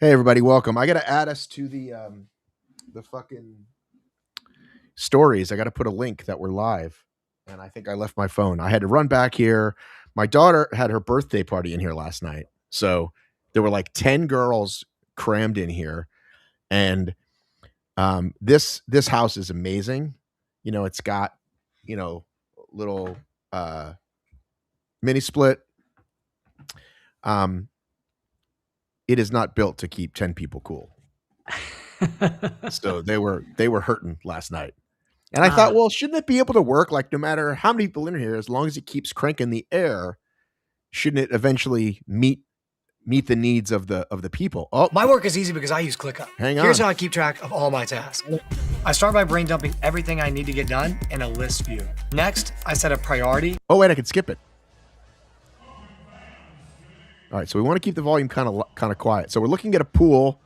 Hey everybody, welcome. I got to add us to the fucking stories. I got to put a link that we're live, and I think I left my phone. I had to run back here. My daughter had her birthday party in here last night, so there were like 10 girls crammed in here, and this house is amazing. You know, it's got little uh, mini split. Um, it is not built to keep 10 people cool. So they were hurting last night. And I thought, well, shouldn't it be able to work like no matter how many people in here, as long as it keeps cranking the air, shouldn't it eventually meet the needs of the people? Oh, my work is easy because I use ClickUp. Here's how I keep track of all my tasks. I start by brain dumping everything I need to get done in a list view. Next, I set a priority. Oh, wait, I can skip it. All right, so we want to keep the volume kind of quiet. So we're looking at a pool.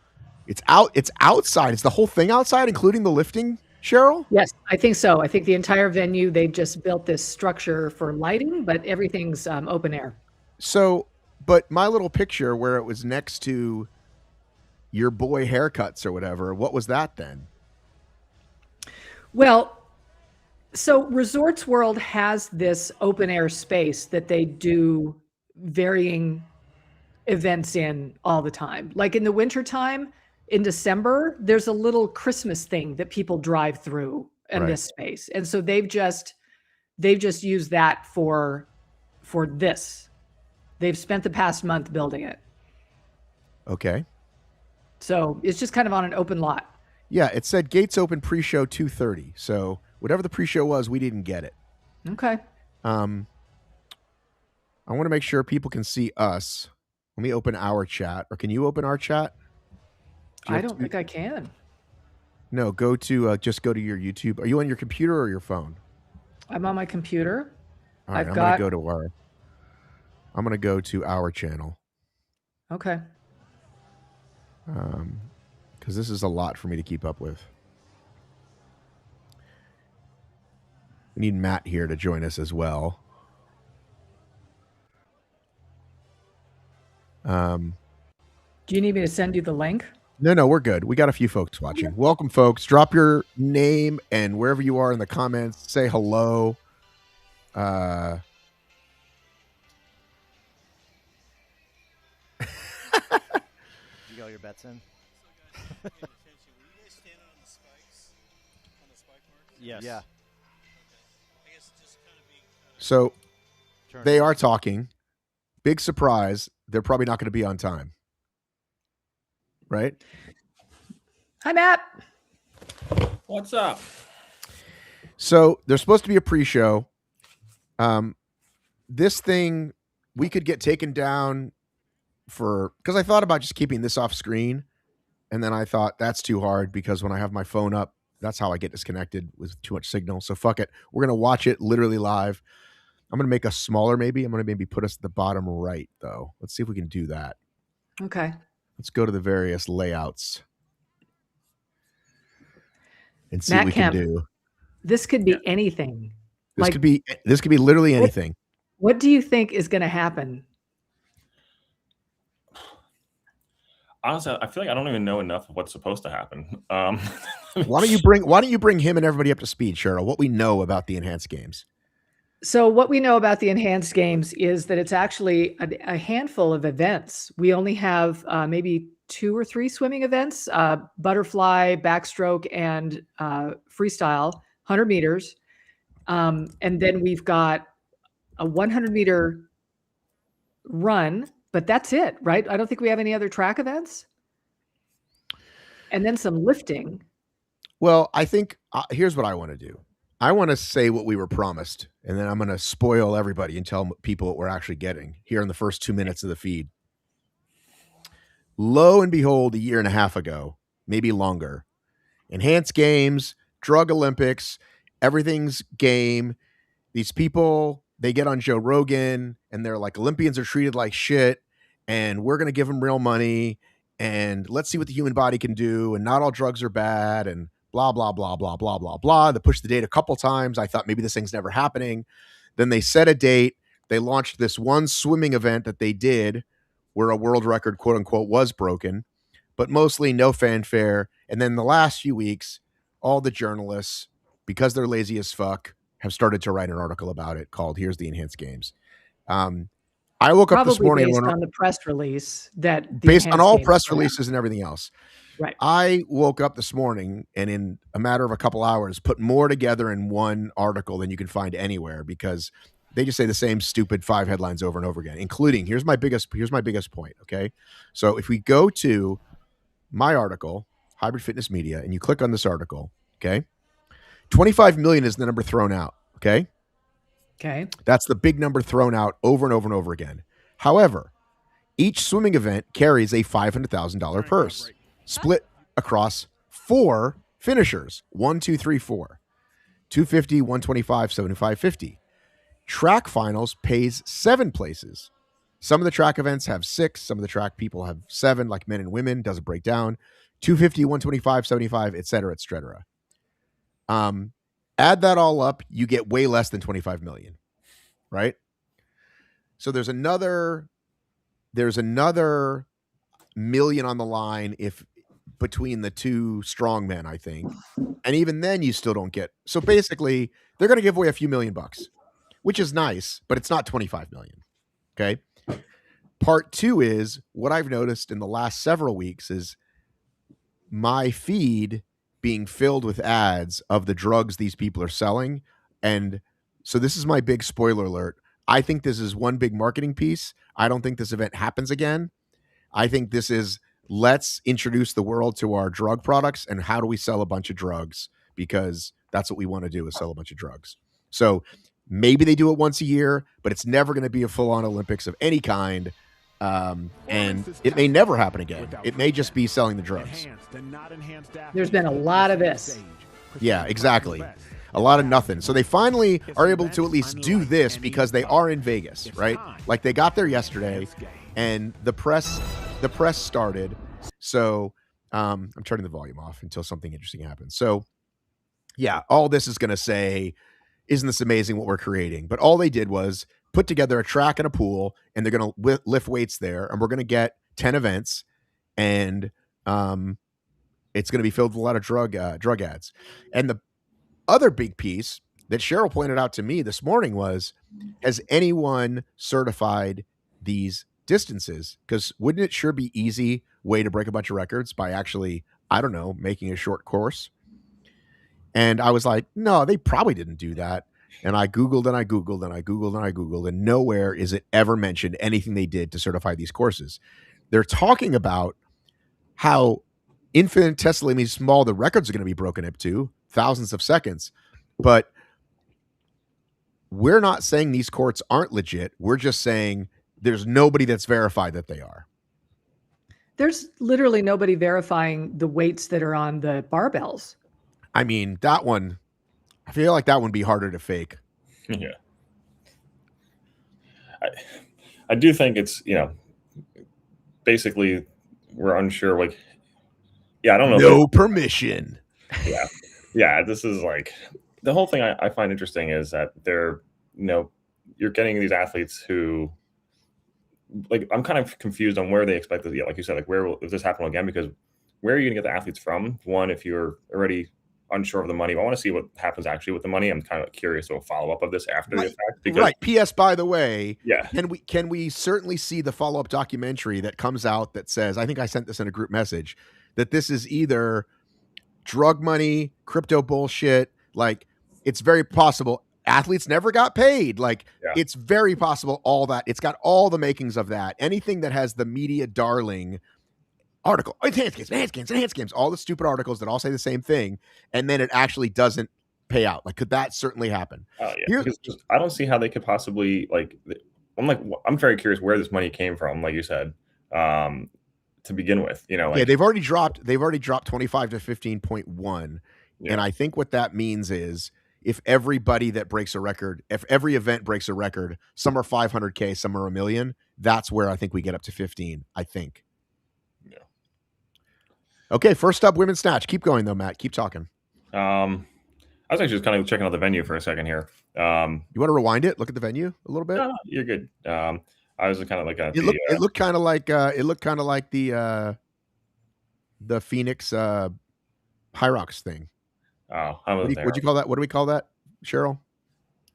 It's outside. It's the whole thing outside, including the lifting, Cheryl? Yes, I think so. I think the entire venue, they've just built this structure for lighting, but everything's open air. So, but my little picture where it was next to your boy haircuts or whatever, what was that then? Well, so Resorts World has this open air space that they do varying events in all the time. Like in the wintertime, in December, there's a little Christmas thing that people drive through in this space. And so they've just used that for this. They've spent the past month building it. Okay. So it's just kind of on an open lot. Yeah, it said gates open pre-show 2:30. So whatever the pre-show was, we didn't get it. Okay. I want to make sure people can see us. Let me open our chat. Or can you open our chat? I don't think I can. No, go to just go to your YouTube. Are you on your computer or your phone? I'm on my computer. All right, I'm going to go to our channel. Okay. Because this is a lot for me to keep up with. We need Matt here to join us as well. Do you need me to send you the link? No, we're good. We got a few folks watching. Okay. Welcome, folks. Drop your name and wherever you are in the comments, say hello. You got all your bets in? Yes. Yeah. So they are talking. Big surprise. They're probably not going to be on time. Right? Hi, Matt. What's up? So there's supposed to be a pre-show. This thing, we could get taken down because I thought about just keeping this off screen. And then I thought that's too hard because when I have my phone up, that's how I get disconnected with too much signal. So fuck it. We're going to watch it literally live. I'm going to make us smaller maybe. I'm going to maybe put us at the bottom right, though. Let's see if we can do that. Okay. Let's go to the various layouts and see Matt what we Kemp, can do. This could be anything. This could be literally anything. What do you think is going to happen? Honestly, I feel like I don't even know enough of what's supposed to happen. Why don't you bring him and everybody up to speed, Cheryl? What we know about the enhanced games. So what we know about the enhanced games is that it's actually a handful of events. We only have maybe 2 or 3 swimming events, butterfly, backstroke, and freestyle, 100 meters. And then we've got a 100-meter run, but that's it, right? I don't think we have any other track events. And then some lifting. Well, I think here's what I want to do. I want to say what we were promised, and then I'm going to spoil everybody and tell people what we're actually getting here in the first 2 minutes of the feed. Lo and behold, a year and a half ago, maybe longer, enhanced games, drug Olympics, everything's game. These people, they get on Joe Rogan, and they're like, Olympians are treated like shit, and we're going to give them real money, and let's see what the human body can do, and not all drugs are bad, and blah, blah, blah, blah, blah, blah, blah. They pushed the date a couple times. I thought maybe this thing's never happening. Then they set a date. They launched this one swimming event that they did where a world record, quote unquote, was broken. but mostly no fanfare. And then the last few weeks, all the journalists, because they're lazy as fuck, have started to write an article about it called "Here's the Enhanced Games." I woke up this morning based on the press release that based on all press releases and everything else. Right. I woke up this morning and in a matter of a couple hours put more together in one article than you can find anywhere, because they just say the same stupid 5 headlines over and over again, including here's my biggest point. Okay. So if we go to my article, Hybrid Fitness Media, and you click on this article, okay, 25 million is the number thrown out. Okay. Okay. That's the big number thrown out over and over and over again. However, each swimming event carries a $500,000 purse split across 4 finishers: 1, 2, 3, 4, 250, 125, 75, 50. Track finals pays 7 places. Some of the track events have 6. Some of the track people have 7, like men and women. Doesn't break down. 250, 125, 75, et cetera, et cetera. Add that all up, you get way less than 25 million, right? So there's another million on the line if between the two strongmen, I think. And even then you still don't get. So basically, they're going to give away a few $1 million, which is nice, but it's not 25 million. Okay? Part 2 is what I've noticed in the last several weeks is my feed being filled with ads of the drugs these people are selling. And so this is my big spoiler alert. I think this is one big marketing piece. I don't think this event happens again. I think this is, let's introduce the world to our drug products and how do we sell a bunch of drugs, because that's what we want to do, is sell a bunch of drugs. So maybe they do it once a year, but it's never going to be a full-on Olympics of any kind. And it may never happen again. It may just be selling the drugs. There's been a lot of this. Yeah, exactly. A lot of nothing. So they finally are able to at least do this because they are in Vegas, right? Like they got there yesterday and the press started. So I'm turning the volume off until something interesting happens. So yeah, all this is going to say, isn't this amazing what we're creating? But all they did was put together a track and a pool, and they're going to lift weights there, and we're going to get 10 events, and it's going to be filled with a lot of drug ads. And the other big piece that Cheryl pointed out to me this morning was, has anyone certified these distances? Because wouldn't it sure be easy way to break a bunch of records by actually, I don't know, making a short course? And I was like, no, they probably didn't do that. And I Googled and I Googled and I Googled and I Googled, and nowhere is it ever mentioned anything they did to certify these courses. They're talking about how infinitesimally small the records are going to be broken up to, thousands of seconds. But we're not saying these courts aren't legit. We're just saying there's nobody that's verified that they are. There's literally nobody verifying the weights that are on the barbells. I mean, that one, I feel like that one would be harder to fake. Yeah. I do think it's, basically we're unsure, like, yeah, I don't know. No permission. Yeah. Yeah. This is like the whole thing I find interesting is that they're, you're getting these athletes who, like, I'm kind of confused on where they expect this. Yeah, like you said, like, where will, if this happen again? Because where are you going to get the athletes from? One, if you're already unsure of the money, I want to see what happens actually with the money. I'm kind of curious to a follow-up of this after the fact. Because, right. P.S. By the way, yeah, can we certainly see the follow-up documentary that comes out that says, I think I sent this in a group message, that this is either drug money, crypto bullshit. Like, it's very possible athletes never got paid. Like, It's very possible all that. It's got all the makings of that. Anything that has the media darling article, enhanced games, all the stupid articles that all say the same thing, and then it actually doesn't pay out. Like, could that certainly happen? Because I don't see how they could possibly, like, I'm very curious where this money came from, like you said, to begin with. They've already dropped 25 to 15.1. And I think what that means is, if everybody that breaks a record, if every event breaks a record, some are 500K, some are $1 million, that's where I think we get up to 15, I think. Yeah. Okay, first up, women's snatch. Keep going, though, Matt. Keep talking. I was actually just kind of checking out the venue for a second here. You want to rewind it? Look at the venue a little bit? No, you're good. I was kind of like it looked kind of like the the Phoenix Hyrox thing. Oh, what'd you call that? What do we call that, Cheryl?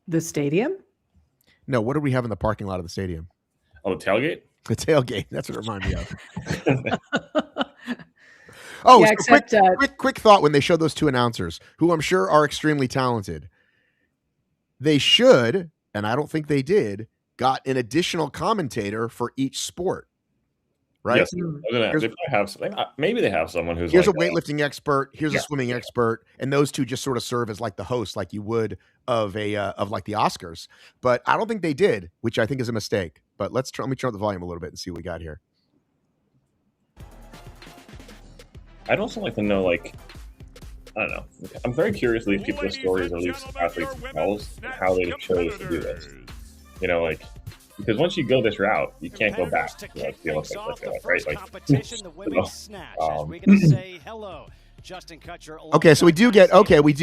The stadium? No, what do we have in the parking lot of the stadium? Oh, the tailgate? The tailgate. That's what it reminded me of. Oh, yeah, so except quick thought when they showed those two announcers, who I'm sure are extremely talented. They should, and I don't think they did, got an additional commentator for each sport. Right? Yes, they probably have something. Maybe they have someone who's here's like a weightlifting expert, here's a swimming expert, and those two just sort of serve as like the host, like you would of like the Oscars. But I don't think they did, which I think is a mistake. But let me turn up the volume a little bit and see what we got here. I'd also like to know, like, I don't know. I'm very curious to these people's stories, or at least athletes themselves, how they chose to do this. You know, like, because once you go this route, you can't go back to like the Olympics, right? Like, okay, so we do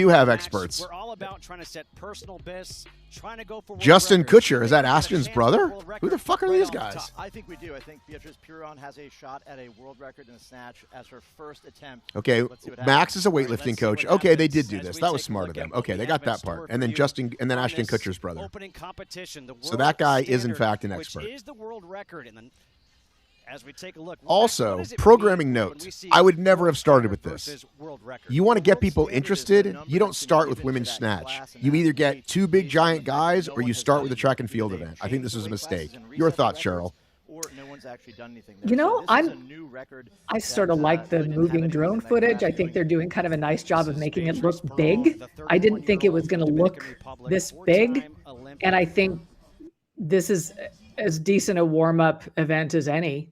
have experts. We're all about trying to set personal bests, trying to go for Justin Kutcher, is that Ashton's brother? Who the fuck are these guys? I think we do. I think Beatrice Puron has a shot at a world record in the snatch as her first attempt. Okay, Max is a weightlifting coach. Okay, they did do this. That was smart of them. Okay, they got that part. And then Ashton Kutcher's brother. So that guy is in fact an expert. As we take a look. Also, programming note, I would never have started with this. You want to get people interested, you don't start with women's snatch. You either get two big giant guys or you start with a track and field event. I think this is a mistake. Your thoughts, Cheryl? You know, I sort of like the moving drone footage. I think they're doing kind of a nice job of making it look big. I didn't think it was going to look this big. And I think this is as decent a warm-up event as any.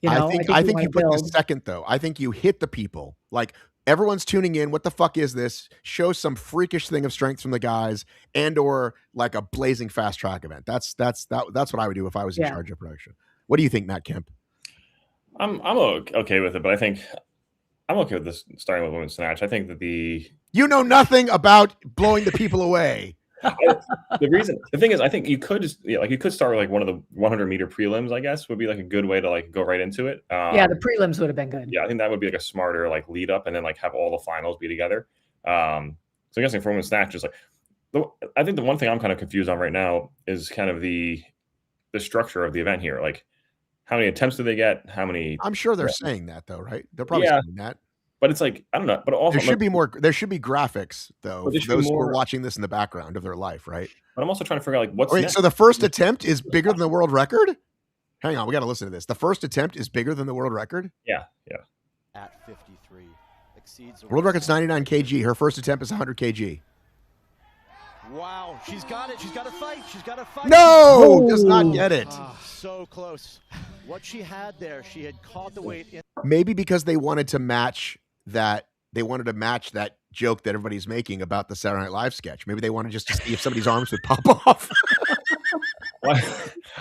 You know, I think you put this second, though. I think you hit the people. Like, everyone's tuning in. What the fuck is this? Show some freakish thing of strength from the guys, and or like a blazing fast track event. That's what I would do if I was in charge of production. What do you think, Matt Kemp? I'm okay with it, but I think I'm okay with this starting with women's snatch. I think that you know nothing about blowing the people away. The thing is, I think you could just you could start with like one of the 100-meter prelims. I guess would be like a good way to like go right into it. Yeah, the prelims would have been good. Yeah, I think that would be like a smarter like lead up, and then like have all the finals be together. So I'm guessing for women's snatch, just like I think the one thing I'm kind of confused on right now is kind of the structure of the event here. Like, how many attempts do they get? How many? I'm sure they're saying that though, right? They're probably saying that. But it's like, I don't know. But also, there should be graphics though. For those who are watching this in the background of their life, right? But I'm also trying to figure out like what's next. So the first attempt is bigger than the world record? Hang on, we got to listen to this. The first attempt is bigger than the world record? Yeah. At 53, exceeds the world record's 99 kg. Her first attempt is 100 kg. Wow, she's got it. She's got to fight. No, does not get it. So close. What she had there, she had caught the weight in. Maybe because they wanted to match that. They wanted to match that joke that everybody's making about the Saturday Night Live sketch. Maybe they wanted just to see if somebody's arms would pop off. Well,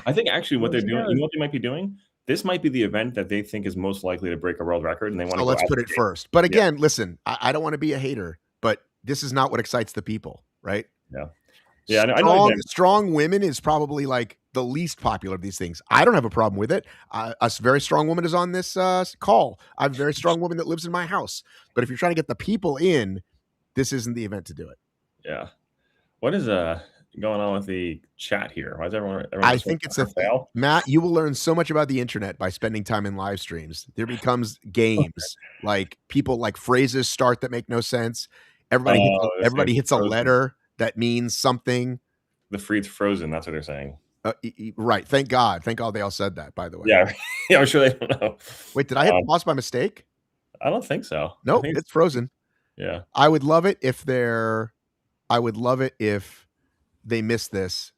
I think actually what they're doing, you know what they might be doing? This might be the event that they think is most likely to break a world record, and they want to. Let's put it first. But again, listen, I don't want to be a hater, but this is not what excites the people, right? Yeah. I know strong women is probably like the least popular of these things. I don't have a problem with it. A very strong woman is on this call. I have a very strong woman that lives in my house. But if you're trying to get the people in, this isn't the event to do it. Yeah. What is going on with the chat here? Why is everyone I think it's a fail. Matt, you will learn so much about the internet by spending time in live streams. There becomes games. Like people like phrases start that make no sense. Everybody hits a letter that means something. The freeze frozen. That's what they're saying. Right. Thank God. Thank God they all said that, by the way. Yeah. I'm sure they don't know. Wait, did I hit pause by mistake? I don't think so. No, it's frozen. Yeah. I would love it if they missed this.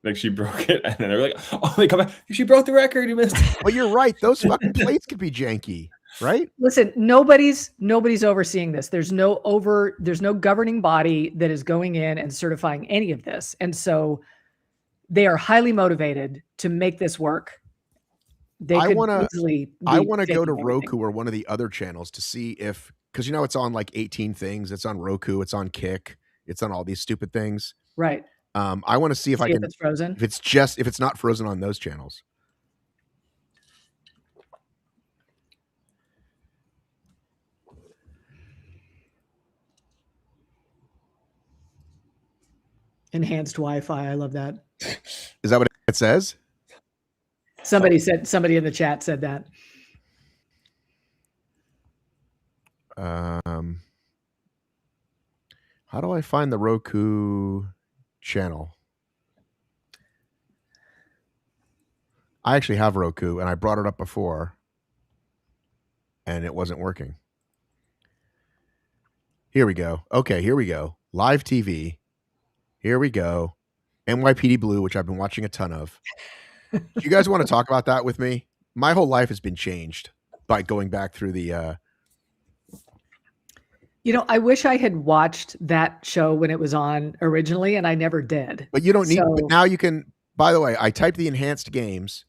Like she broke it, and then they're like, "Oh, they come back. She broke the record. You missed." Well, you're right. Those fucking plates could be janky, right? Listen, nobody's overseeing this. There's no governing body that is going in and certifying any of this, and so they are highly motivated to make this work. I want to go to Roku or one of the other channels to see if, because it's on like 18 things. It's on Roku. It's on Kick. It's on all these stupid things. Right. I want to see if I can. If it's frozen. If it's not frozen on those channels. Enhanced Wi-Fi. I love that. Is that what it says? Somebody in the chat said that. How do I find the Roku channel? I actually have Roku, and I brought it up before, and it wasn't working. Here we go. Okay, here we go. Live TV. Here we go. NYPD Blue, which I've been watching a ton of. Do you guys want to talk about that with me? My whole life has been changed by going back through the... I wish I had watched that show when it was on originally, and I never did. But you don't need... But now you can... By the way, I typed the enhanced games,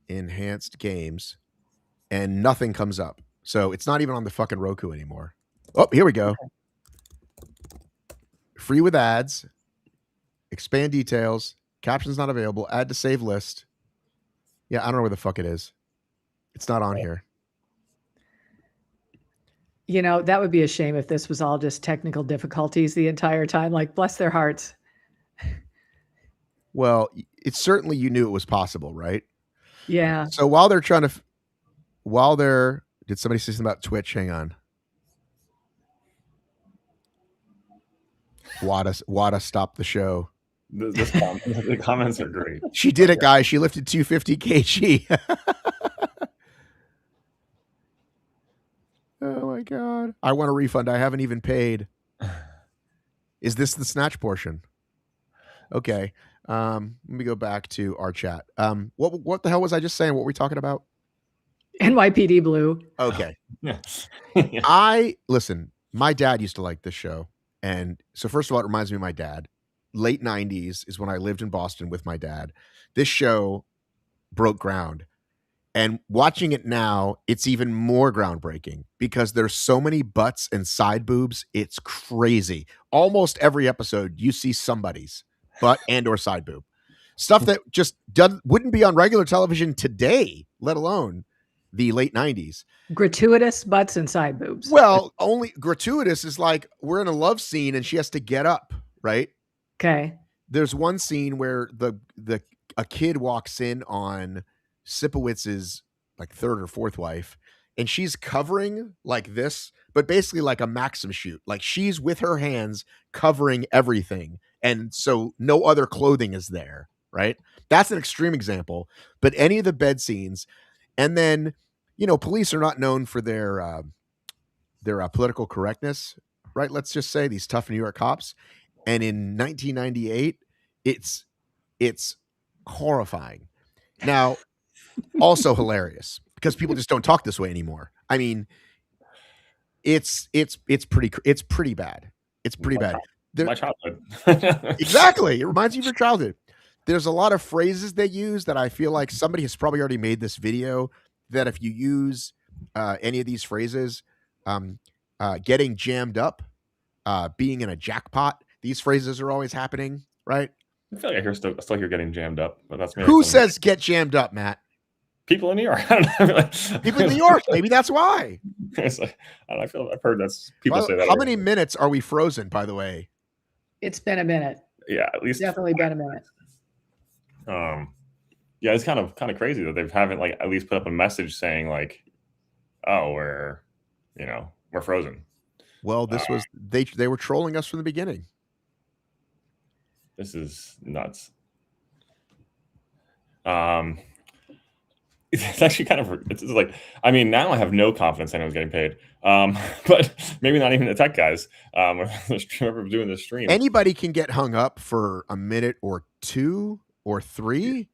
and nothing comes up. So it's not even on the fucking Roku anymore. Oh, here we go. Okay. Free with ads. Expand details. Captions not available. Add to save list. Yeah, I don't know where the fuck it is. It's not on here. That would be a shame if this was all just technical difficulties the entire time. Like, bless their hearts. Well, it's certainly you knew it was possible, right? Yeah. So did somebody say something about Twitch? Hang on. Wada stopped the show. The comments are great. She did it, guys. She lifted 250 kg. Oh my God. I want a refund. I haven't even paid. Is this the snatch portion? Okay. Let me go back to our chat. What the hell was I just saying? What were we talking about? NYPD Blue. Okay. Yeah. Listen, my dad used to like this show. And so first of all, it reminds me of my dad. Late 90s is when I lived in Boston with my dad. This show broke ground. And watching it now, it's even more groundbreaking because there's so many butts and side boobs. It's crazy. Almost every episode, you see somebody's butt and or side boob. Stuff that just wouldn't be on regular television today, let alone the late 90s. Gratuitous butts and side boobs. Well, only gratuitous is like we're in a love scene and she has to get up, right? Okay. There's one scene where a kid walks in on Sipowitz's like third or fourth wife, and she's covering like this, but basically like a Maxim shoot. Like she's with her hands covering everything, and so no other clothing is there, right? That's an extreme example, but any of the bed scenes, and then police are not known for their political correctness, right? Let's just say these tough New York cops, and in 1998, it's horrifying. Now. Also hilarious because people just don't talk this way anymore. I mean, it's pretty bad. It's pretty bad. My childhood. Exactly. It reminds you of your childhood. There's a lot of phrases they use that I feel like somebody has probably already made this video that if you use any of these phrases, getting jammed up, being in a jackpot, these phrases are always happening, right? I feel like I still hear getting jammed up, but that's me. Who says get jammed up, Matt? People in New York. I don't know. People in New York. Maybe that's why. It's like, I've heard that's people say that. How many minutes are we frozen, by the way? It's been a minute. Yeah, at least definitely been a minute. Yeah, it's kind of crazy that they haven't like at least put up a message saying like, oh, we're frozen. Well, this was they were trolling us from the beginning. This is nuts. It's actually it's like, I mean, now I have no confidence anyone's getting paid. But maybe not even the tech guys. Whoever doing this stream. Anybody can get hung up for a minute or two or three.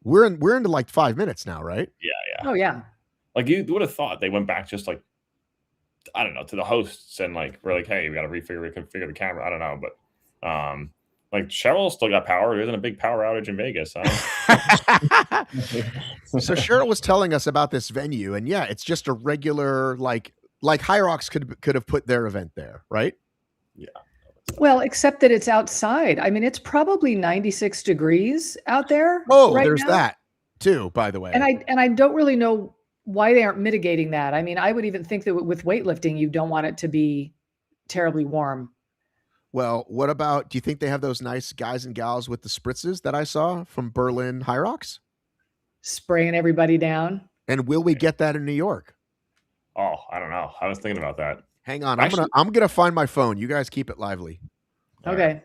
We're into like 5 minutes now, right? Yeah. Oh yeah. Like you would have thought they went back just like, I don't know, to the hosts and like we're like, hey, we got to reconfigure the camera. I don't know, but like Cheryl still got power. There isn't a big power outage in Vegas. Huh? So Cheryl was telling us about this venue, and yeah, it's just a regular like Hyrox could have put their event there, right? Yeah. Well, except that it's outside. I mean, it's probably 96 degrees out there. Oh, right there's now. that too, by the way. And I don't really know why they aren't mitigating that. I mean, I would even think that with weightlifting, you don't want it to be terribly warm. Well, what about, do you think they have those nice guys and gals with the spritzes that I saw from Berlin Hyrox? Spraying everybody down. And will we get that in New York? Oh, I don't know. I was thinking about that. Hang on. I'm gonna find my phone. You guys keep it lively. Okay. Right.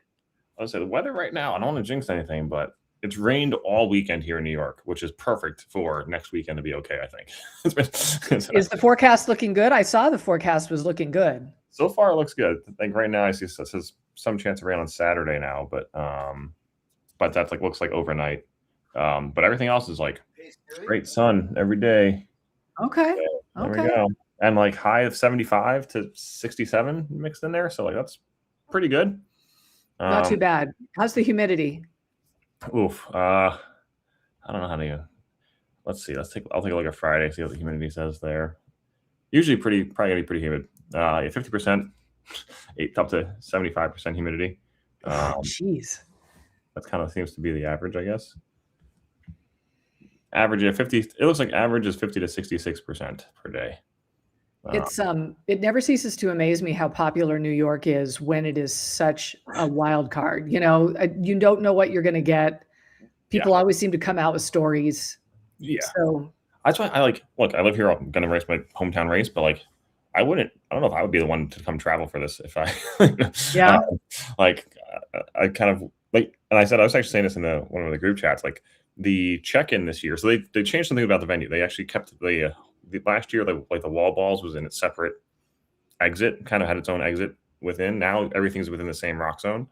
I would say the weather right now, I don't want to jinx anything, but it's rained all weekend here in New York, which is perfect for next weekend to be okay, I think. Is the forecast looking good? I saw the forecast was looking good. So far, it looks good. Like right now, I see it says some chance of rain on Saturday now, but that's like looks like overnight. But everything else is like great sun every day. Okay. So, there we go. And like high of 75 to 67 mixed in there, so like that's pretty good. Not too bad. How's the humidity? Oof. I don't know how to. Let's see. I'll take a look at Friday. See what the humidity says there. Usually probably gonna be pretty humid. 50%, up to 75% humidity. Jeez. That kind of seems to be the average, I guess. Average of 50. It looks like average is 50 to 66% per day. It's it never ceases to amaze me how popular New York is when it is such a wild card. You know, you don't know what you're going to get. People always seem to come out with stories. Yeah. So that's why I look, I live here. I'm going to race my hometown race, but like, I don't know if I would be the one to come travel for this if I, I kind of like, and I was actually saying this in one of the group chats, like the check-in this year. So they changed something about the venue. They actually kept the last year, the wall balls was in its separate exit, kind of had its own exit within. Now everything's within the same rock zone.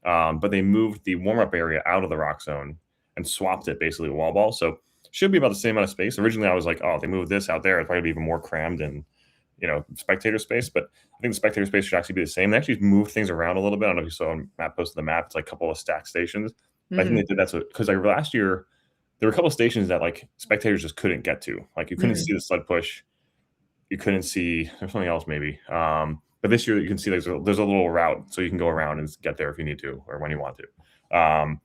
But they moved the warm-up area out of the rock zone and swapped it basically with wall balls. So should be about the same amount of space. Originally, I was like, oh, they moved this out there. It's probably be even more crammed and, spectator space. But I think the spectator space should actually be the same. They actually moved things around a little bit. I don't know if you saw on Matt posted the map. It's like a couple of stacked stations. Mm-hmm. I think they did that because like last year, there were a couple of stations that like spectators just couldn't get to. Like you couldn't see the sled push. You couldn't see, there's something else maybe. But this year you can see there's a little route so you can go around and get there if you need to or when you want to.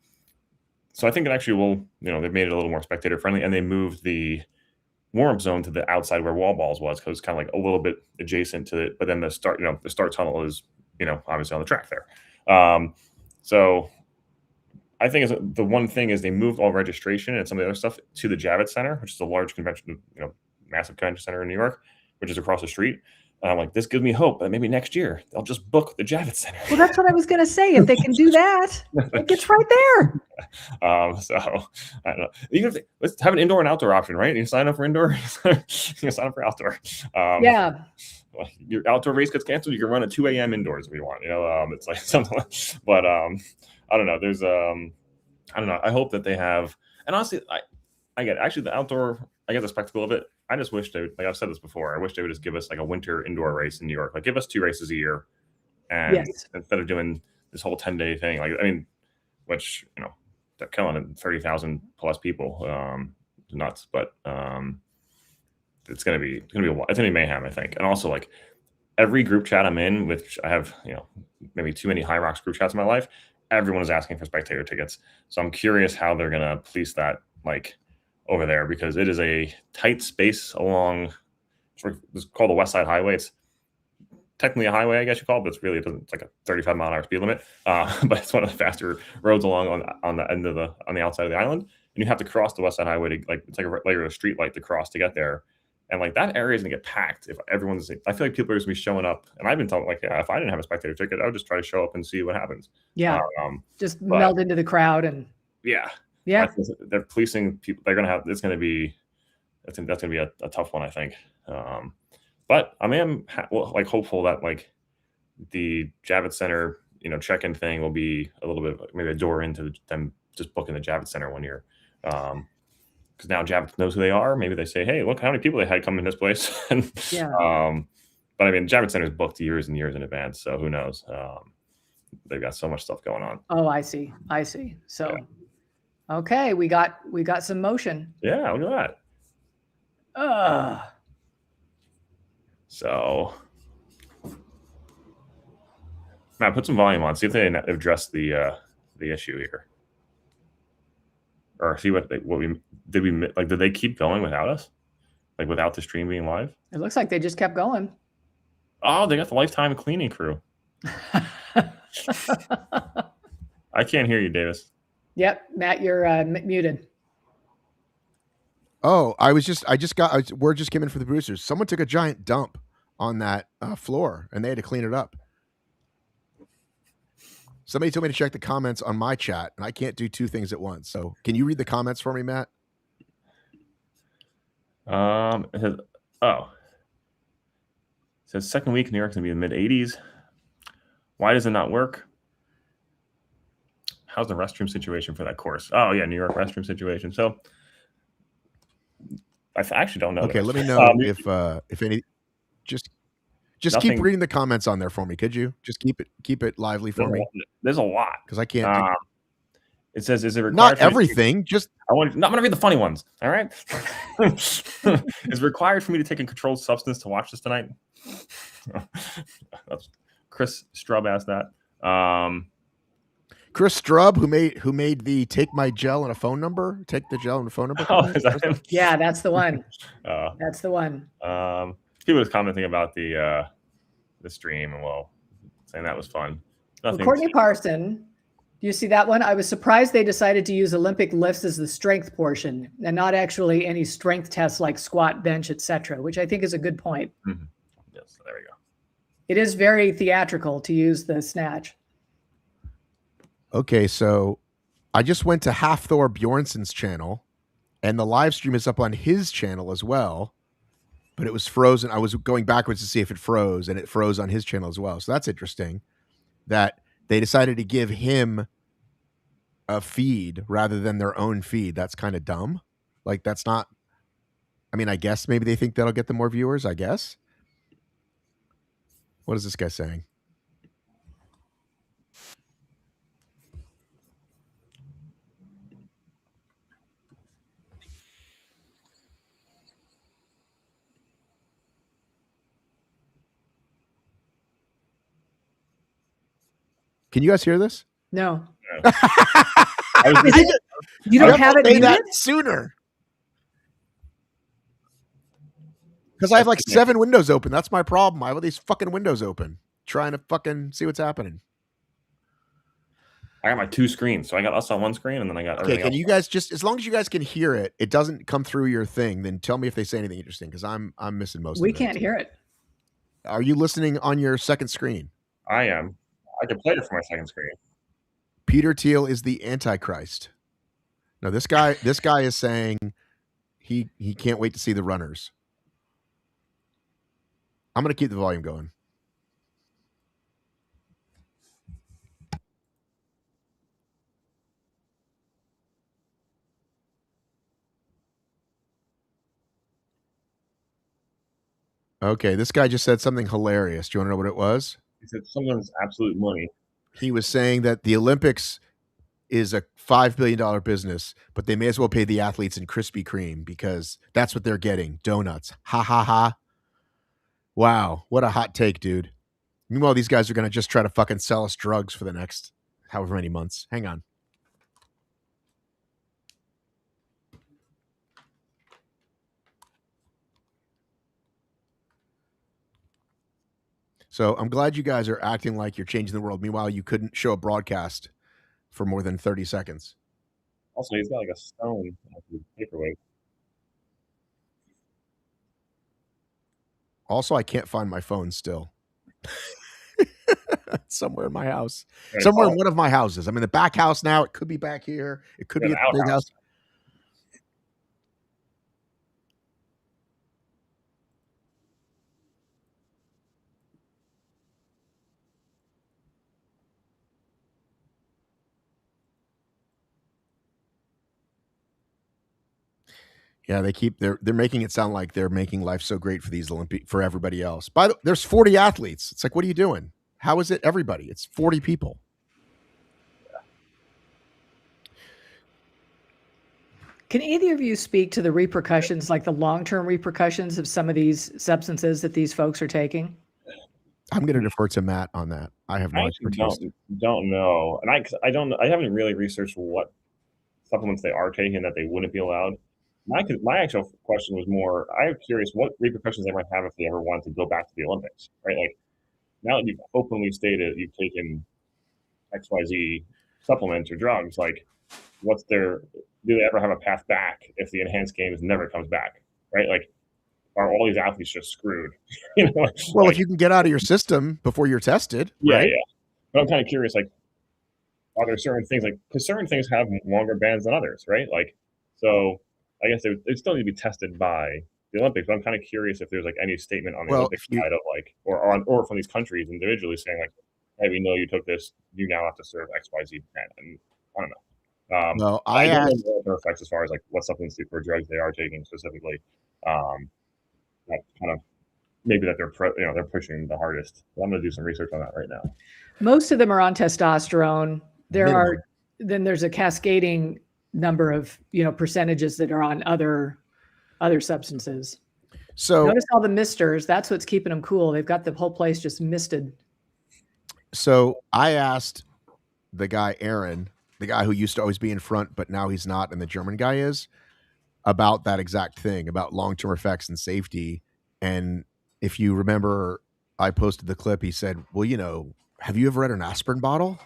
So I think it actually will, they've made it a little more spectator friendly, and they moved the warm-up zone to the outside where wall balls was, because it's kind of like a little bit adjacent to it. But then the start tunnel is, obviously on the track there. So I think the one thing is they moved all registration and some of the other stuff to the Javits Center, which is a large convention, massive convention center in New York, which is across the street. And I'm like, this gives me hope that maybe next year they'll just book the Javits Center. Well, that's what I was going to say. If they can do that, it gets right there. So I don't know. Even if let's have an indoor and outdoor option, right? You sign up for indoor, you can sign up for outdoor. Your outdoor race gets canceled. You can run at 2 a.m. indoors if you want. It's like something. But I don't know. There's I don't know. I hope that they have. And honestly, I get actually the outdoor. I get the spectacle of it. I just wish they, like I've said this before, I wish they would just give us like a winter indoor race in New York. Like give us 2 races a year, and instead of doing this whole 10-day thing, like which they're killing it, 30,000 plus people, nuts. But it's gonna be mayhem, I think. And also like every group chat I'm in, which I have maybe too many Hyrox group chats in my life, everyone is asking for spectator tickets. So I'm curious how they're gonna police that over there, because it is a tight space along, it's called the West Side Highway. It's technically a highway, I guess you call it, but it's like a 35 mile an hour speed limit. But it's one of the faster roads along on the end on the outside of the island. And you have to cross the West Side Highway to it's like a regular street light to cross to get there. And like that area is gonna get packed if everyone's. I feel like people are gonna be showing up. And I've been told if I didn't have a spectator ticket, I would just try to show up and see what happens. Yeah, just meld into the crowd and. Yeah, they're policing people. They're gonna have. It's gonna be. That's gonna be a tough one, I think. But I mean, I'm hopeful that the Javits Center, check-in thing will be a little bit maybe a door into them just booking the Javits Center one year. Because now Javits knows who they are. Maybe they say, "Hey, look how many people they had come in this place." But I mean, Javits Center is booked years and years in advance, so who knows? They've got so much stuff going on. Oh, I see. So. Yeah. Okay, we got some motion. Yeah, look at that. So, Matt, put some volume on. See if they address the issue here, or see did they keep going without us, without the stream being live? It looks like they just kept going. Oh, they got the lifetime cleaning crew. I can't hear you, Davis. Yep, Matt, you're muted. Oh, word just came in for the boosters. Someone took a giant dump on that floor, and they had to clean it up. Somebody told me to check the comments on my chat, and I can't do two things at once. So, can you read the comments for me, Matt? It says second week New York's gonna be in the mid-80s. Why does it not work? How's the restroom situation for that course? Oh yeah, New York restroom situation. So I actually don't know. Okay, let me know if any. Just nothing, keep reading the comments on there for me, could you? Just keep it lively for me. There's a lot because I can't. It says, "Is it required?" Not everything. I'm going to read the funny ones. All right. Is it required for me to take a controlled substance to watch this tonight? Chris Strub asked that. Chris Strub, who made the take my gel and a phone number. Take the gel and a phone number. Oh, is that him? Yeah, that's the one. That's the one. He was commenting about the stream and saying that was fun. Well, Courtney Parson. Do you see that one? I was surprised they decided to use Olympic lifts as the strength portion and not actually any strength tests like squat, bench, etc., which I think is a good point. Mm-hmm. Yes, there we go. It is very theatrical to use the snatch. Okay, so I just went to Hafthor Bjornson's channel, and the live stream is up on his channel as well, but it was frozen. I was going backwards to see if it froze, and it froze on his channel as well. So that's interesting that they decided to give him a feed rather than their own feed. That's kind of dumb. Like, that's not, I mean, I guess maybe they think that'll get them more viewers, I guess. What is this guy saying? Can you guys hear this? No. You don't have it muted? That sooner. Because I have like 7 windows open. That's my problem. I have all these fucking windows open, trying to fucking see what's happening. I got my 2 screens, so I got us on one screen, and then I got. Okay, can you guys just, as long as you guys can hear it, it doesn't come through your thing. Then tell me if they say anything interesting, because I'm missing most of it. We can't hear it. Are you listening on your second screen? I am. I can play it from my second screen. Peter Thiel is the Antichrist. No, this guy is saying he can't wait to see the runners. I'm going to keep the volume going. Okay, this guy just said something hilarious. Do you want to know what it was? He said someone's absolute money. He was saying that the Olympics is a $5 billion business, but they may as well pay the athletes in Krispy Kreme because that's what they're getting. Donuts. Ha, ha, ha. Wow. What a hot take, dude. Meanwhile, these guys are going to just try to fucking sell us drugs for the next however many months. Hang on. So I'm glad you guys are acting like you're changing the world. Meanwhile, you couldn't show a broadcast for more than 30 seconds. Also, he's got like a stone paperweight. Also, I can't find my phone still. It's somewhere in my house. Somewhere in one of my houses. I'm in the back house now. It could be back here. It could be at the big house. Yeah, they're making it sound like they're making life so great for these for everybody else. There's 40 athletes. It's like, what are you doing? How is it everybody? It's 40 people. Can either of you speak to the repercussions, like the long-term repercussions of some of these substances that these folks are taking? I'm going to defer to Matt on that. I have no expertise. Don't know, and I haven't really researched what supplements they are taking that they wouldn't be allowed. My actual question was more, I'm curious what repercussions they might have if they ever wanted to go back to the Olympics, right? Like, now that you've openly stated you've taken XYZ supplements or drugs, like do they ever have a path back if the enhanced games never comes back, right? Like, are all these athletes just screwed? Well, if you can get out of your system before you're tested, right? Yeah. But I'm kind of curious, like, are there certain things, like, because certain things have longer bans than others, right? Like, so I guess they still need to be tested by the Olympics, but I'm kind of curious if there's like any statement on the Olympic side of like, or from these countries individually saying like, hey, we know you took this, you now have to serve XYZ ban. And I don't know. No, I don't know what their effects as far as like what supplements or drugs they are taking specifically. That kind of maybe that they're pushing the hardest. So I'm going to do some research on that right now. Most of them are on testosterone. There's a cascading number of percentages that are on other substances. So notice all the misters. That's what's keeping them cool. They've got the whole place just misted. So I asked the guy Aaron, the guy who used to always be in front, but now he's not, and the German guy is, about that exact thing, about long-term effects and safety. And if you remember, I posted the clip. He said, well, have you ever read an aspirin bottle?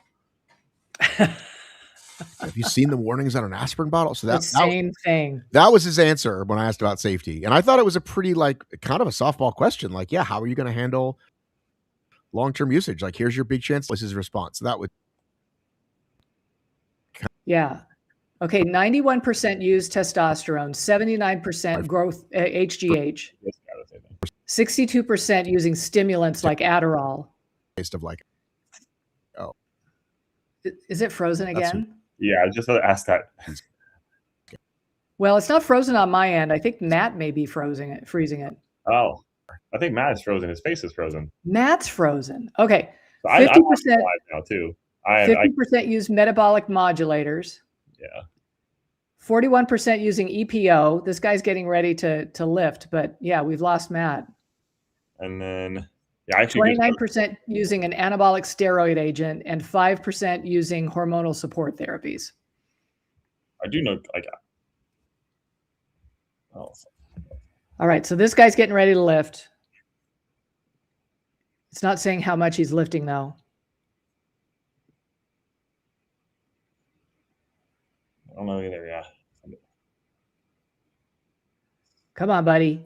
Have you seen the warnings on an aspirin bottle? So that same thing. That was his answer when I asked about safety. And I thought it was a pretty kind of a softball question. Like, yeah, how are you going to handle long-term usage? Like, here's your big chance. This is his response. So that would. Yeah. Okay. 91% use testosterone, 79% growth HGH, 62% using stimulants like Adderall. Taste of like, oh. Is it frozen again? Yeah, I just asked that. Well, it's not frozen on my end. I think Matt may be freezing it. Oh, I think Matt is frozen. His face is frozen. Matt's frozen. Okay. So 50% now too. 50% use metabolic modulators. Yeah. 41% using EPO. This guy's getting ready to lift, but yeah, we've lost Matt. And then 29% using an anabolic steroid agent and 5% using hormonal support therapies. I do know, all right, so this guy's getting ready to lift. It's not saying how much he's lifting though. I don't know either. Yeah. Come on, buddy.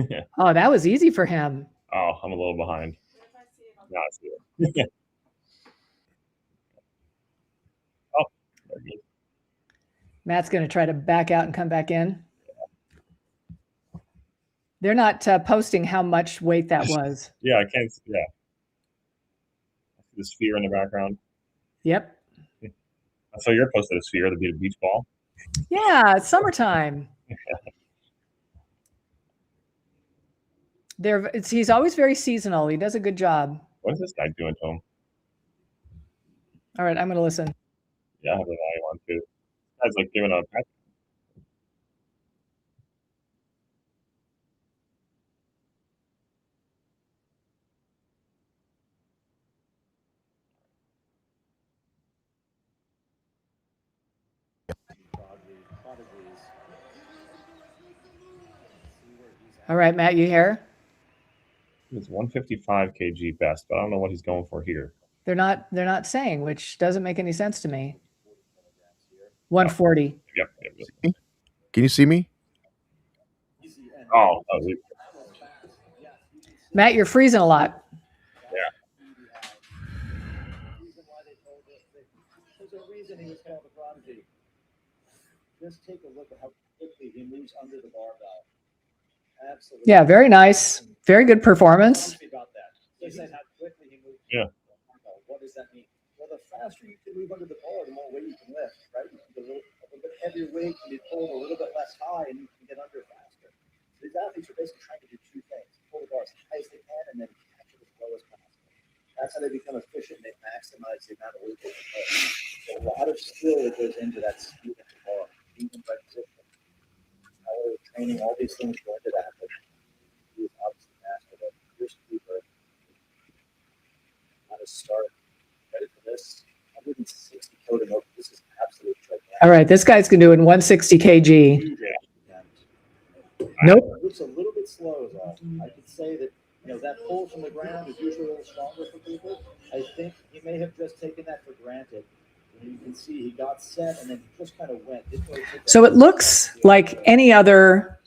Yeah. Oh, that was easy for him. Oh, I'm a little behind. No, I see it. Oh, very good. Matt's going to try to back out and come back in. They're not posting how much weight that was. Yeah, I can't. Yeah. I see the sphere in the background. Yep. So you're posted a sphere, the beach ball. Yeah, it's summertime. He's always very seasonal. He does a good job. What is this guy doing to him? All right, I'm going to listen. Yeah, I have an eye on too. Guy's like giving a. All right, Matt, you here? It's 155 kg best, but I don't know what he's going for here. They're not saying, which doesn't make any sense to me. 140. Yep. Can you see me? Oh, Matt, you're freezing a lot. Yeah. There's a reason he was called the prodigy. Just take a look at how quickly he moves under the barbell. Absolutely. Yeah, very nice. Very good performance. About that. He said how quickly he moves. Yeah. What does that mean? Well, the faster you can move under the bar, the more weight you can lift, right? A little bit heavier weight can be pulled a little bit less high, and you can get under faster. So these athletes are basically trying to do two things: pull the bar as high as they can, and then catch it as low as possible. That's how they become efficient. They maximize the amount of weight they can lift. So a lot of skill that goes into that speed of the bar, even by position, power training, all these things go into that. But he was obviously master of your speaker. How to start. Ready for this? 160 coding over. This is absolute gigantic. All right, this guy's going to do it in 160 kg. Yeah. Nope. It looks a little bit slow, is all. I could say that That pull from the ground is usually a little stronger for people. I think he may have just taken that for granted. You can see he got set and then he just kind of went. So it looks like any other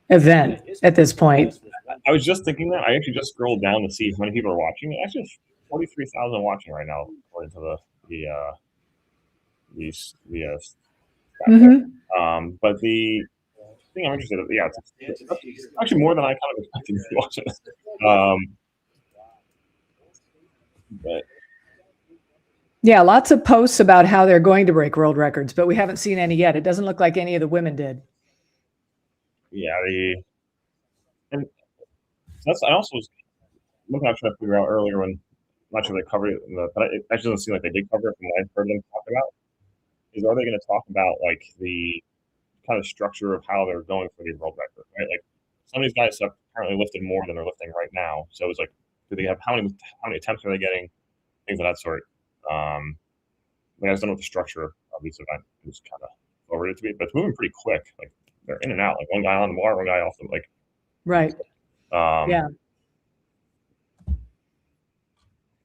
event at this point. I was just thinking that. I actually just scrolled down to see how many people are watching. Actually, 43,000 watching right now, according to but the thing I'm interested in, it's actually more than I kind of expected to be watching. But yeah, lots of posts about how they're going to break world records, but we haven't seen any yet. It doesn't look like any of the women did. Yeah, and that's I also was looking at trying to figure out earlier when I'm not sure they covered it, but it actually doesn't seem like they did cover it from what I've heard them talk about. Is are they going to talk about like the kind of structure of how they're going for the world record, right? Like some of these guys have apparently lifted more than they're lifting right now. So it's like, do they have how many attempts are they getting? Things of that sort. I just don't know what the structure of this event is kind of forwarded to be, but it's moving pretty quick. Like they're in and out. Like one guy on the bar, one guy off the like. Right. Yeah.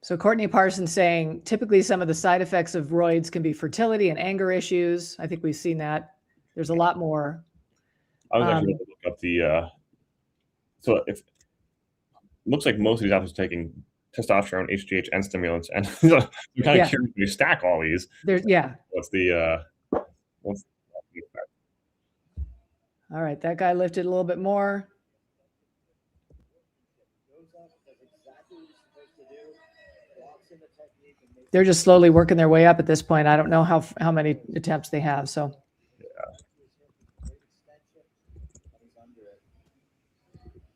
So Courtney Parsons saying typically some of the side effects of roids can be fertility and anger issues. I think we've seen that. There's a lot more. I was actually going to look up the. So if looks like most of these athletes are taking testosterone, HGH, and stimulants, and I'm kind of curious if you stack all these. What's the effect? All right, that guy lifted a little bit more. They're just slowly working their way up at this point. I don't know how many attempts they have. So. Yeah.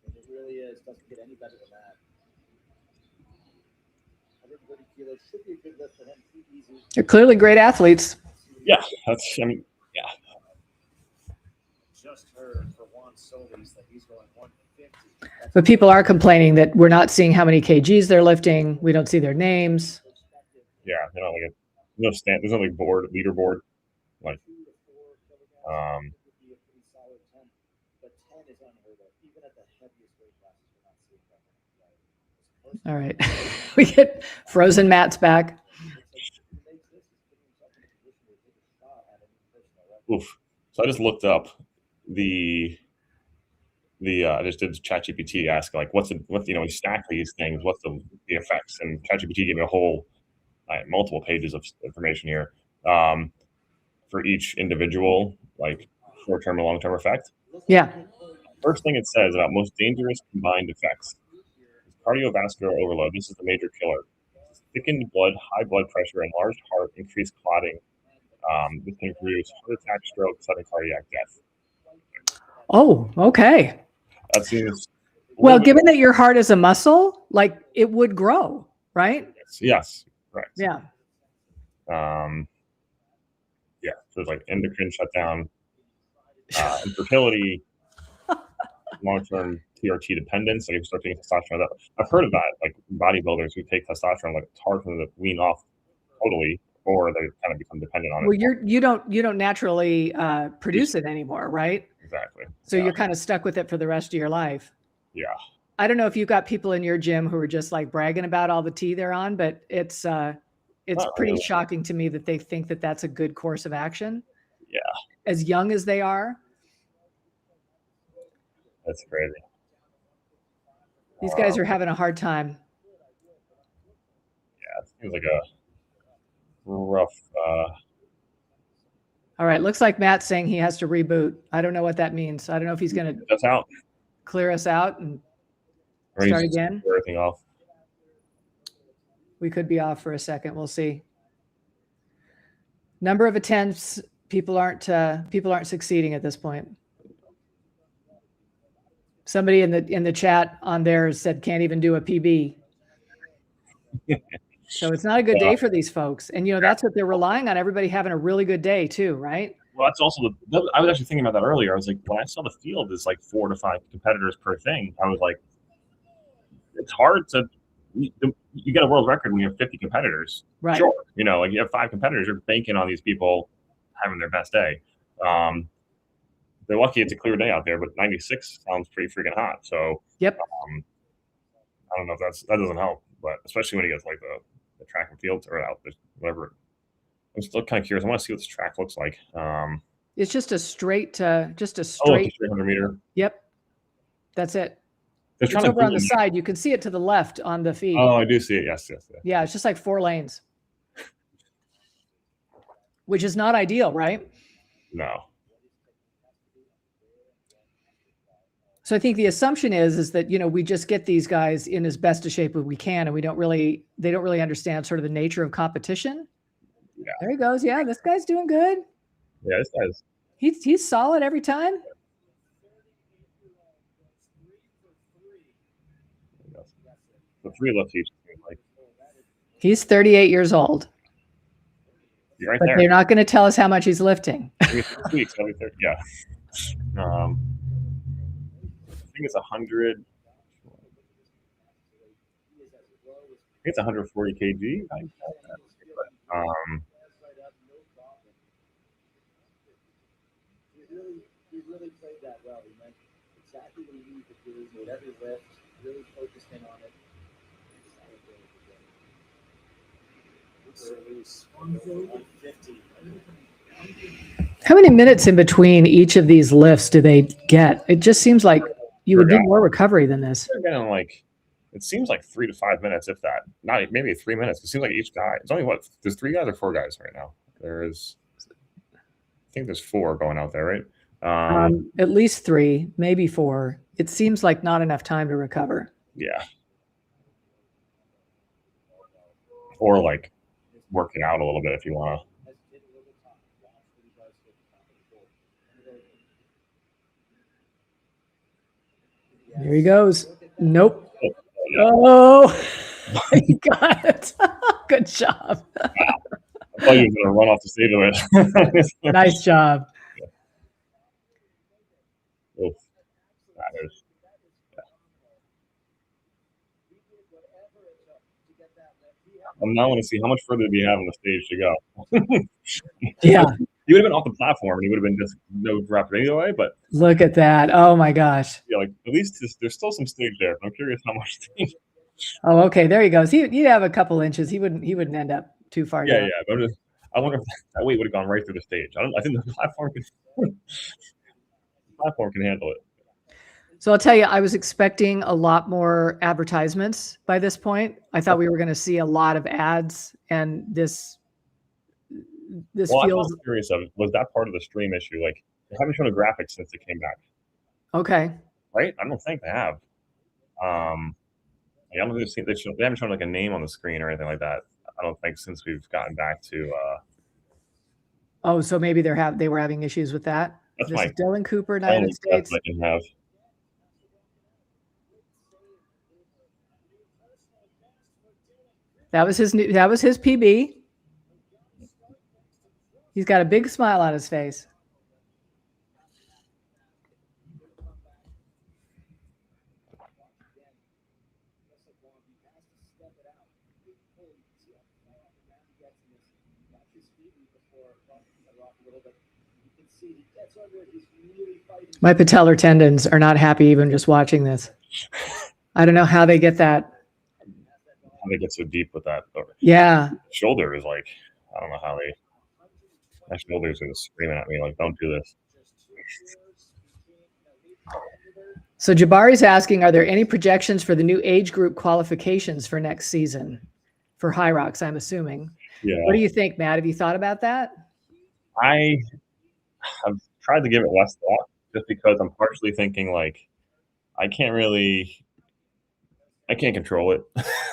It really is. Doesn't get any better than that. 130 kilos should be a good lift for him. Easy. They're clearly great athletes. Yeah, yeah. Just heard for Juan Solis that he's going 150. But people are complaining that we're not seeing how many kgs they're lifting. We don't see their names. Yeah, they're not like no stand. There's no like leaderboard. Like, all right, we get frozen Matt's back. Oof. So I just looked up I just did ChatGPT ask like we stack these things, what's the effects, and ChatGPT gave me a whole multiple pages of information here for each individual, like short-term and long-term effect. Yeah. First thing it says about most dangerous combined effects is cardiovascular overload. This is the major killer. Thickened blood, high blood pressure, enlarged heart, increased clotting. This can produce heart attack, stroke, sudden cardiac death. Oh, okay. That seems well, given that your heart is a muscle, like it would grow, right? Yes. Right. Yeah. Yeah. So it's like endocrine shutdown, infertility, long-term TRT dependence. Like if you start taking testosterone, I've heard of that. Like bodybuilders who take testosterone, like it's hard for them to wean off totally, or they kind of become dependent on it. Well, you don't naturally produce it anymore, right? Exactly. So you're kind of stuck with it for the rest of your life. Yeah. I don't know if you've got people in your gym who are just like bragging about all the tea they're on, but it's pretty shocking to me that they think that that's a good course of action. Yeah. As young as they are. That's crazy. These guys are having a hard time. Yeah, it seems like a rough. All right, looks like Matt's saying he has to reboot. I don't know what that means. I don't know if he's going to clear us out and start again. Everything off. We could be off for a second. We'll see. Number of attempts. People aren't succeeding at this point. Somebody in the chat on there said can't even do a PB. So it's not a good day for these folks. And, that's what they're relying on, everybody having a really good day too, right? Well, that's also I was actually thinking about that earlier. I was like, when I saw the field is like 4 to 5 competitors per thing, I was like, it's hard to, you get a world record when you have 50 competitors. Right. Sure. Like you have 5 competitors, you're banking on these people having their best day. They're lucky it's a clear day out there, but 96 sounds pretty freaking hot. So, yep. don't know if that doesn't help, but especially when you get to like the track and field or out, whatever. I'm still kind of curious. I want to see what this track looks like. It's just a straight, Oh, like a 300 meter. Yep, that's it. It's over on the side. You can see it to the left on the feed. Oh, I do see it. Yes. Yeah, it's just like 4 lanes, which is not ideal, right? No. So I think the assumption is that, you know, we just get these guys in as best a shape as we can, and they don't really understand sort of the nature of competition. Yeah. There he goes. Yeah, this guy's doing good. Yeah, this guy's he's solid every time. The 3 left each. Like he's 38 years old. You're right but there. They're not going to tell us how much he's lifting. 6 weeks. Yeah. I think it's 100. I think it's 140 kg. He really played that well. He meant exactly what he needed to do. Made every lift. Really focused in on it. How many minutes in between each of these lifts do they get? It just seems like you would do more recovery than this. They're getting like, it seems like 3 to 5 minutes, if that. Not maybe 3 minutes. It seems like each guy. It's only there's 3 guys or 4 guys right now. I think there's 4 going out there, right? At least 3, maybe 4. It seems like not enough time to recover. Yeah. Or like working out a little bit if you want to. Here he goes. Nope. Oh, he got it. Good job. I thought you were going to run off the stage with it. Nice job. Oof. That is. I'm now want to see how much further do we have on the stage to go. Yeah. He would have been off the platform and he would have been just no drop either way, but look at that. Oh my gosh. Yeah, like at least there's still some stage there. I'm curious how much. Oh, okay. There he goes. He'd have a couple inches. He wouldn't end up too far down. Yeah. But I wonder if that weight would have gone right through the stage. I think the platform can handle it. So I'll tell you, I was expecting a lot more advertisements by this point. I thought we were going to see a lot of ads, and this feels. I'm curious of, was that part of the stream issue? Like, they haven't shown a graphic since it came back. Okay. Right? I don't think they have. I don't think they haven't shown like a name on the screen or anything like that. I don't think since we've gotten back to. Oh, so maybe they were having issues with that. That's this is Dylan Cooper, United States. I can have. That was his PB. He's got a big smile on his face. My patellar tendons are not happy even just watching this. I don't know how they get that. How they get so deep with that. Yeah. Shoulder is like, I don't know how my shoulders are screaming at me like, don't do this. So Jabari's asking, are there any projections for the new age group qualifications for next season for Hyrox, I'm assuming? Yeah. What do you think, Matt? Have you thought about that? I have tried to give it less thought just because I'm partially thinking like, I can't control it.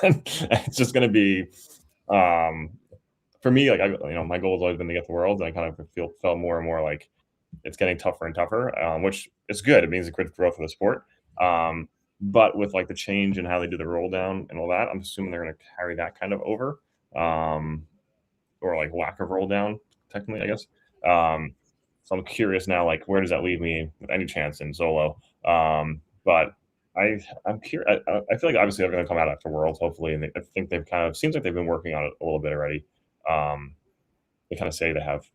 It's just going to be, for me, like, my goal has always been to get the world. And I kind of felt more and more like it's getting tougher and tougher, which is good. It means a good growth of the sport. But with like the change in how they do the roll down and all that, I'm assuming they're going to carry that kind of over, or like lack of roll down technically, I guess. So I'm curious now, like, where does that leave me with any chance in solo? But I'm curious. I feel like obviously they're going to come out after Worlds, hopefully, and I think they've kind of seems like they've been working on it a little bit already. They kind of say they have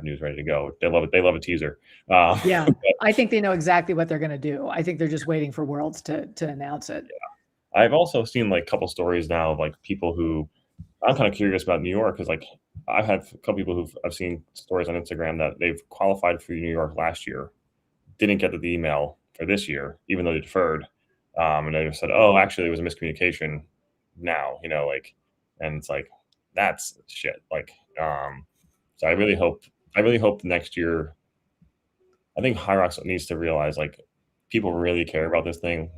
news ready to go. They love it. They love a teaser. Yeah, I think they know exactly what they're going to do. I think they're just waiting for Worlds to announce it. Yeah, I've also seen like a couple stories now of like people who I'm kind of curious about New York because like I've had a couple people I've seen stories on Instagram that they've qualified for New York last year, didn't get the email for this year, even though they deferred. And they said, oh, actually, it was a miscommunication now, like, and it's like, that's shit. Like, so I really hope next year, I think Hyrox needs to realize like people really care about this thing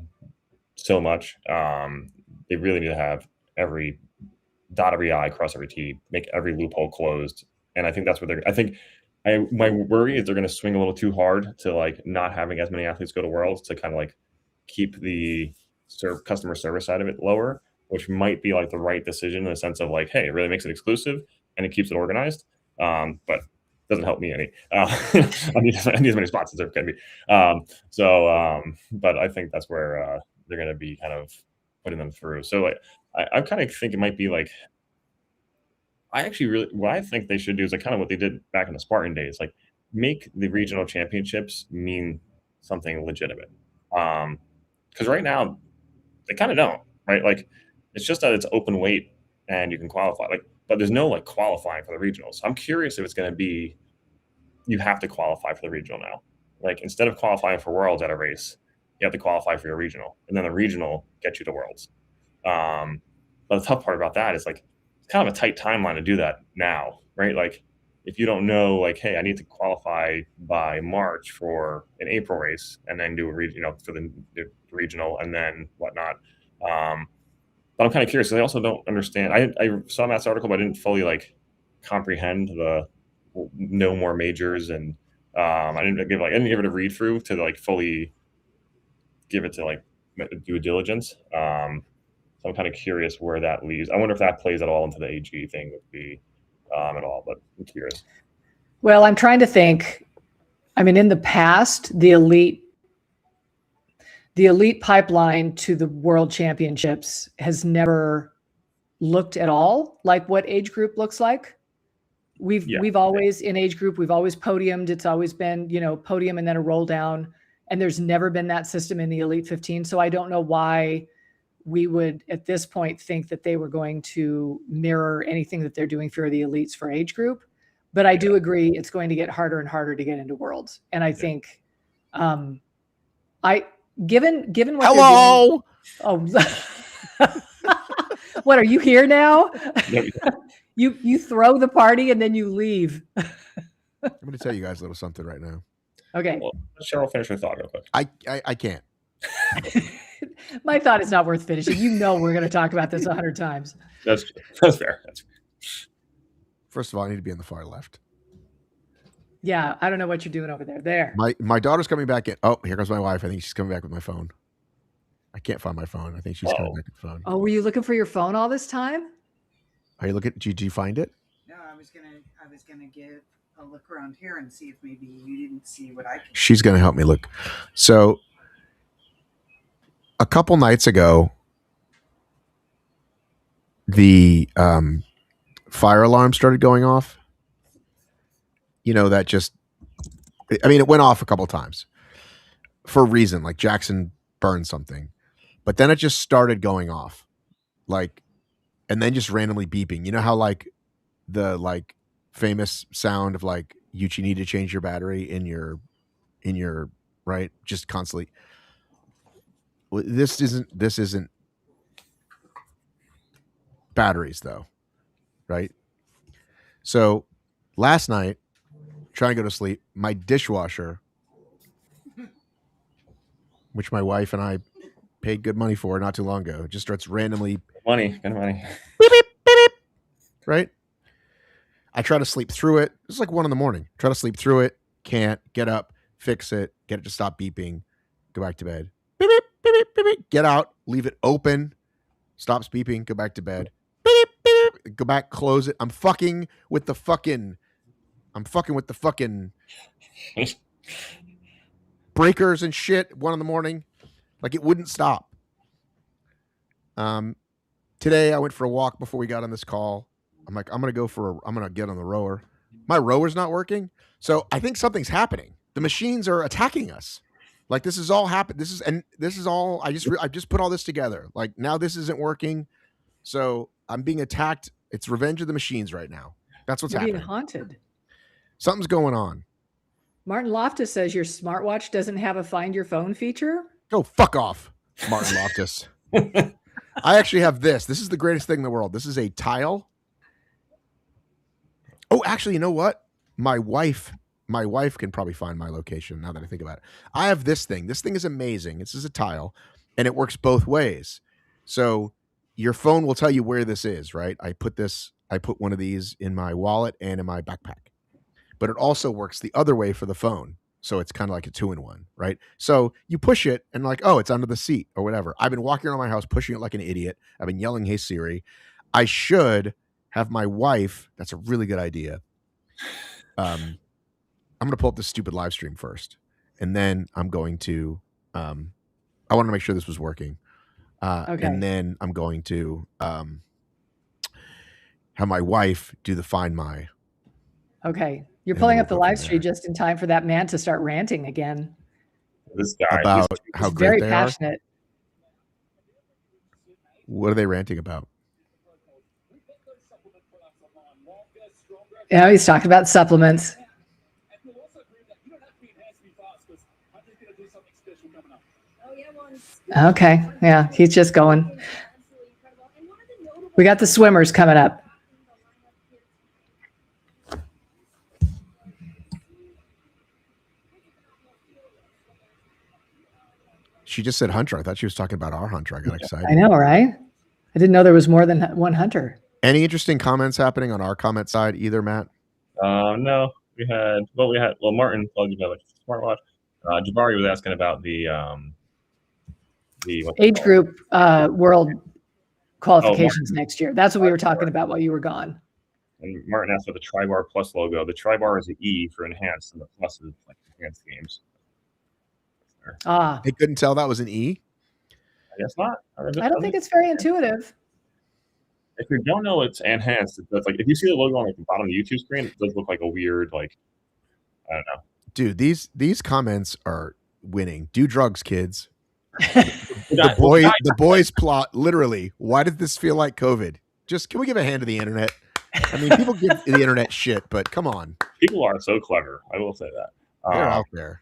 so much. They really need to have every dot every I, cross every T, make every loophole closed. And I think that's what my worry is they're going to swing a little too hard to like not having as many athletes go to Worlds to kind of like keep the customer service side of it lower, which might be like the right decision in the sense of like, hey, it really makes it exclusive and it keeps it organized. But doesn't help me any. I need as many spots as there can be. But I think that's where they're going to be kind of putting them through. So like, I kind of think it might be like, what I think they should do is like kind of what they did back in the Spartan days, like make the regional championships mean something legitimate. Because right now they kind of don't, right? Like it's just that it's open weight and you can qualify, like, but there's no like qualifying for the regionals. So I'm curious if it's going to be you have to qualify for the regional now. Like instead of qualifying for Worlds at a race, you have to qualify for your regional, and then the regional gets you to Worlds. But the tough part about that is like it's kind of a tight timeline to do that now, right? Like if you don't know, like, hey, I need to qualify by March for an April race, and then do a for the regional, and then whatnot. But I'm kind of curious. I also don't understand. I saw Matt's article, but I didn't fully like comprehend the no more majors, and I didn't give it a read through to like fully give it to like due diligence. So I'm kind of curious where that leaves. I wonder if that plays at all into the AG thing would be at all, but I'm curious. Well, I'm trying to think. I mean, in the past, the elite pipeline to the World Championships has never looked at all like what age group looks like. We've always in age group, we've always podiumed. It's always been, podium and then a roll down. And there's never been that system in the Elite 15. So I don't know why we would at this point think that they were going to mirror anything that they're doing for the elites for age group. But I do agree it's going to get harder and harder to get into Worlds. And I think given what hello. What, are you here now? You throw the party and then you leave. I'm going to tell you guys a little something right now. Okay. Well, Cheryl, finish your thought real quick. I can't. My thought is not worth finishing. We're going to talk about this 100 times. That's fair. First of all, I need to be on the far left. Yeah, I don't know what you're doing over there. There. My daughter's coming back in. Oh, here comes my wife. I think she's coming back with my phone. I can't find my phone. I think she's coming back with the phone. Oh, were you looking for your phone all this time? Are you looking? Did you find it? No, I was gonna give a look around here and see if maybe you didn't see what I can. She's gonna help me look. So a couple nights ago, the fire alarm started going off. That just, it went off a couple of times for a reason, like Jackson burned something, but then it just started going off, like, and then just randomly beeping. You know how like the famous sound of like you need to change your battery in your right, just constantly. This isn't batteries though, right? So last night, trying to go to sleep, my dishwasher, which my wife and I paid good money for not too long ago, just starts randomly Good money. beep, beep, beep, beep, right? I try to sleep through it. It's like 1 a.m. Try to sleep through it. Can't. Get up, fix it, get it to stop beeping, go back to bed. Beep, beep, beep, beep, beep, beep. Get out, leave it open, stops beeping, go back to bed. Beep, beep, beep, go back, close it. I'm fucking with the fucking breakers and shit. 1 a.m. Like it wouldn't stop. Today I went for a walk before we got on this call. I'm like, I'm going to get on the rower. My rower's not working. So I think something's happening. The machines are attacking us. Like this is all happened. This is all. I just put all this together. Like now this isn't working, so I'm being attacked. It's Revenge of the Machines right now. That's what's You're happening. being haunted. Something's going on. Martin Loftus says your smartwatch doesn't have a find your phone feature. Go fuck off, Martin Loftus. I actually have this. This is the greatest thing in the world. This is a tile. Oh, actually, you know what? My wife can probably find my location now that I think about it. I have this thing. This thing is amazing. This is a tile, and it works both ways. So your phone will tell you where this is, right? I put one of these in my wallet and in my backpack. But it also works the other way for the phone. So it's kind of like a 2-in-1, right? So you push it and like, oh, it's under the seat or whatever. I've been walking around my house pushing it like an idiot. I've been yelling, hey, Siri. I should have my wife. That's a really good idea. I'm going to pull up this stupid live stream first. And then I'm going to, I want to make sure this was working. Okay. And then I'm going to have my wife do the Find My. Okay. You're pulling up the live stream just in time for that man to start ranting again. This guy about how he's very great they passionate. Are. What are they ranting about? Yeah, he's talking about supplements. Okay. Yeah, he's just going. We got the swimmers coming up. She just said Hunter. I thought she was talking about our Hunter. I got excited. I know, right? I didn't know there was more than one Hunter. Any interesting comments happening on our comment side either, Matt? No. Martin told you about smartwatch. Jabari was asking about the age group world qualifications next year. That's what we were talking about while you were gone. And Martin asked for the Tri-Bar Plus logo. The Tri-Bar is an E for enhanced, and the Plus is like enhanced games. They couldn't tell that was an E? I guess not. I don't think it's very intuitive. If you don't know it's enhanced, that's like if you see the logo on the bottom of the YouTube screen, it does look like a weird, like, I don't know. Dude, these comments are winning. Do drugs, kids. The boys plot, literally, why did this feel like COVID? Just, can we give a hand to the internet? I mean, people give the internet shit, but come on. People are so clever. I will say that. They're out there.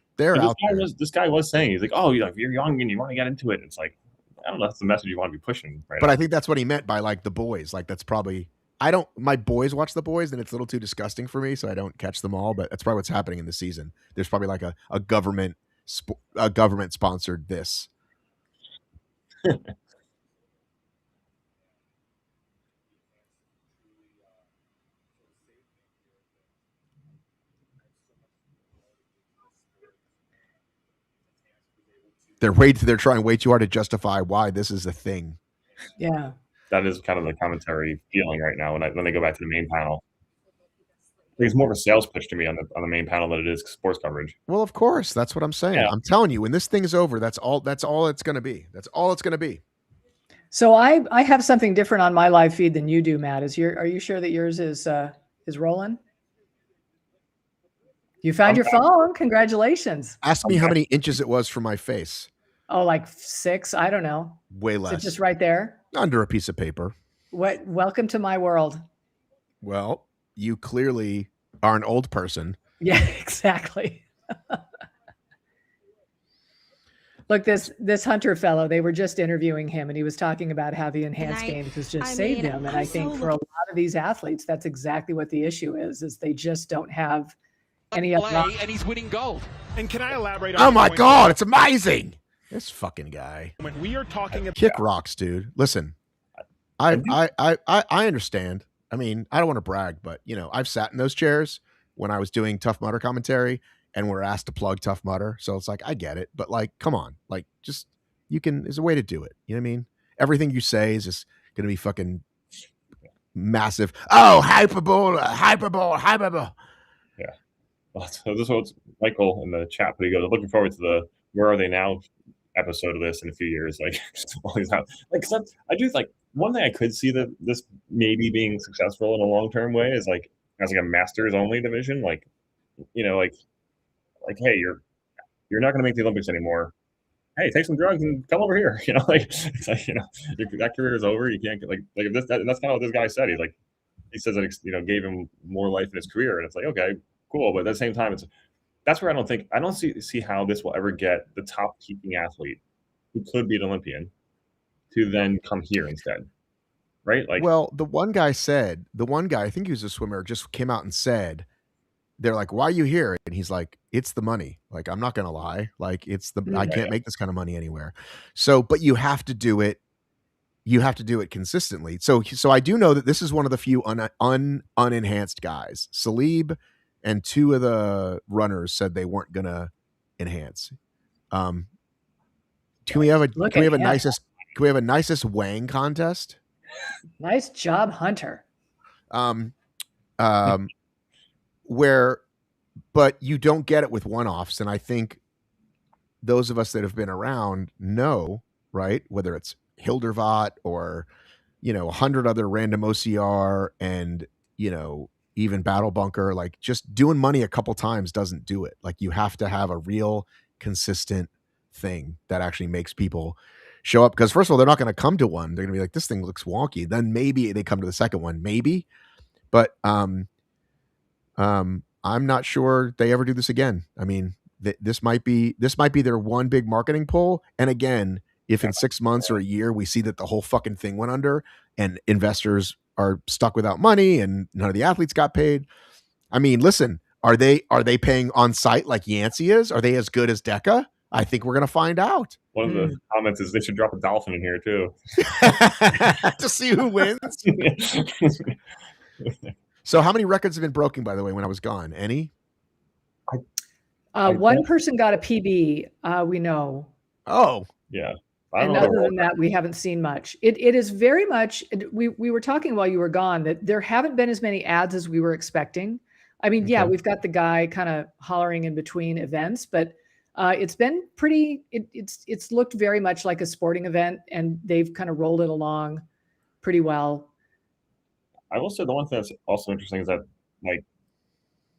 This guy was saying, he's like, oh, if you're young and you want to get into it, it's like, I don't know, that's the message you want to be pushing. Right but now. I think that's what he meant by like the boys. Like that's probably, my boys watch the boys and it's a little too disgusting for me, so I don't catch them all, but that's probably what's happening in the season. There's probably like a government sponsored this. They're trying way too hard to justify why this is a thing. Yeah. That is kind of the commentary feeling right now when they go back to the main panel. I think it's more of a sales pitch to me on the main panel than it is sports coverage. Well, of course, that's what I'm saying. Yeah. I'm telling you, when this thing is over, that's all it's going to be. That's all it's going to be. So I have something different on my live feed than you do, Matt. Are you sure that yours is rolling? You found your phone. Congratulations. Ask me how many inches it was from my face. Oh, like 6. I don't know. Way less. Is it just right there? Under a piece of paper. Welcome to my world. Well, you clearly are an old person. Yeah, exactly. Look, this Hunter fellow, they were just interviewing him and he was talking about how the enhanced games has just saved him. And I think for a lot of these athletes, that's exactly what the issue is they just don't have any other. And he's winning gold. And can I elaborate on Oh my God, it's amazing. This fucking guy. When we are talking about kick rocks, dude. Listen, I understand. I mean, I don't want to brag, but I've sat in those chairs when I was doing Tough Mudder commentary and we're asked to plug Tough Mudder. So it's like, I get it, but like, come on, like just, there's a way to do it. You know what I mean? Everything you say is just going to be fucking massive. Oh, hyperbole. Yeah. Well, so this was Michael in the chat, but he goes, looking forward to the Where Are They Now episode of this in a few years. Like, I do like one thing I could see that this maybe being successful in a long-term way is like as like a masters only division, like hey, you're not going to make the Olympics anymore. Hey, take some drugs and come over here. Like it's like that career is over. You can't if this. That's kind of what this guy said. He's like, he says that gave him more life in his career, and it's like, okay, cool, but at the same time, that's where I don't see how this will ever get the top peaking athlete who could be an Olympian to then come here instead, right? Like, well, the one guy, I think he was a swimmer, just came out and said, they're like, why are you here? And he's like, it's the money. Like, I'm not going to lie. Like, I can't make this kind of money anywhere. So, but you have to do it. You have to do it consistently. So I do know that this is one of the few unenhanced guys. Salib and two of the runners said they weren't going to enhance. Can we have a nicest Wang contest? Nice job, Hunter. But you don't get it with one-offs. And I think those of us that have been around know, right? Whether it's Hildervat or, 100 other random OCR and, even Battle Bunker, like just doing money a couple times doesn't do it. Like you have to have a real consistent thing that actually makes people show up. Because first of all, they're not going to come to one. They're going to be like, this thing looks wonky. Then maybe they come to the second one, maybe. But I'm not sure they ever do this again. I mean, this might be their one big marketing pull. And again, if in 6 months or a year we see that the whole fucking thing went under and investors are stuck without money and none of the athletes got paid. I mean, listen, are they paying on site like Yancey is? Are they as good as DECA? I think we're going to find out. One of the comments is they should drop a dolphin in here too. To see who wins. So how many records have been broken, by the way, when I was gone? Any? One person got a PB, we know. Oh. Yeah. And other than that, we haven't seen much. It is very much, we were talking while you were gone that there haven't been as many ads as we were expecting. I mean, yeah, we've got the guy kind of hollering in between events, but it's been pretty, it's looked very much like a sporting event and they've kind of rolled it along pretty well. I will say the one thing that's also interesting is that like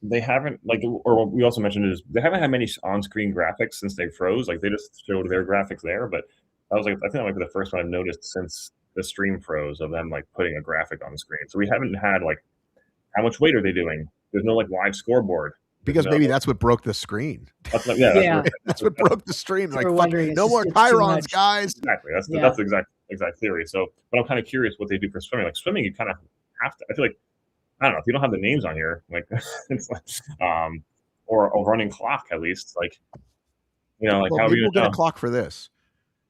they haven't or what we also mentioned is they haven't had many on-screen graphics since they froze. Like they just showed their graphics there, but I think that might be the first one I've noticed since the stream froze of them like putting a graphic on the screen. So we haven't had like how much weight are they doing? There's no like live scoreboard. Because maybe that's what broke the screen. That's what broke the stream. Like, fuck, no more chyrons, guys. Exactly. That's the exact theory. So, but I'm kind of curious what they do for swimming. Like swimming, you kind of have to. I feel like I don't know if you don't have the names on here, like it's like, or a running clock at least. Like, like how maybe we'll get a clock for this.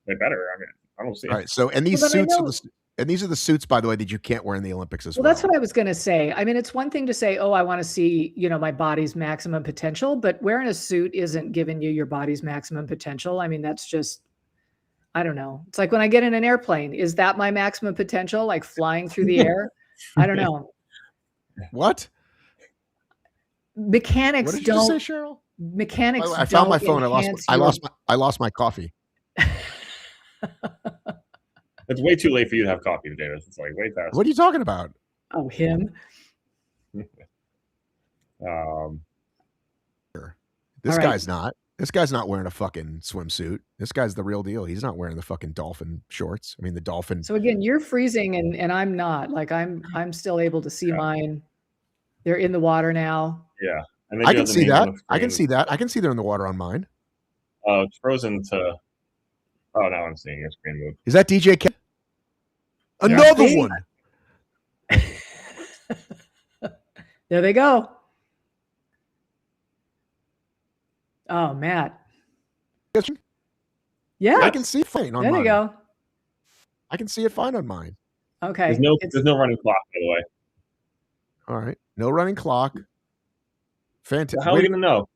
They better. I mean, I don't see. All right. So, and these suits. And these are the suits, by the way, that you can't wear in the Olympics as well. Well, that's what I was going to say. I mean, it's one thing to say, oh, I want to see, my body's maximum potential, but wearing a suit isn't giving you your body's maximum potential. I mean, that's just, I don't know. It's like when I get in an airplane, is that my maximum potential? Like flying through the air? I don't know. What? Mechanics what did don't. You say, Cheryl? Mechanics. I found my phone. I lost my coffee. It's way too late for you to have coffee, Davis. It's like way past. What are you talking about? Oh, him. This guy's not wearing a fucking swimsuit. This guy's the real deal. He's not wearing the fucking dolphin shorts. I mean, the dolphin. So again, you're freezing and I'm not. Like I'm still able to see mine. They're in the water now. Yeah. And I can see that. I can see that. I can see they're in the water on mine. It's frozen to. Oh, now I'm seeing your screen move. Is that DJ K? Another one. There they go. Oh, Matt. Yeah. I can see it fine on mine. There you go. I can see it fine on mine. Okay. There's no running clock, by the way. All right. No running clock. Fantastic. How are we going to know?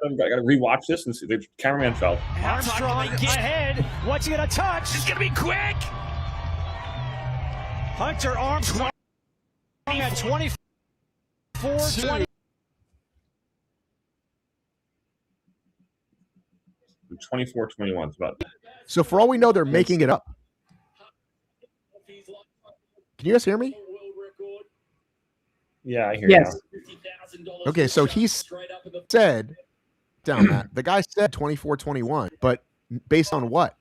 I got to rewatch this and see. The cameraman fell. Armstrong ahead. What's he going to touch? It's going to be quick. Hunter Armstrong at 24-20. 24-21. It's about. So for all we know, they're making it up. Can you guys hear me? Yeah, I hear you. Okay, so he said down, Matt. The guy said 24-21, but based on what?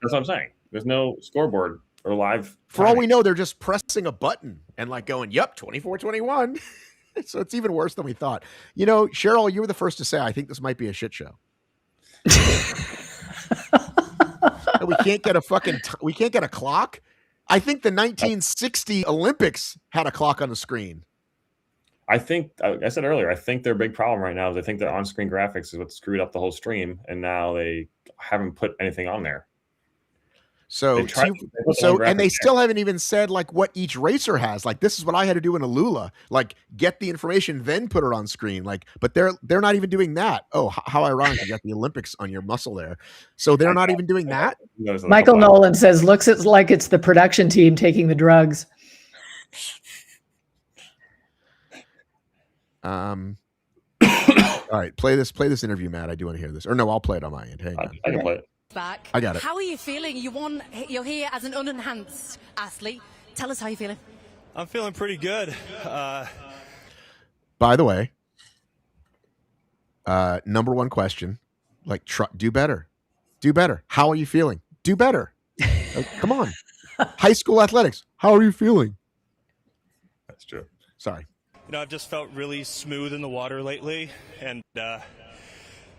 That's what I'm saying. There's no scoreboard or live. For all we know, they're just pressing a button and like going, "Yep, 24-21." So it's even worse than we thought. You know, Cheryl, you were the first to say, I think this might be a shit show. We can't get a we can't get a clock. I think the 1960 Olympics had a clock on the screen. I think I said earlier, I think their big problem right now is I think their on-screen graphics is what screwed up the whole stream, and now they haven't put anything on there. So, and they still haven't even said like what each racer has. Like, this is what I had to do in Alula. Like, get the information, then put it on screen. Like, but they're not even doing that. Oh, how ironic! You got the Olympics on your muscle there. So they're not even doing that. Michael Nolan says, "Looks like it's the production team taking the drugs." All right, play this interview, Matt. I do want to hear this. Or no, I'll play it on my end. Hang on. I can play it. Back. I got it. How are you feeling? You're here as an unenhanced athlete. Tell us how you're feeling. I'm feeling pretty good. By the way, number one question, like, do better. Do better. How are you feeling? Do better. Like, come on. High school athletics. How are you feeling? That's true. Sorry. You know, I've just felt really smooth in the water lately, and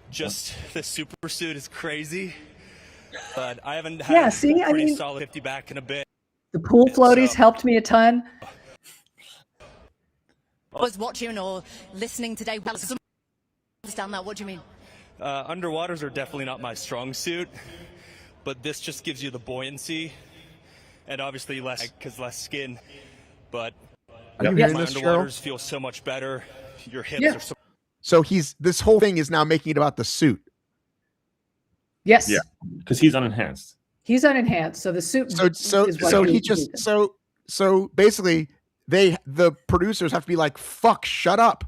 just the super suit is crazy. But I haven't had a pretty solid 50 back in a bit. The pool floaties helped me a ton. I was watching or listening today. Well, understand that. What do you mean? Underwaters are definitely not my strong suit, but this just gives you the buoyancy, and obviously less skin. But my underwaters feel so much better. Your hips are so this whole thing is now making it about the suit. Yes. Yeah, because he's unenhanced. He's unenhanced, so the suit. So basically, the producers have to be like, "Fuck, shut up!"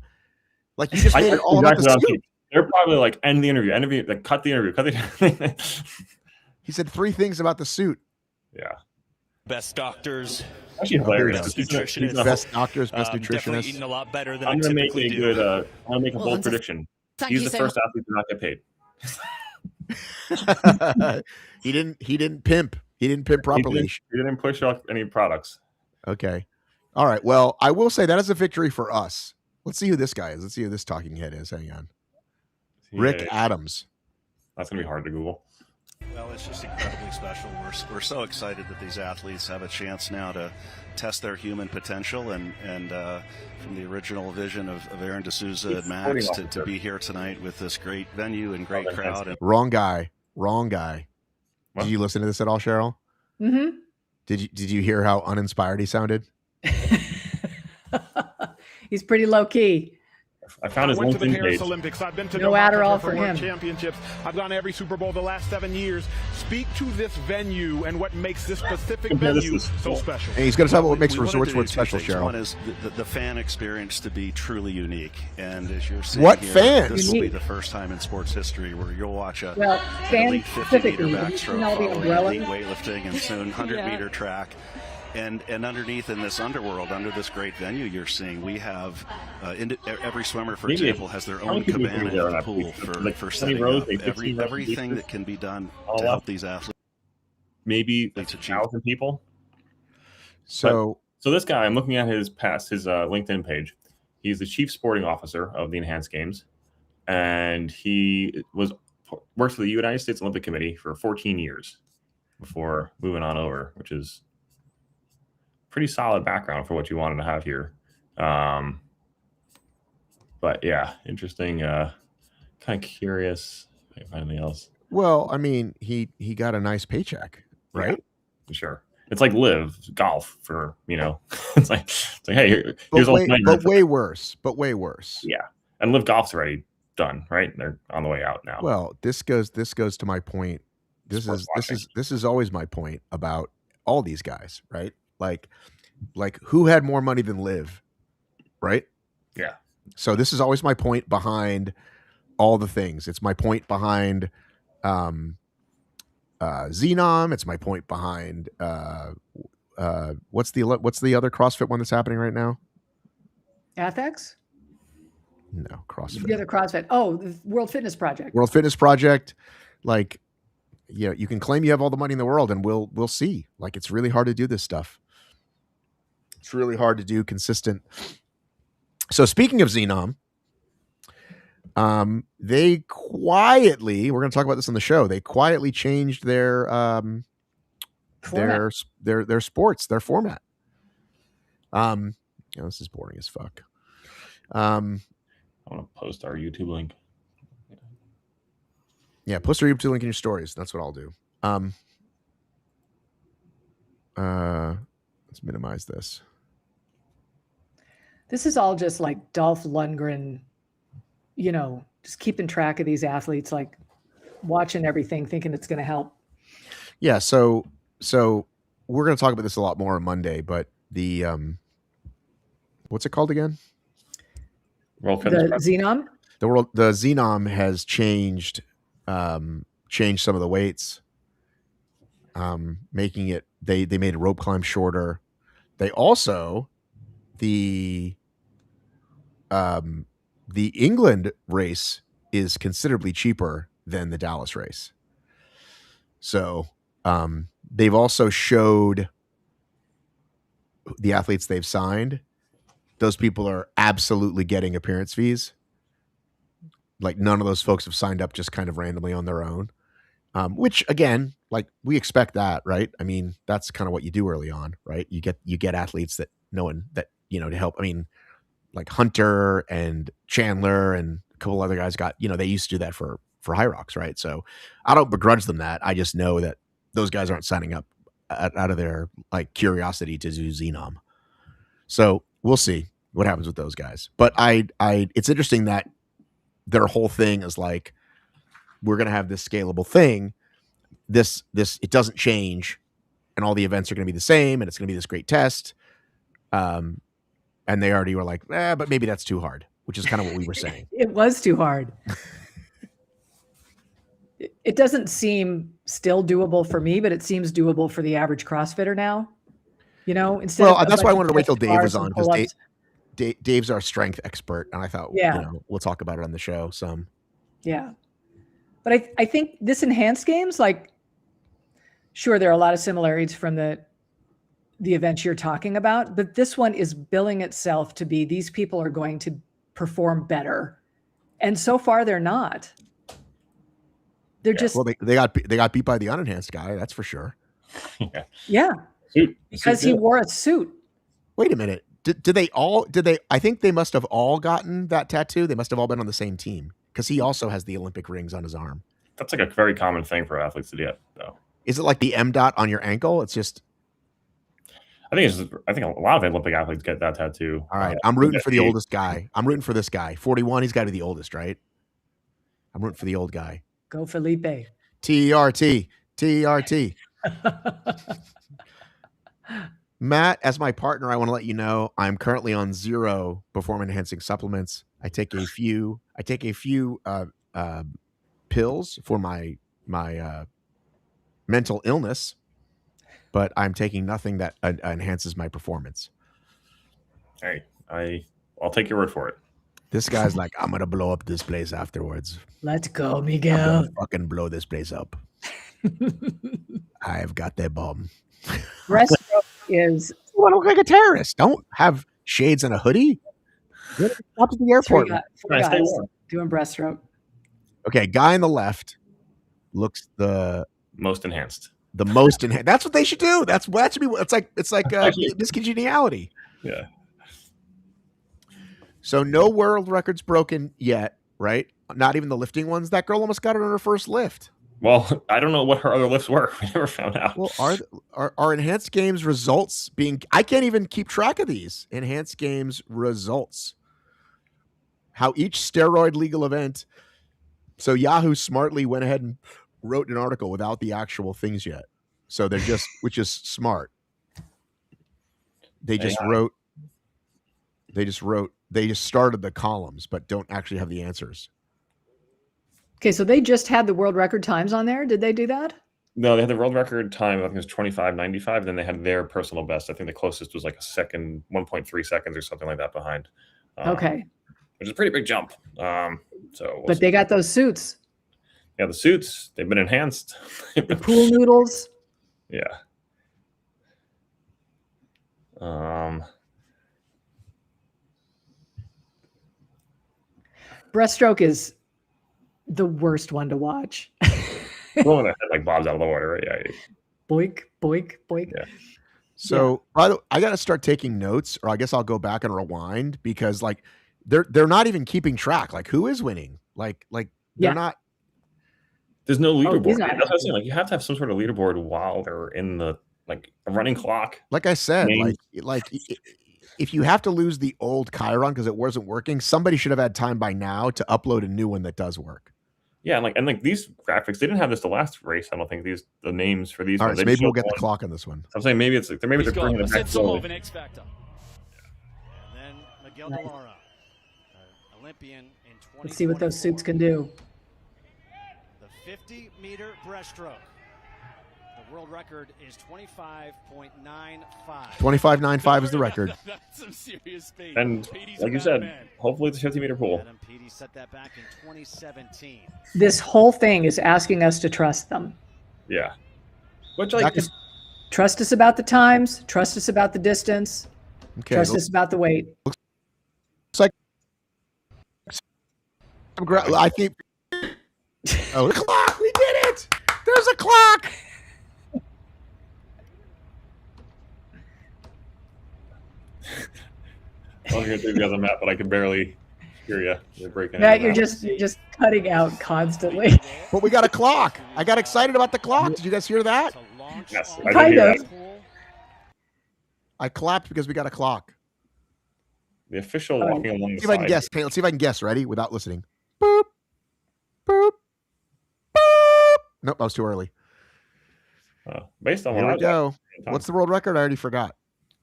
Like, you just made it all about the suit. They're probably like, "End the interview. Like, cut the interview. He said 3 things about the suit. Yeah. Best doctors. Actually, hilarious. Best nutritionists. Best doctors, best nutritionists. Eating a lot better than I'm I gonna make typically a do. good. I'm gonna make a bold prediction. He's the first athlete to not get paid. He didn't pimp. He didn't pimp properly. He didn't push off any products. Okay. All right. Well, I will say that is a victory for us. Let's see who this guy is. Let's see who this talking head is. Hang on. Rick Adams. That's gonna be hard to Google. Well, it's just incredibly special. We're so excited that these athletes have a chance now to test their human potential, and from the original vision of Aaron D'Souza and Max to be here tonight with this great venue and great crowd. And Wrong guy. What? Did you listen to this at all, Cheryl? Mm-hmm. Did you hear how uninspired he sounded? He's pretty low key. I found his went to the LinkedIn Paris page. Olympics. I've been to no Adderall for him. Championships. I've gone to every Super Bowl the last 7 years. Speak to this venue and what makes this specific venue so special. And he's going to talk about what makes Resorts World special, Cheryl. One is the fan experience to be truly unique. And as you're seeing what here, fans? This will be the first time in sports history where you'll watch an fan elite 50-meter specifically. backstroke following elite weightlifting and soon 100-meter track. And underneath in this underworld, under this great venue you're seeing, we have every swimmer, for example, has their own cabana in the pool for setting up everything that can be done to help these athletes. Maybe 1,000 people. So this guy, I'm looking at his LinkedIn page. He's the chief sporting officer of the Enhanced Games, and he worked for the United States Olympic Committee for 14 years before moving on over, which is pretty solid background for what you wanted to have here. But yeah, interesting. Kind of curious. If I find anything else. Well, I mean, he got a nice paycheck, right? Yeah, sure. It's like live golf for, it's like hey, here's all but way worse. Yeah. And live golf's already done, right? They're on the way out now. Well, this goes to my point. This is always my point about all these guys, right? Like who had more money than Liv, right? Yeah. So this is always my point behind all the things. It's my point behind Xenom. It's my point behind what's the other CrossFit one that's happening right now? Athex? No, CrossFit. The other CrossFit. Oh, the World Fitness Project. World Fitness Project. Like, you know, you can claim you have all the money in the world, and we'll see. Like, it's really hard to do this stuff. It's really hard to do consistent. So speaking of Xenom, they quietly, we're going to talk about this on the show. They quietly changed their sports, their format. You know, this is boring as fuck. I want to post our YouTube link. Yeah, post our YouTube link in your stories. That's what I'll do. Let's minimize this. This is all just like Dolph Lundgren, you know, just keeping track of these athletes, like watching everything, thinking it's going to help. Yeah. So we're going to talk about this a lot more on Monday, but the, what's it called again? The Xenom? The Xenom has changed some of the weights, making it, they made a rope climb shorter. They also, the England race is considerably cheaper than the Dallas race. So they've also showed the athletes they've signed. Those people are absolutely getting appearance fees. Like, none of those folks have signed up just kind of randomly on their own, which, again, like, we expect that, right? I mean, that's kind of what you do early on, right? You get athletes that no one that, you know, to help. I mean, like Hunter and Chandler and a couple other guys got, you know, they used to do that for Hyrox, right? So I don't begrudge them that. I just know that those guys aren't signing up out of their like curiosity to do Xenom. So we'll see what happens with those guys. But it's interesting that their whole thing is like, we're going to have this scalable thing. This, it doesn't change, and all the events are going to be the same, and it's going to be this great test. And they already were like, but maybe that's too hard, which is kind of what we were saying. It was too hard. It doesn't seem still doable for me, but it seems doable for the average CrossFitter now. You know, instead. Well, that's why I wanted to wait till Dave was on, because Dave's our strength expert, and I thought, you know, we'll talk about it on the show some. Yeah, but I think this enhanced games, like, sure, there are a lot of similarities from the events you're talking about, but this one is billing itself to be, these people are going to perform better, and so far they're not. They're just, well, they got beat by the unenhanced guy, that's for sure. Yeah. Because he wore a suit. Wait a minute. Did they I think they must have all gotten that tattoo. They must have all been on the same team, because he also has the Olympic rings on his arm. That's like a very common thing for athletes to get, though. Is it like the M dot on your ankle? It's just, I think a lot of Olympic athletes get that tattoo. All right. I'm rooting for the oldest guy. I'm rooting for this guy. 41. He's got to be the oldest, right? I'm rooting for the old guy. Go Felipe. TRT. Matt, as my partner, I want to let you know I'm currently on 0 performance enhancing supplements. I take a few pills for my mental illness, but I'm taking nothing that enhances my performance. Hey, I'll take your word for it. This guy's like, I'm gonna blow up this place afterwards. Let's go, Miguel. I'm gonna fucking blow this place up. I've got that bomb. Breaststroke is. You want to look like a terrorist? Don't have shades and a hoodie. Up to the airport. Four guys doing breaststroke. Okay, guy on the left looks the most enhanced. The most enhanced. That's what they should do. That should be. It's like miscongeniality. Yeah. So no world records broken yet, right? Not even the lifting ones. That girl almost got it on her first lift. Well, I don't know what her other lifts were. We never found out. Well, are enhanced games results being? I can't even keep track of these enhanced games results. How each steroid legal event. So Yahoo smartly went ahead and wrote an article without the actual things yet. So they're just, which is smart. They just started the columns, but don't actually have the answers. Okay, so they just had the world record times on there. Did they do that? No, they had the world record time. I think it was 25:95. Then they had their personal best. I think the closest was like a second, 1.3 seconds or something like that behind. Okay. which is a pretty big jump. But they got those suits. Yeah, the suits, they've been enhanced. The pool noodles. Yeah. Breaststroke is the worst one to watch. The one that like bobs out of the water, right? Yeah. Boink, boink, boink. Yeah. So I got to start taking notes, or I guess I'll go back and rewind, because like they're not even keeping track. Like, who is winning? Like they're not. There's no leaderboard. not. That's what I'm saying. Like, you have to have some sort of leaderboard while they're in the like a running clock. Like I said, names. like if you have to lose the old Chiron because it wasn't working, somebody should have had time by now to upload a new one that does work. Yeah, and like these graphics, they didn't have this the last race. I don't think the names for these. All ones. right, so maybe we'll get the clock on this one. I'm saying maybe it's like they're bringing it back slowly. And then Miguel de Lara, Olympian in 2024. Let's see what those suits can do. The 50-meter breaststroke. The world record is 25.95. 25.95 is the record. That's some serious speed. And like you said, hopefully it's a 50-meter pool. Adam Peaty set that back in 2017. This whole thing is asking us to trust them. Yeah. Which like trust us about the times, trust us about the distance, trust us about the weight. Looks like I think. Oh, the clock! We did it! There's a clock. I was going to take you guys on that, but I could barely hear you. You're breaking. Matt, you're just cutting out constantly. But we got a clock. I got excited about the clock. Did you guys hear that? Yes, I kind of. I clapped because we got a clock. The official walking along the see if I side. can guess. Okay, let's see if I can guess. Ready? Without listening. Boop. Boop. Boop. Nope, that was too early. Based on Here what we go. What's the world record? I already forgot.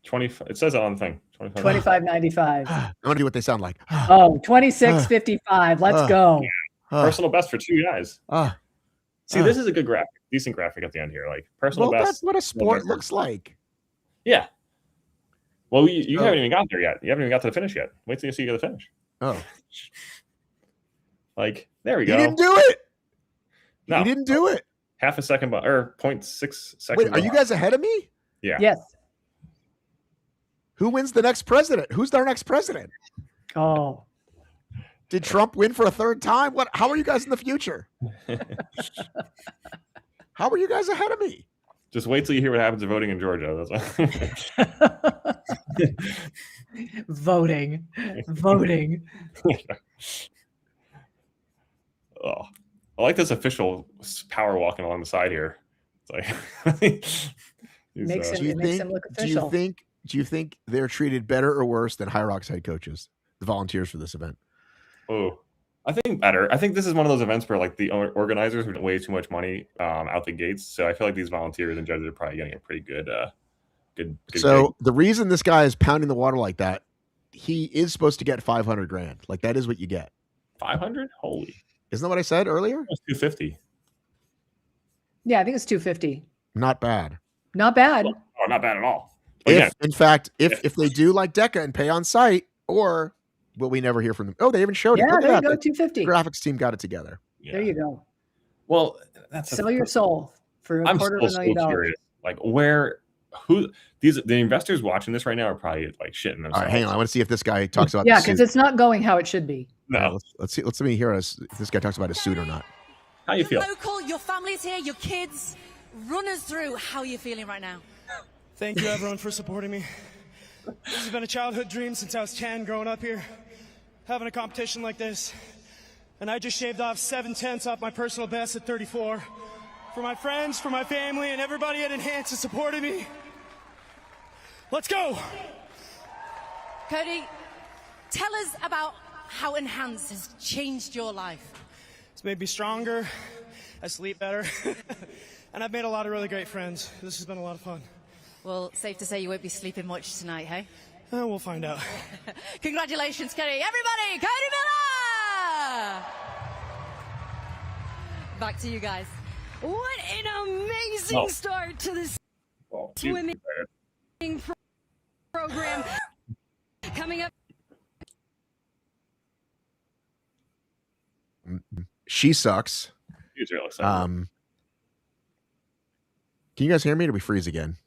20. It says it on the thing. 25.95. I'm gonna do what they sound like. Oh, 26.55. Let's go. Personal best for two guys. See, this is a good graphic, decent graphic at the end here. Like personal best. That's what a sport looks like. Yeah. Well, you haven't even got there yet. You haven't even got to the finish yet. Wait till you see the finish. Oh. Like, there we go. You didn't do it. No. You didn't do it. Half a second, or 0.6 seconds. Wait, are you guys ahead of me? Yeah. Yes. Who wins the next president? Who's our next president? Oh. Did Trump win for a third time? What? How are you guys in the future? How are you guys ahead of me? Just wait till you hear what happens to voting in Georgia. Voting. Oh, I like this official power walking along the side here. It's like makes him look official. Do you think they're treated better or worse than Hyrox head coaches, the volunteers for this event? Oh, I think better. I think this is one of those events where like the organizers would way too much money out the gates. So I feel like these volunteers and judges are probably getting a pretty good, good. So gig. the reason this guy is pounding the water like that, he is supposed to get $500,000. Like that is what you get. 500? Holy! Isn't that what I said earlier? It's 250. Yeah, I think it's 250. Not bad. Not bad. Oh, not bad at all. In fact, if they do like DECA and pay on site, or will we never hear from them? Oh, they even showed it. Yeah, Look there at you go, that. 250. The graphics team got it together. Yeah. There you go. Well, that's sell your soul for I'm $250,000. Curious. Like the investors watching this right now are probably like shitting themselves. All right, hang on. I want to see if this guy talks about. Yeah, because it's not going how it should be. No, let's see. Let me hear if this guy talks about his suit or not. How you feel? Local, your family's here, your kids. Run us through how you're feeling right now. Thank you, everyone, for supporting me. This has been a childhood dream since I was 10, growing up here, having a competition like this. And I just shaved off 7/10 off my personal best at 34. For my friends, for my family, and everybody at Enhance who supported me. Let's go! Cody, tell us about how Enhance has changed your life. It's made me stronger, I sleep better, and I've made a lot of really great friends. This has been a lot of fun. Well, safe to say you won't be sleeping much tonight, hey? We'll find out. Congratulations, Cody. Everybody, Cody Miller! Back to you guys. What an amazing start to this swimming program. Coming up She sucks. He's real excited. Can you guys hear me? Or we freeze again?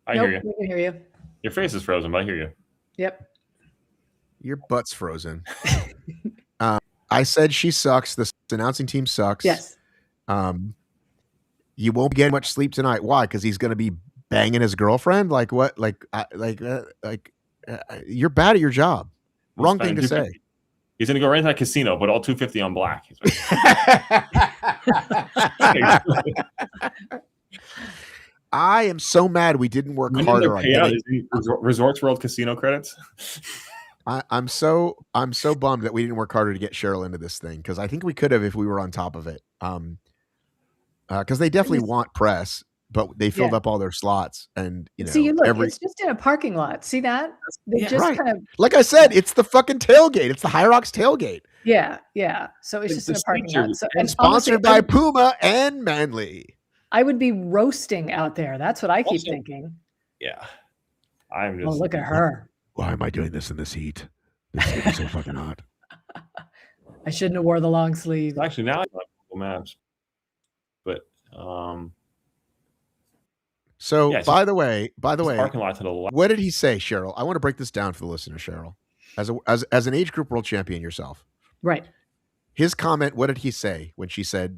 I hear you. We can hear you. Your face is frozen, but I hear you. Yep. Your butt's frozen. I said she sucks. The announcing team sucks. Yes. You won't get much sleep tonight. Why? Because he's going to be banging his girlfriend. Like what? You're bad at your job. Wrong thing to say. He's going to go right into that casino, but all 250 on black. I am so mad we didn't work harder on getting Resorts World casino credits. I'm so bummed that we didn't work harder to get Cheryl into this thing, because I think we could have if we were on top of it. Because they definitely want press, but they filled up all their slots, and see, look, it's just in a parking lot. See that? They just kind of, like I said, it's the fucking tailgate. It's the Hyrox tailgate. Yeah. So it's just in a parking lot. So, and sponsored by Puma and Manly. I would be roasting out there. That's what I keep thinking. Yeah. I'm just. Oh, look at her. Why am I doing this in this heat? This heat is so fucking hot. I shouldn't have wore the long sleeve. Actually, now I have Google Maps. But so yeah, by the way, parking lot to the left. What did he say, Cheryl? I want to break this down for the listener, Cheryl. As an age group world champion yourself. Right. His comment, what did he say when she said,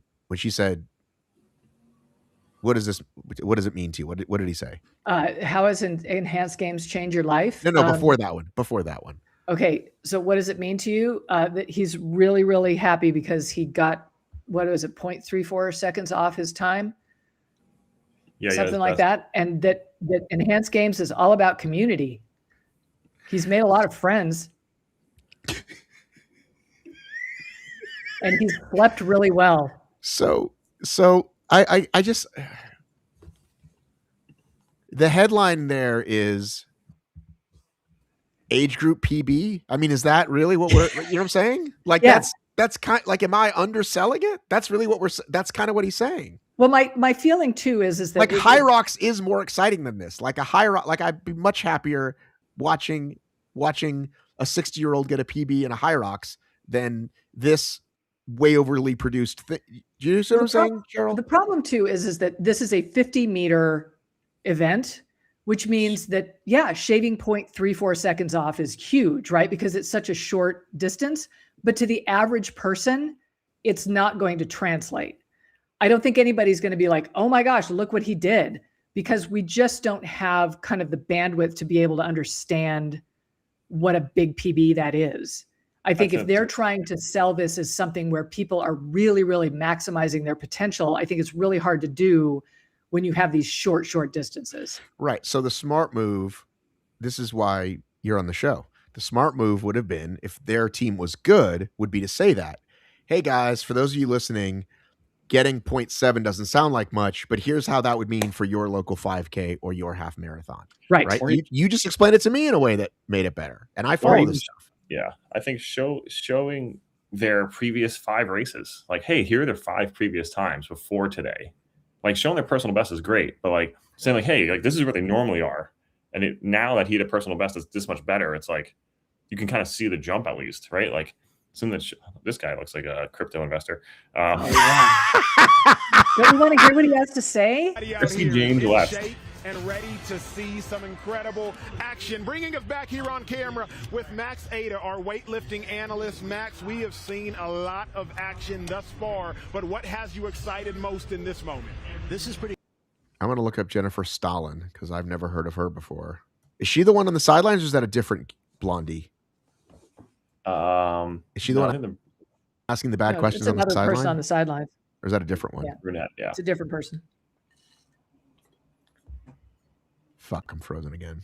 what does it mean to you? What did he say? How has enhanced games change your life? No, before that one. Okay. So what does it mean to you? That he's really, really happy because he got, what was it, 0.34 seconds off his time? Yeah, something like that. And that enhanced games is all about community. He's made a lot of friends. And he's slept really well. So I just, the headline there is age group PB. I mean, is that really what we're, you know what I'm saying? Like that's kind, like, am I underselling it? That's really that's kind of what he's saying. Well, my feeling too is that like Hyrox is more exciting than this. Like a Hyrox, like I'd be much happier watching a 60-year-old get a PB in a Hyrox than this way overly produced thing. Do you see what I'm saying, Cheryl? The problem too is that this is a 50-meter event, which means that, shaving 0.34 seconds off is huge, right? Because it's such a short distance. But to the average person, it's not going to translate. I don't think anybody's going to be like, oh my gosh, look what he did, because we just don't have kind of the bandwidth to be able to understand what a big PB that is. I think if they're trying to sell this as something where people are really, really maximizing their potential, I think it's really hard to do when you have these short distances. Right. So the smart move, this is why you're on the show. The smart move would have been, if their team was good, would be to say that, hey guys, for those of you listening, getting 0.7 doesn't sound like much, but here's how that would mean for your local 5K or your half marathon. Right. You just explained it to me in a way that made it better. And I follow this stuff. Yeah. I think showing their previous 5 races, like, hey, here are their 5 previous times before today. Like, showing their personal best is great, but like saying like, hey, like, this is where they normally are. And now that he had a personal best that's this much better, it's like, you can kind of see the jump at least, right? Like, this guy looks like a crypto investor. Don't you want to hear what he has to say? Chrissy James left. And ready to see some incredible action. Bringing us back here on camera with Max Ada, our weightlifting analyst. Max, we have seen a lot of action thus far, but what has you excited most in this moment? This is pretty. I'm going to look up Jennifer Stalin because I've never heard of her before. Is she the one on the sidelines, or is that a different blondie? Is she the one asking the bad questions on the sideline? It's another person on the sidelines. Or is that a different one? Yeah. Brunette, yeah. It's a different person. Fuck, I'm frozen again.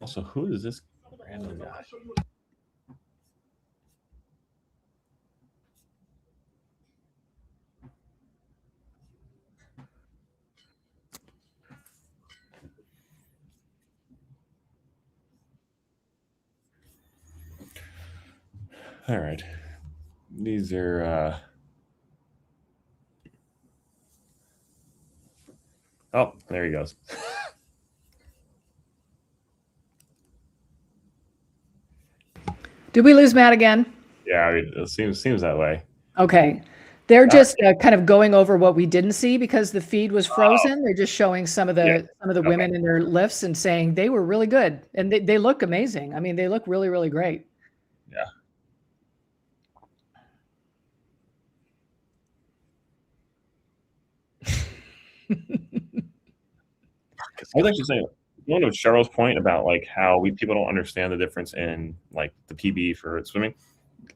Also, who is this random guy? All right. These are oh, there he goes. Did we lose Matt again? Yeah, I mean, it seems that way. Okay. They're just kind of going over what we didn't see because the feed was frozen. They're just showing some of the women in their lifts and saying they were really good and they look amazing. I mean, they look really, really great. Yeah. I was actually saying, one of Cheryl's point about like how people don't understand the difference in like the PB for swimming.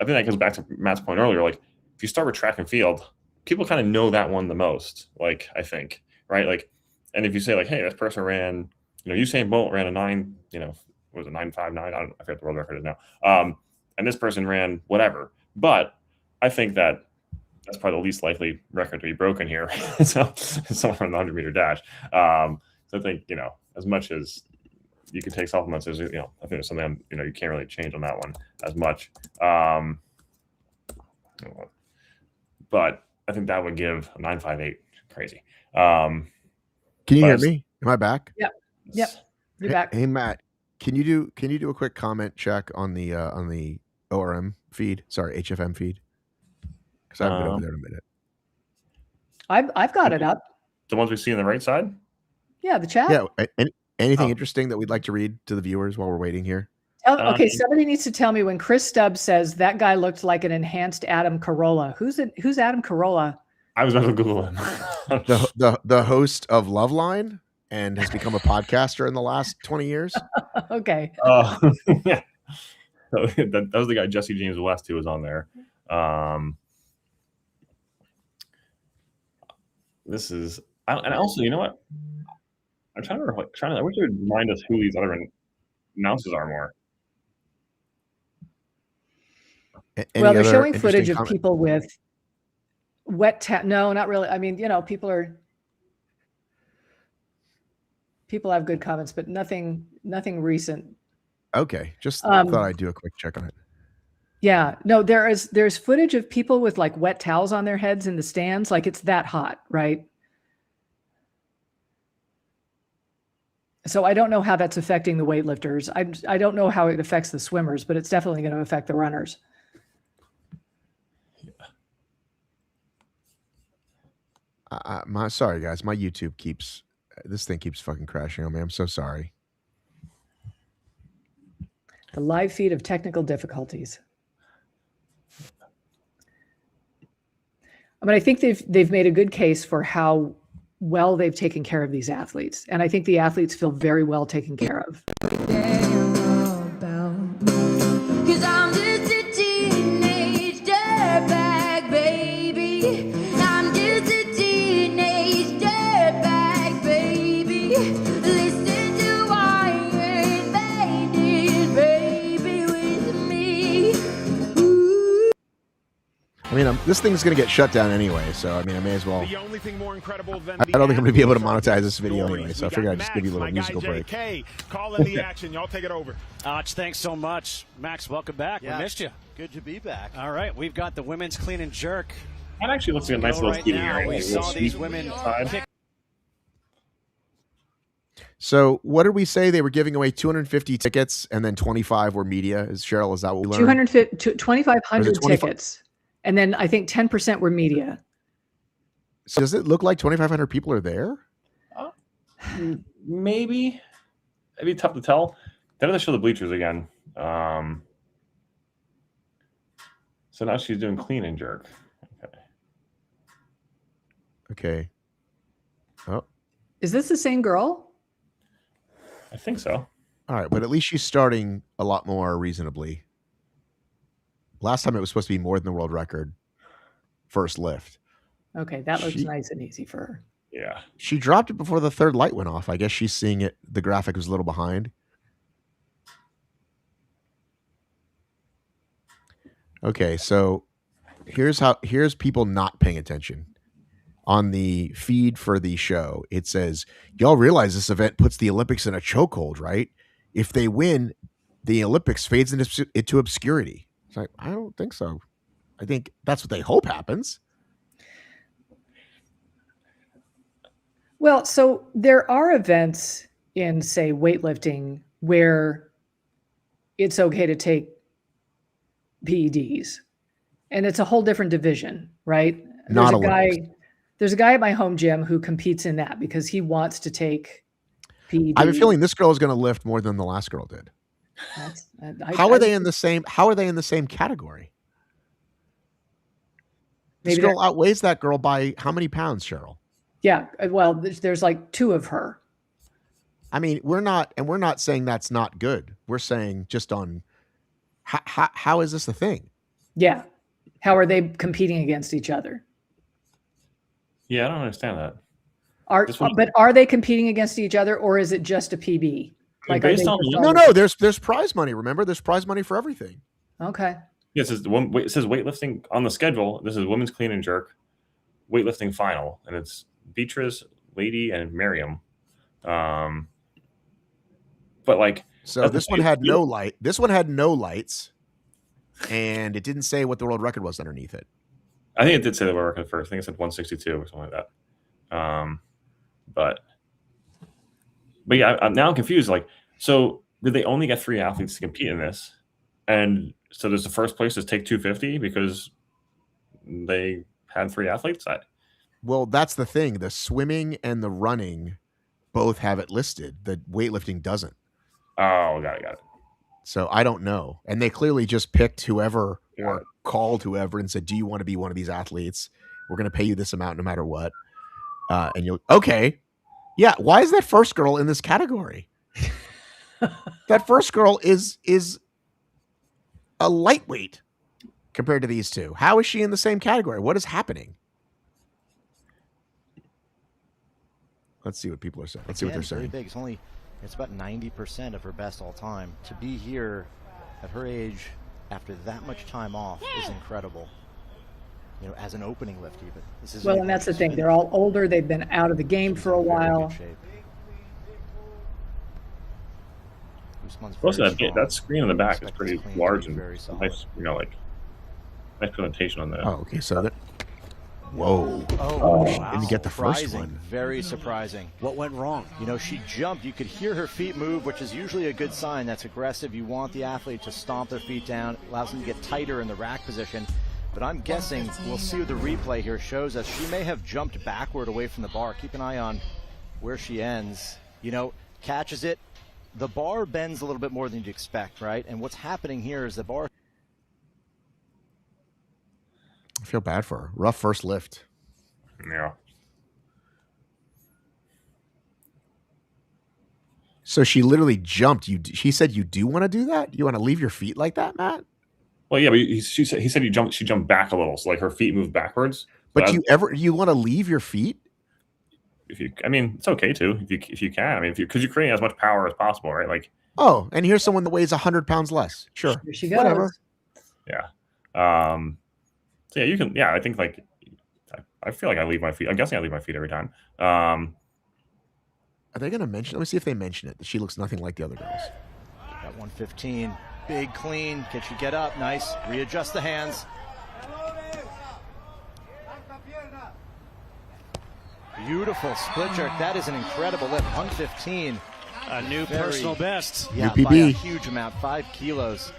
I think that goes back to Matt's point earlier. Like, if you start with track and field, people kind of know that one the most. Like, I think, right? Like, and if you say like, hey, this person ran, Usain Bolt ran a 9, what was it, 9.59? I forget what the world record is now. And this person ran whatever. But I think that's probably the least likely record to be broken here. So someone on the 100-meter dash. So I think, as much as you can take supplements, there's, I think there's something, you can't really change on that one as much. But I think that would give a 9.58 crazy. Can you hear me? Am I back? Yep. You're back. Hey Matt, can you do a quick comment check on the ORM feed? Sorry, HFM feed. Because I haven't been over there in a minute. I've got it up. The ones we see on the right side? Yeah, the chat. Yeah. Anything interesting that we'd like to read to the viewers while we're waiting here? Okay, somebody needs to tell me when Chris Stubbs says that guy looked like an enhanced Adam Carolla. Who's Adam Carolla? I was about to Google him. the host of Loveline and has become a podcaster in the last 20 years. Okay. Yeah. So that was the guy Jesse James West who was on there. This is, and also, you know what? I'm trying to remember. I wish they would remind us who these other announcers are more. Well, they're showing footage of people with wet towel. No, not really. I mean, people have good comments, but nothing recent. Okay, just thought I'd do a quick check on it. Yeah, no, there's footage of people with like wet towels on their heads in the stands, like it's that hot, right? So I don't know how that's affecting the weightlifters. I don't know how it affects the swimmers, but it's definitely going to affect the runners. Sorry guys, my YouTube this thing keeps fucking crashing on me. I'm so sorry. The live feed of technical difficulties. I mean, I think they've made a good case for how well they've taken care of these athletes, and I think the athletes feel very well taken care of. I mean, this thing's going to get shut down anyway, so I mean, I may as well. The only thing more incredible than I don't think I'm going to be able to monetize this video anyway, so I figured I'd just give you a little musical break. Call in the action. Y'all take it over. Thanks so much. Max, welcome back. Yeah, we missed you. Good to be back. All right, we've got the women's clean and jerk. That actually looks like a nice little feed here. We saw these women kick. So what did we say? They were giving away 250 tickets and then 25 were media. Cheryl, is that what we learned? 2,500 tickets. And then I think 10% were media. So does it look like 2,500 people are there? Maybe. It'd be tough to tell. Then they show the bleachers again. So now she's doing clean and jerk. Okay. Oh. Is this the same girl? I think so. All right, but at least she's starting a lot more reasonably. Last time it was supposed to be more than the world record first lift. Okay, that looks nice and easy for her. Yeah. She dropped it before the third light went off. I guess she's seeing it. The graphic was a little behind. Okay, so here's people not paying attention. On the feed for the show, it says, y'all realize this event puts the Olympics in a chokehold, right? If they win, the Olympics fades into obscurity. It's like, I don't think so. I think that's what they hope happens. Well, so there are events in, say, weightlifting where it's okay to take PEDs, and it's a whole different division, right? Not There's a guy at my home gym who competes in that because he wants to take PEDs. I have a feeling this girl is going to lift more than the last girl did. How are they in the same category? This girl outweighs that girl by how many pounds, Cheryl? Yeah, well, there's like 2 of her. I mean, we're not saying that's not good. We're saying just on how is this a thing? Yeah. How are they competing against each other? Yeah, I don't understand that. But are they competing against each other, or is it just a PB? Like no, there's prize money. Remember, there's prize money for everything. Okay. Yeah, it says weightlifting on the schedule. This is women's clean and jerk, weightlifting final, and it's Beatrice, Lady, and Miriam. But like, so this one had no light. This one had no lights, and it didn't say what the world record was underneath it. I think it did say the world record first. I think it said 162 or something like that. But yeah, I'm now confused. Like, so did they only get 3 athletes to compete in this? And so does the first place just take 250 because they had 3 athletes? Well, that's the thing. The swimming and the running both have it listed. The weightlifting doesn't. Oh, got it. So I don't know. And they clearly just picked whoever or called whoever and said, do you want to be one of these athletes? We're going to pay you this amount no matter what. And you'll, okay. Yeah. Why is that first girl in this category? That first girl is a lightweight compared to these two. How is she in the same category? What is happening? Let's see what people are saying. Let's see what they're saying. Very big. It's about 90% of her best all time. To be here at her age after that much time off is incredible. You know, as an opening lift even. This is and that's the thing. They're all older. They've been out of the game for a while. Also, that screen in the back is pretty large and nice, nice presentation on that. Oh, okay. So that. Whoa. Oh, wow. Didn't get the first one. Very surprising. What went wrong? You know, she jumped. You could hear her feet move, which is usually a good sign. That's aggressive. You want the athlete to stomp their feet down. It allows them to get tighter in the rack position. But I'm guessing, we'll see what the replay here shows us, she may have jumped backward away from the bar. Keep an eye on where she ends. You know, catches it. The bar bends a little bit more than you'd expect, right? And what's happening here is the bar. I feel bad for her. Rough first lift. Yeah. So she literally jumped. She said, "You do want to do that? You want to leave your feet like that, Matt?" Well, yeah, but he said she jumped back a little, so like her feet moved backwards. But you want to leave your feet? It's okay to if you can. I mean, because you're creating as much power as possible, right? Like, oh, and here's someone that weighs 100 pounds less. Sure, here she goes. Whatever. Yeah. So yeah, you can. Yeah, I think like I feel like I leave my feet. I'm guessing I leave my feet every time. Are they going to mention? Let me see if they mention it. That she looks nothing like the other girls. Got 115. Big clean. Can she get up? Nice. Readjust the hands. Beautiful split jerk. That is an incredible lift. 115. A new personal best. Yeah, new PB. by a huge amount. 5 kilos.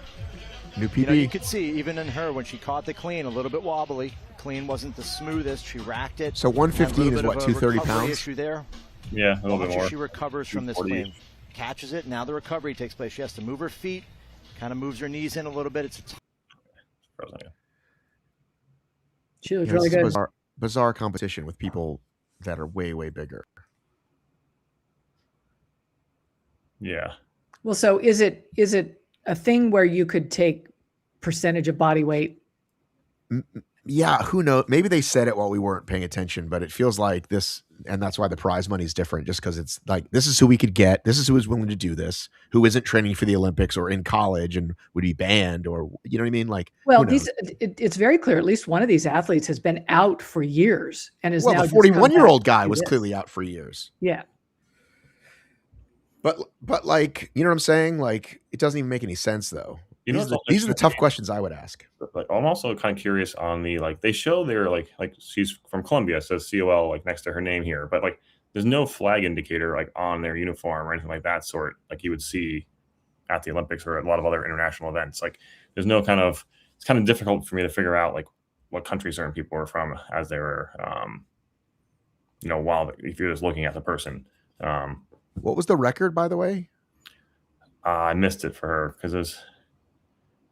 New PB. You know, you could see even in her when she caught the clean, a little bit wobbly. The clean wasn't the smoothest. She racked it. So 115 is what, 230 pounds? Issue there. Yeah, a little bit more. She recovers from this clean. Catches it. Now the recovery takes place. She has to move her feet. Kind of moves her knees in a little bit. It's she looks really good. Bizarre competition with people that are way, way bigger. Yeah. Well, so is it a thing where you could take percentage of body weight? Yeah, who knows? Maybe they said it while we weren't paying attention, but it feels like this, and that's why the prize money is different, just because it's like, this is who we could get. This is who is willing to do this, who isn't training for the Olympics or in college and would be banned, or, you know what I mean? Like, well, it's very clear. At least one of these athletes has been out for years and is now the 41-year-old guy was clearly out for years. Yeah. But like, you know what I'm saying? Like, it doesn't even make any sense though. These are the tough questions I would ask. Like, I'm also kind of curious on the, like, they show their like she's from Columbia, says COL like next to her name here, but like there's no flag indicator like on their uniform or anything like that sort, like you would see at the Olympics or a lot of other international events. Like there's no kind of it's kind of difficult for me to figure out like what country certain people are from as they were, while if you're just looking at the person. What was the record, by the way? I missed it for her because it was.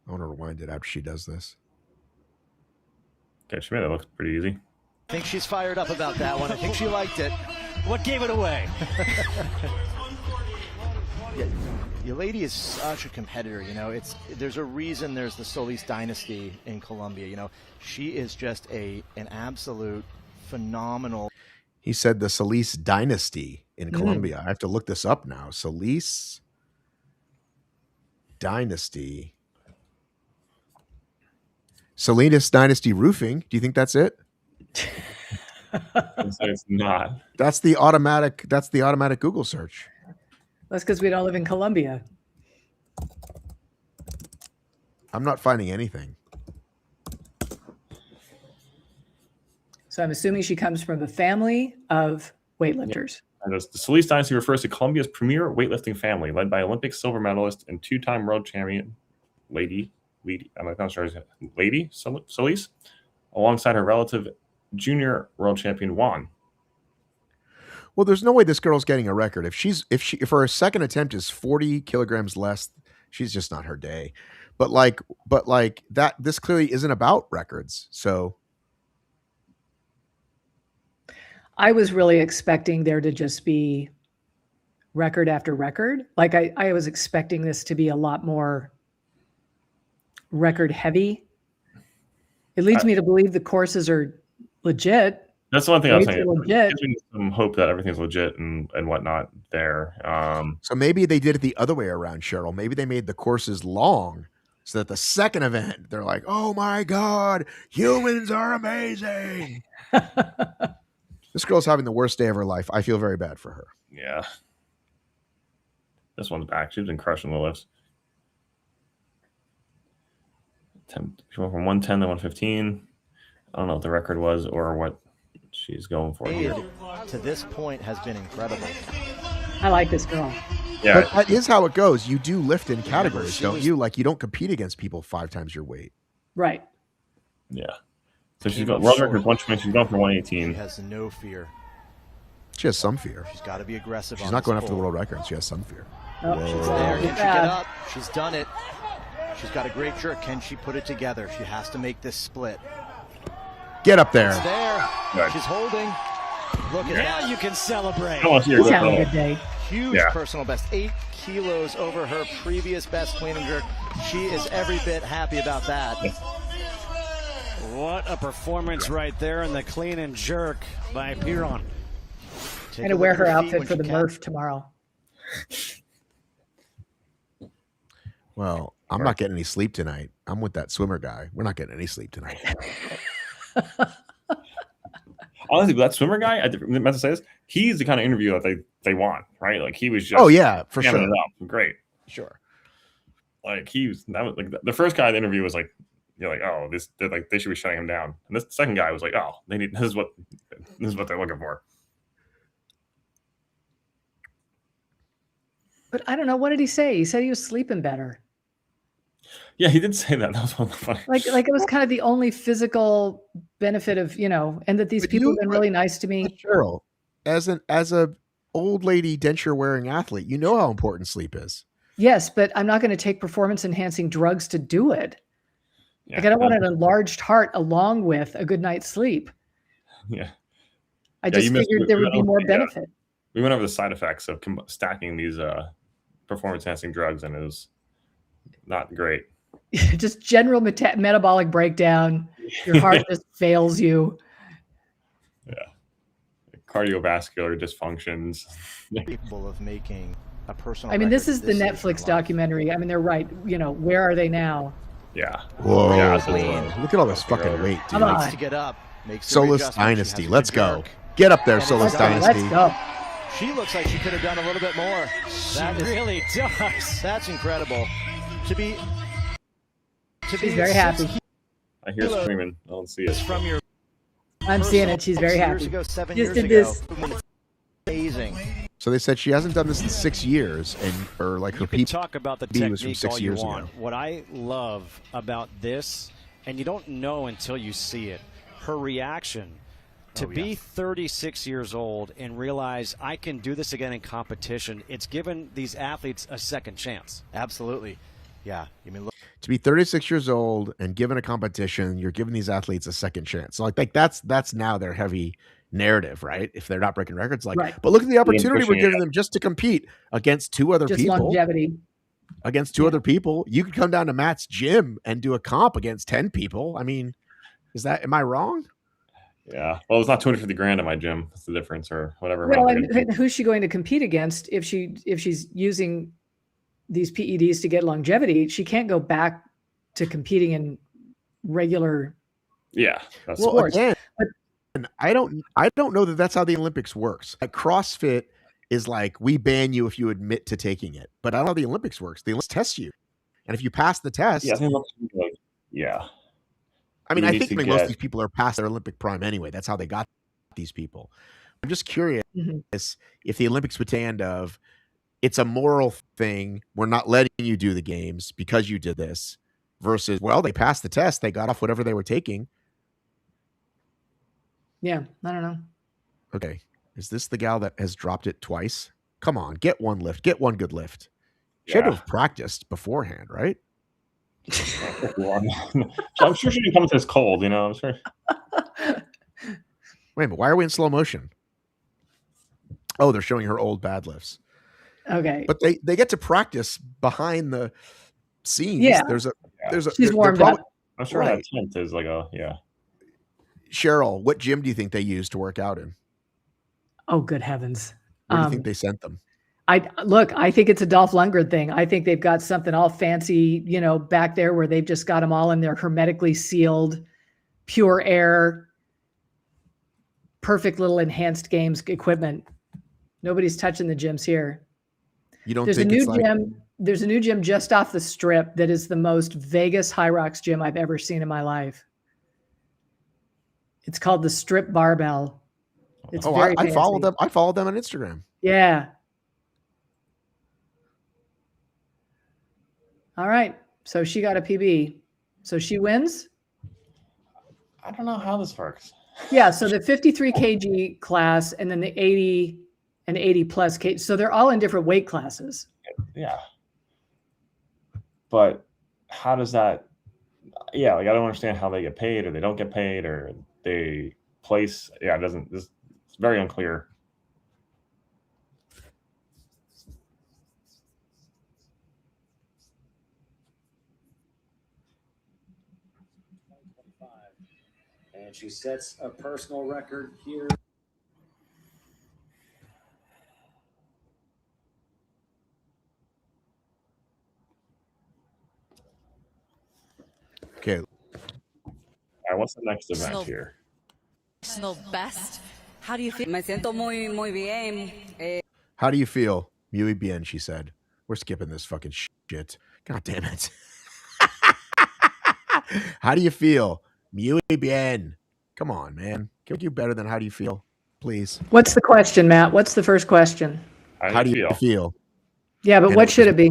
I want to rewind it after she does this. Okay, she made it look pretty easy. I think she's fired up about that one. I think she liked it. What gave it away? Yeah, your lady is such a competitor. There's a reason there's the Solis dynasty in Colombia. She is just an absolute phenomenal. He said the Solis dynasty in Colombia. I have to look this up now. Solis dynasty. Salinas Dynasty Roofing. Do you think that's it? It's not. That's the automatic Google search. That's because we don't live in Colombia. I'm not finding anything. So I'm assuming she comes from a family of weightlifters. And the Solis dynasty refers to Colombia's premier weightlifting family, led by Olympic silver medalist and two-time world champion Lady Solis, alongside her relative junior world champion Juan. Well, there's no way this girl's getting a record. If her second attempt is 40 kilograms less, she's just not her day. But that, this clearly isn't about records. So I was really expecting there to just be record after record. Like I was expecting this to be a lot more record heavy. It leads me to believe the courses are legit. That's the one thing I was saying. Legit. Gives me some hope that everything's legit and whatnot there. So maybe they did it the other way around, Cheryl. Maybe they made the courses long so that the second event, they're like, oh my God, humans are amazing. This girl's having the worst day of her life. I feel very bad for her. Yeah. This one's back. She's been crushing the lifts. She went from 110 to 115. I don't know what the record was or what she's going for here. To this point has been incredible. I like this girl. Yeah. But that is how it goes. You do lift in categories, don't you? Like, you don't compete against people 5 times your weight. Right. Yeah. So she's got world record 120. She's going for 118. She has no fear. She has some fear. She's got to be aggressive. She's not going after the world record. She has some fear. Oh, she's there. Can she get up? She's done it. She's got a great jerk. Can she put it together? She has to make this split. Get up there. It's there. Good. She's holding. Look at that. Now you can celebrate. She's having a good day. Huge personal best. 8 kilos over her previous best clean and jerk. She is every bit happy about that. What a performance right there in the clean and jerk by Piron. I'm going to wear her outfit for the Murph tomorrow. Well, I'm not getting any sleep tonight. I'm with that swimmer guy. We're not getting any sleep tonight. Honestly, that swimmer guy, I meant to say this, he's the kind of interview that they want, right? Like, he was just for sure. It up. Great. Sure. Like, that was like the first guy in the interview was like, you're like, oh, they should be shutting him down. And this second guy was like, oh, this is what they're looking for. But I don't know. What did he say? He said he was sleeping better. Yeah, he did say that. That was one of the funny. Like it was kind of the only physical benefit of, and that these people have been really nice to me. Cheryl, as a old lady denture wearing athlete, you know how important sleep is. Yes, but I'm not going to take performance enhancing drugs to do it. Yeah, like I don't want an enlarged heart along with a good night's sleep. Yeah. I just figured there would be more benefit. We went over the side effects of stacking these performance enhancing drugs, and it was not great. Just general metabolic breakdown. Your heart just fails you. Yeah. Cardiovascular dysfunctions. Capable of making a personal. I mean, this is the Netflix documentary. I mean, they're right. Where are they now? Yeah. Whoa. Yeah, look at all this fucking weight, dude. Come on. To get up. Solis Dynasty. Let's go. Get up there, Solis Dynasty. Let's go. She looks like she could have done a little bit more. She really does. That's incredible. She's very happy. I hear screaming. I don't see it. I'm seeing it. She's very happy. 7 Just years did ago. this. Amazing. So they said she hasn't done this in 6 years, and or like her You can talk about the PB was from technique 6 all you years want. ago. What I love about this, and you don't know until you see it, her reaction to be 36 years old and realize I can do this again in competition. It's given these athletes a second chance. Absolutely. Yeah. I mean, look. To be 36 years old and given a competition, you're giving these athletes a second chance. So like that's now their heavy narrative, right? If they're not breaking records, like, Right. but look at the opportunity we're giving them just to compete against two other Just people. longevity. Against two other people. You could come down to Matt's gym and do a comp against 10 people. I mean, am I wrong? Yeah. Well, it's not 250 grand in my gym. That's the difference, or whatever. Well, and who's she going to compete against if she's using these PEDs to get longevity? She can't go back to competing in regular. Yeah. That's sports. Again, I don't know that that's how the Olympics works. Like CrossFit is like, we ban you if you admit to taking it. But I don't know how the Olympics works. The Olympics test you. And if you pass the test. Yeah. I mean, I think most of these people are past their Olympic prime anyway. That's how they got these people. I'm just curious if the Olympics would stand of, it's a moral thing. We're not letting you do the games because you did this, versus, well, they passed the test. They got off whatever they were taking. Yeah, I don't know. Okay. Is this the gal that has dropped it twice? Come on, get one lift. Get one good lift. She had to have practiced beforehand, right? I'm sure she didn't come to this cold, you know. I'm sure. Wait a minute. Why are we in slow motion? Oh, they're showing her old bad lifts. Okay. But they get to practice behind the scenes. Yeah. She's warmed up. I'm sure that tent is like Cheryl, what gym do you think they use to work out in? Oh, good heavens. Where do you think they sent them? I think it's a Dolph Lundgren thing. I think they've got something all fancy, back there where they've just got them all in their hermetically sealed, pure air, perfect little enhanced games equipment. Nobody's touching the gyms here. You don't There's think a new it's like... gym. There's a new gym just off the strip that is the most Vegas Hyrox gym I've ever seen in my life. It's called the Strip Barbell. It's very I follow fancy. them. I follow them on Instagram. Yeah. All right. So she got a PB. So she wins? I don't know how this works. Yeah. So the 53 kg class and then the 80 and 80 plus kg. So they're all in different weight classes. Yeah. But how does that? Yeah. Like, I don't understand how they get paid, or they don't get paid, or they place. Yeah. It doesn't. It's very unclear. And she sets a personal record here. Okay. All right, what's the next event here? Personal best. How do you feel? Me siento muy bien. How do you feel? Muy bien, she said. We're skipping this fucking shit. God damn it. How do you feel? Muy bien. Come on, man. Can we do better than how do you feel? Please. What's the question, Matt? What's the first question? How do you feel? Yeah, but what should it be?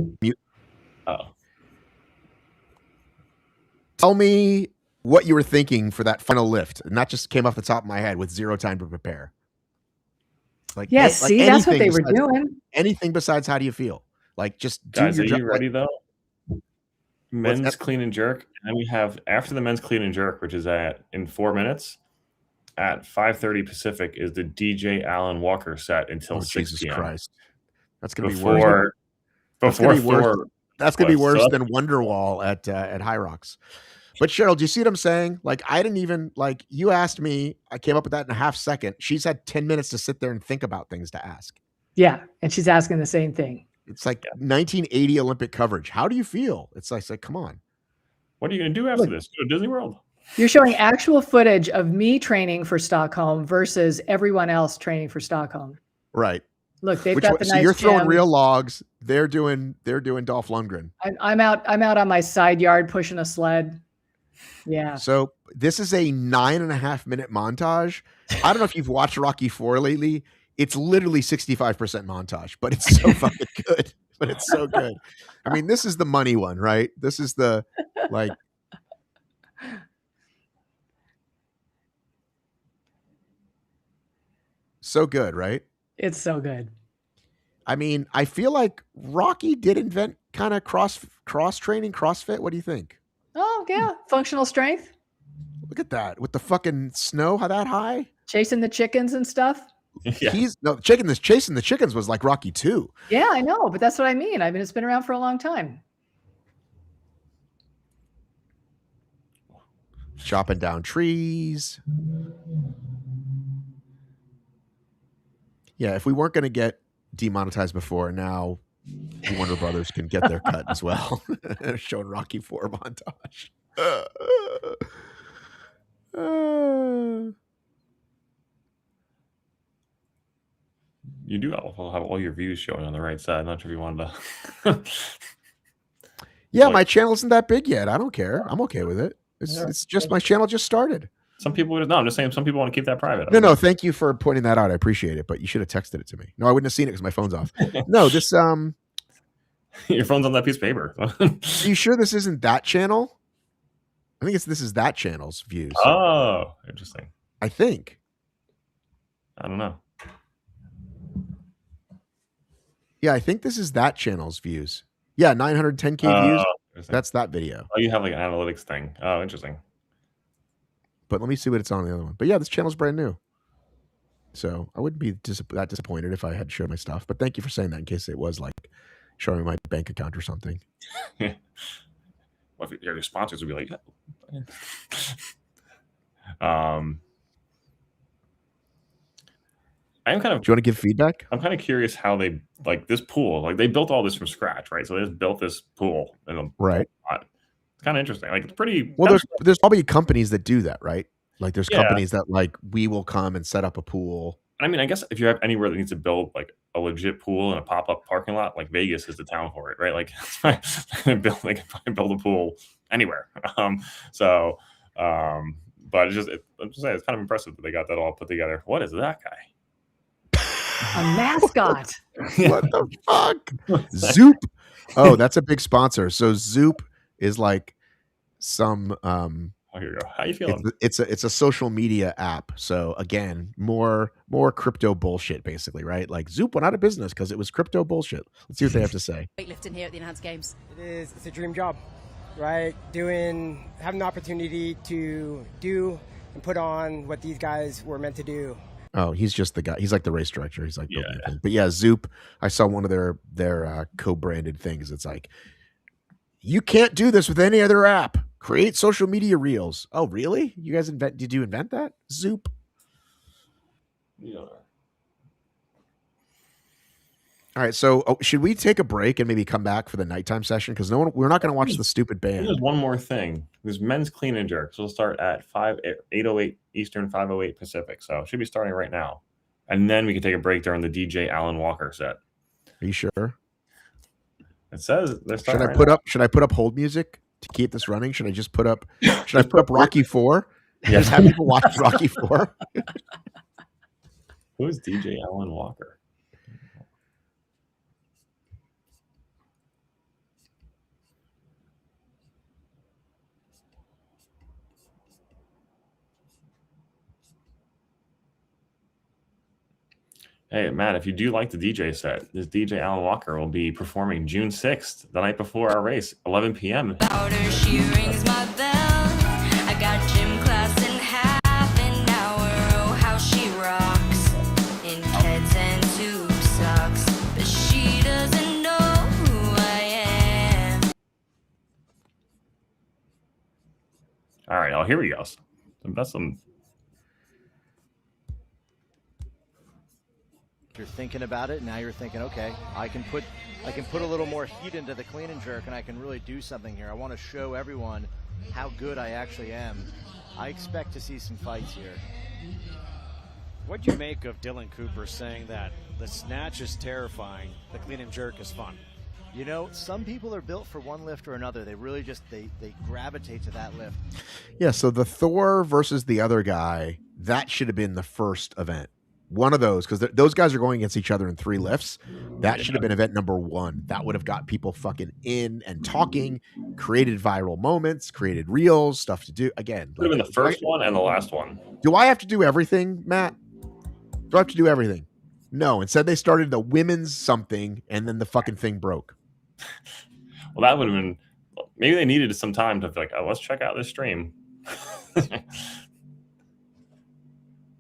Tell me what you were thinking for that final lift, and that just came off the top of my head with zero time to prepare. Like, yes, like see, that's what they were besides, doing. Anything besides how do you feel? Like, just do Guys, your are job. you ready though? Men's that? clean and jerk, and then we have after the men's clean and jerk, which is in 4 minutes at 5:30 Pacific, is the DJ Alan Walker set until 6 Jesus p.m. Christ, that's gonna be worse. That's gonna be worse than Wonderwall at Hyrox. But Cheryl, do you see what I'm saying? Like, I didn't even you asked me, I came up with that in a half second. She's had 10 minutes to sit there and think about things to ask. Yeah, and she's asking the same thing. It's like 1980 Olympic coverage. How do you feel? It's like come on. What are you going to do after this? Go to Disney World. You're showing actual footage of me training for Stockholm versus everyone else training for Stockholm. Right. Look, they've got the so nice you're throwing gym. real logs. They're doing Dolph Lundgren. I'm out on my side yard pushing a sled. Yeah. So this is a 9.5 minute montage. I don't know if you've watched Rocky IV lately. It's literally 65% montage, but it's so fucking good. But it's so good. I mean, this is the money one, right? This is the like. So good, right? It's so good. I mean, I feel like Rocky did invent kind of cross training, CrossFit. What do you think? Oh yeah, functional strength. Look at that with the fucking snow, how that high? Chasing the chickens and stuff. Yeah. Chasing the chickens was like Rocky 2. Yeah, I know, but that's what I mean. I mean, it's been around for a long time. Chopping down trees. Yeah, if we weren't going to get demonetized before, now the Warner Brothers can get their cut as well. Showing Rocky 4 montage. You do have all your views showing on the right side. Not sure if you wanted to. Yeah, my channel isn't that big yet. I don't care. I'm okay with it. It's just my channel just started. Some people no, I'm just saying some people want to keep that private. No, thank you for pointing that out. I appreciate it, but you should have texted it to me. No, I wouldn't have seen it because my phone's off. No, this your phone's on that piece of paper. Are you sure this isn't that channel? I think this is that channel's views. Oh, interesting. I think. I don't know. Yeah, I think this is that channel's views. Yeah, 910K views. That's that video. Oh, you have like an analytics thing. Oh, interesting. But let me see what it's on the other one. But yeah, this channel's brand new. So I wouldn't be that disappointed if I had showed my stuff. But thank you for saying that in case it was like showing me my bank account or something. Well, if your sponsors would be like, I'm kind of. Do you want to give feedback? I'm kind of curious how they like this pool. Like they built all this from scratch, right? So they just built this pool in a right. It's kind of interesting. Like it's pretty. Well, there's probably companies that do that, right? Like there's companies that like we will come and set up a pool. I mean, I guess if you have anywhere that needs to build like a legit pool and a pop-up parking lot, like Vegas is the town for it, right? Like they can build a pool anywhere. But it's just I'm just saying it's kind of impressive that they got that all put together. What is that guy? A mascot. What the fuck? Zoop. Oh, that's a big sponsor. So Zoop is like some oh, here you go. How you feeling? It's a social media app. So again, more crypto bullshit, basically, right? Like Zoop went out of business because it was crypto bullshit. Let's see what they have to say. Weightlifting here at the Enhanced Games. It's a dream job, right? Having the opportunity to do and put on what these guys were meant to do. Oh, he's just the guy. He's like the race director. He's like, but yeah, Zoop. I saw one of their co-branded things. It's like, you can't do this with any other app. Create social media reels. Oh, really? You guys did you invent that? Zoop. Yeah. All right. So should we take a break and maybe come back for the nighttime session? Because we're not going to watch the stupid band. There's one more thing. There's men's clean and jerk. So we'll start at 8:08 Eastern, 5:08 Pacific. So it should be starting right now. And then we can take a break during the DJ Alan Walker set. Are you sure? It says they're starting. Should I put up hold music to keep this running? Should I just put up Rocky 4? Yeah. Just have people watch Rocky 4? Who is DJ Alan Walker? Hey, Matt, if you do like the DJ set, this DJ Alan Walker will be performing June 6th, the night before our race, 11 p.m. She rings my bell. I got gym class in half an hour. Oh, how she rocks in Keds and tube socks. But she doesn't know who I am. All right, here he goes. That's some. You're thinking about it. Now you're thinking, okay, I can put a little more heat into the clean and jerk, and I can really do something here. I want to show everyone how good I actually am. I expect to see some fights here. What'd you make of Dylan Cooper saying that the snatch is terrifying, the clean and jerk is fun? You know, some people are built for one lift or another. They really just they gravitate to that lift. Yeah. So the Thor versus the other guy, that should have been the first event. One of those, because those guys are going against each other in 3 lifts. That should have been event number 1. That would have got people fucking in and talking, created viral moments, created reels, stuff to do. Again, Could have been the first one and the last one. Do I have to do everything, Matt? Do I have to do everything? No. Instead, they started the women's something, and then the fucking thing broke. Well, that would have been. Maybe they needed some time to be like, oh, let's check out this stream. But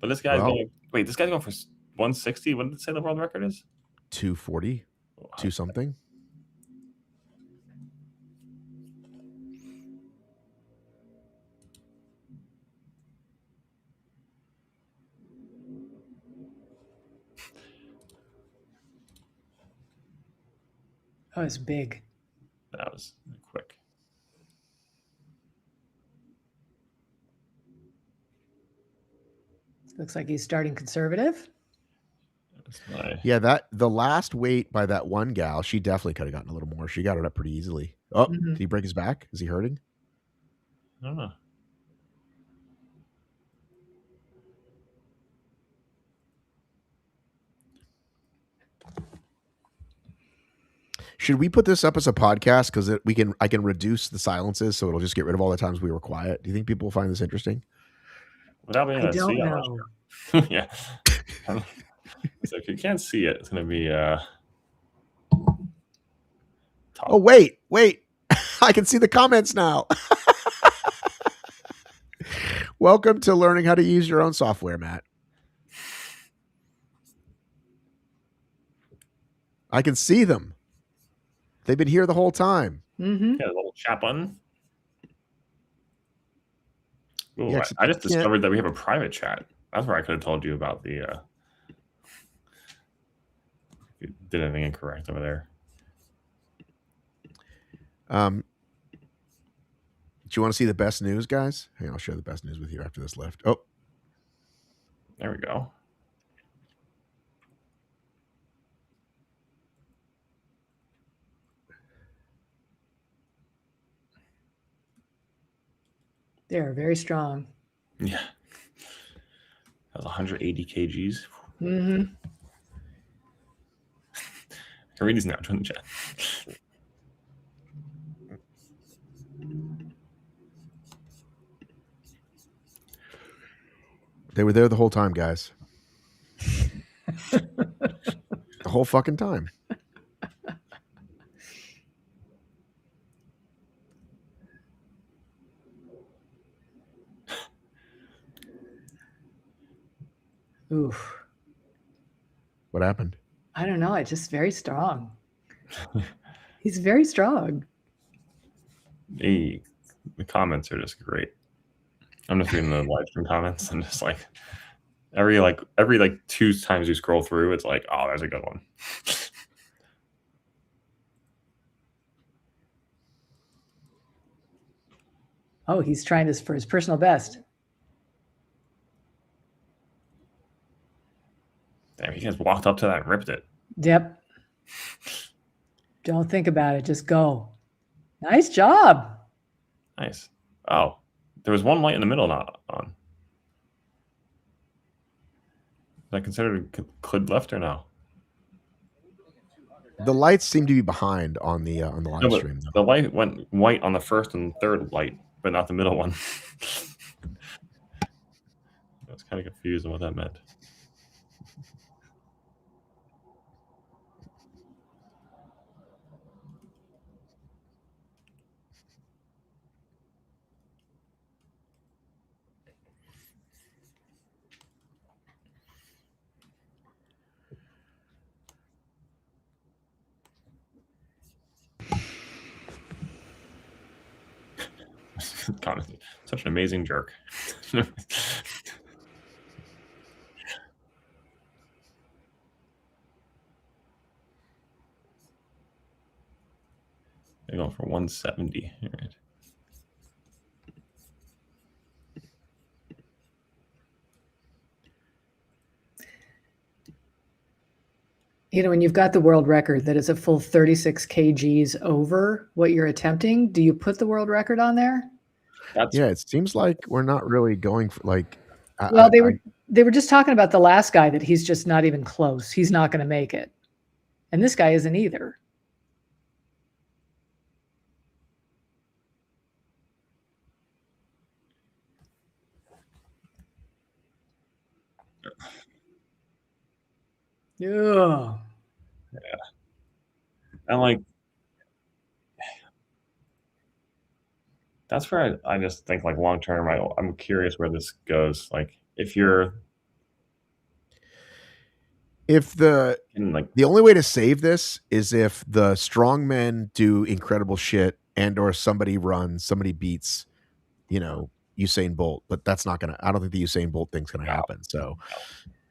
this guy's going. Wait, this guy's going for 160. What did it say the world record is? 240, 2 something. Oh, it's big. That was quick. Looks like he's starting conservative. Yeah, the last weight by that one gal, she definitely could have gotten a little more. She got it up pretty easily. Oh, did he break his back? Is he hurting? I don't know. Should we put this up as a podcast because I can reduce the silences so it'll just get rid of all the times we were quiet? Do you think people will find this interesting? Without being I don't know. Yeah. So if you can't see it, it's going to be. Oh wait! I can see the comments now. Welcome to learning how to use your own software, Matt. I can see them. They've been here the whole time. Mm-hmm. Yeah, the little chat button. Ooh, Yeah, I just discovered that we have a private chat. That's where I could have told you about the. If you did anything incorrect over there. Do you want to see the best news, guys? Hey, I'll share the best news with you after this lift. Oh, there we go. They are very strong. Yeah. That was 180 kgs. Mm-hmm. I can read these now. Join the chat. they were there the whole time, guys. The whole fucking time. Oof. What happened? I don't know. It's just very strong. He's very strong. The comments are just great. I'm just reading the live stream comments and just like every 2 times you scroll through, it's like, oh, there's a good one. Oh, he's trying this for his personal best. Damn, he just walked up to that and ripped it. Yep. Don't think about it. Just go. Nice job. Nice. Oh, there was one light in the middle not on. Is that considered a cleared left or no? The lights seem to be behind on the live stream. The light went white on the first and third light, but not the middle one. I was kind of confused on what that meant. God, such an amazing jerk. They're going for 170. All right. You know, when you've got the world record that is a full 36 kgs over what you're attempting, do you put the world record on there? Yeah, it seems like we're not really going for Well, they were just talking about the last guy that he's just not even close. He's not going to make it, and this guy isn't either. Yeah. And like, that's where I just think like long term, I'm curious where this goes. Like if the only way to save this is if the strongmen do incredible shit and or somebody beats, Usain Bolt, but that's not gonna. I don't think the Usain Bolt thing's gonna happen. So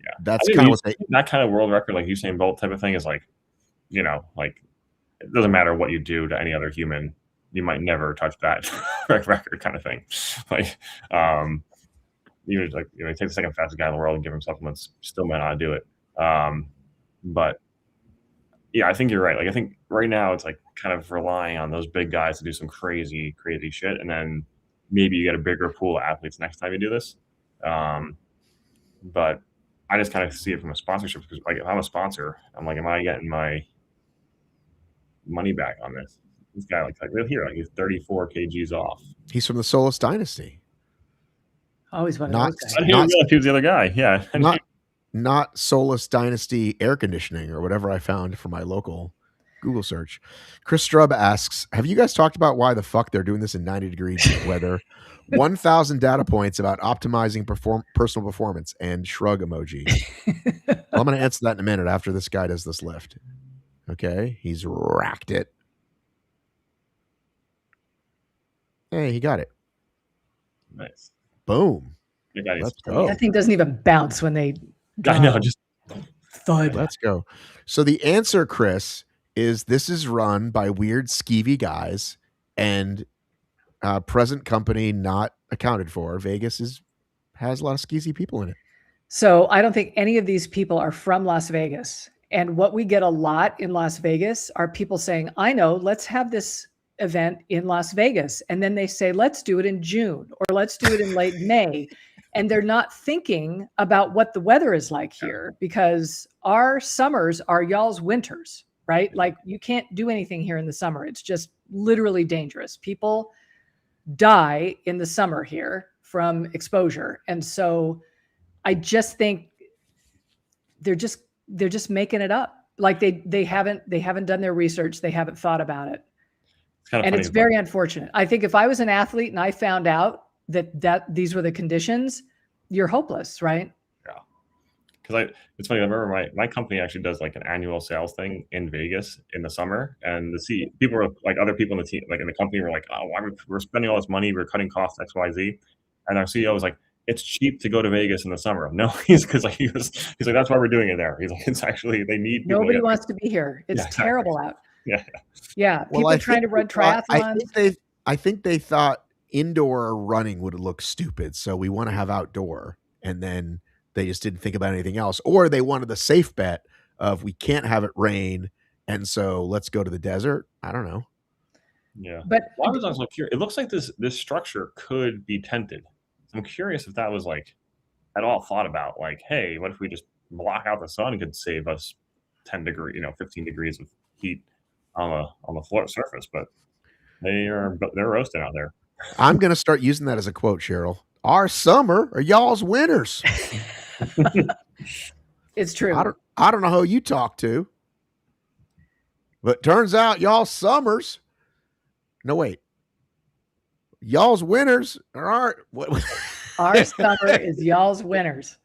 yeah, that's kind of what that kind of world record, like Usain Bolt type of thing, is like, like it doesn't matter what you do to any other human, you might never touch that record kind of thing. Like, take the second fastest guy in the world and give him supplements, still might not do it. But yeah, I think you're right. Like, I think right now it's like kind of relying on those big guys to do some crazy shit, and then maybe you get a bigger pool of athletes next time you do this. But I just kind of see it from a sponsorship, because like if I'm a sponsor, I'm like, am I getting my money back on this? This guy like here, like he's 34 kgs off. He's from the Solus dynasty. Always one of Not, those guys. I didn't realize he was the other guy. Yeah. Not Solus Dynasty air conditioning or whatever I found for my local Google search. Chris Strub asks, have you guys talked about why the fuck they're doing this in 90-degree weather? 1,000 data points about optimizing personal performance, and shrug emoji. I'm going to answer that in a minute after this guy does this lift. Okay. He's racked it. Hey, he got it. Nice. Boom. Let's go. That thing doesn't even bounce when they I know, just thud. Let's go. So the answer, Chris, is this is run by weird skeevy guys, and present company not accounted for. Vegas has a lot of skeezy people in it. So I don't think any of these people are from Las Vegas. And what we get a lot in Las Vegas are people saying, I know, let's have this event in Las Vegas. And then they say, let's do it in June, or let's do it in late May. And they're not thinking about what the weather is like here, because our summers are y'all's winters, right? Like you can't do anything here in the summer. It's just literally dangerous. People die in the summer here from exposure. And so I just think they're just making it up. Like they haven't done their research. They haven't thought about it. And it's very unfortunate. I think if I was an athlete and I found out that these were the conditions, you're hopeless, right? Yeah. Because it's funny. I remember my company actually does like an annual sales thing in Vegas in the summer, and people were like, other people in the team, like in the company, were like, oh, we're spending all this money, we're cutting costs X, Y, Z, and our CEO was like, it's cheap to go to Vegas in the summer. No, he's like that's why we're doing it there. He's like, it's actually they need people. Nobody wants to be here. It's terrible out. Yeah. Yeah. People trying to run triathlons. I think they thought indoor running would look stupid, so we want to have outdoor, and then they just didn't think about anything else, or they wanted the safe bet of we can't have it rain, and so let's go to the desert. I don't know. Yeah, but I was also curious. It looks like this structure could be tented. I'm curious if that was like at all thought about. Like, hey, what if we just block out the sun? It could save us 10 degrees, 15 degrees of heat on the floor surface, but they're roasting out there. I'm going to start using that as a quote, Cheryl. Our summer are y'all's winters. It's true. I don't know who you talk to, but turns out y'all's summers. No, wait. Y'all's winters are our summer is y'all's winters.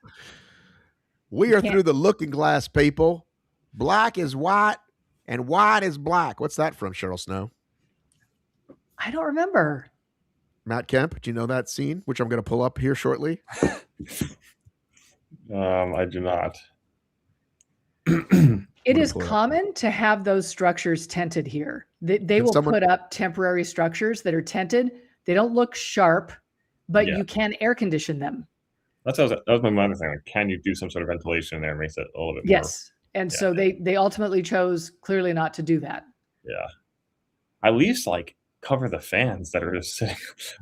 We are through the looking glass, people. Black is white and white is black. What's that from, Cheryl Snow? I don't remember. Matt Kemp, do you know that scene, which I'm going to pull up here shortly? I do not. It is common to have those structures tented here. They will put up temporary structures that are tented. They don't look sharp, but you can air condition them. That was my other thing. Like, can you do some sort of ventilation there? Makes it a little bit more. Yes. And so they ultimately chose clearly not to do that. Yeah. At least like cover the fans that are just sitting.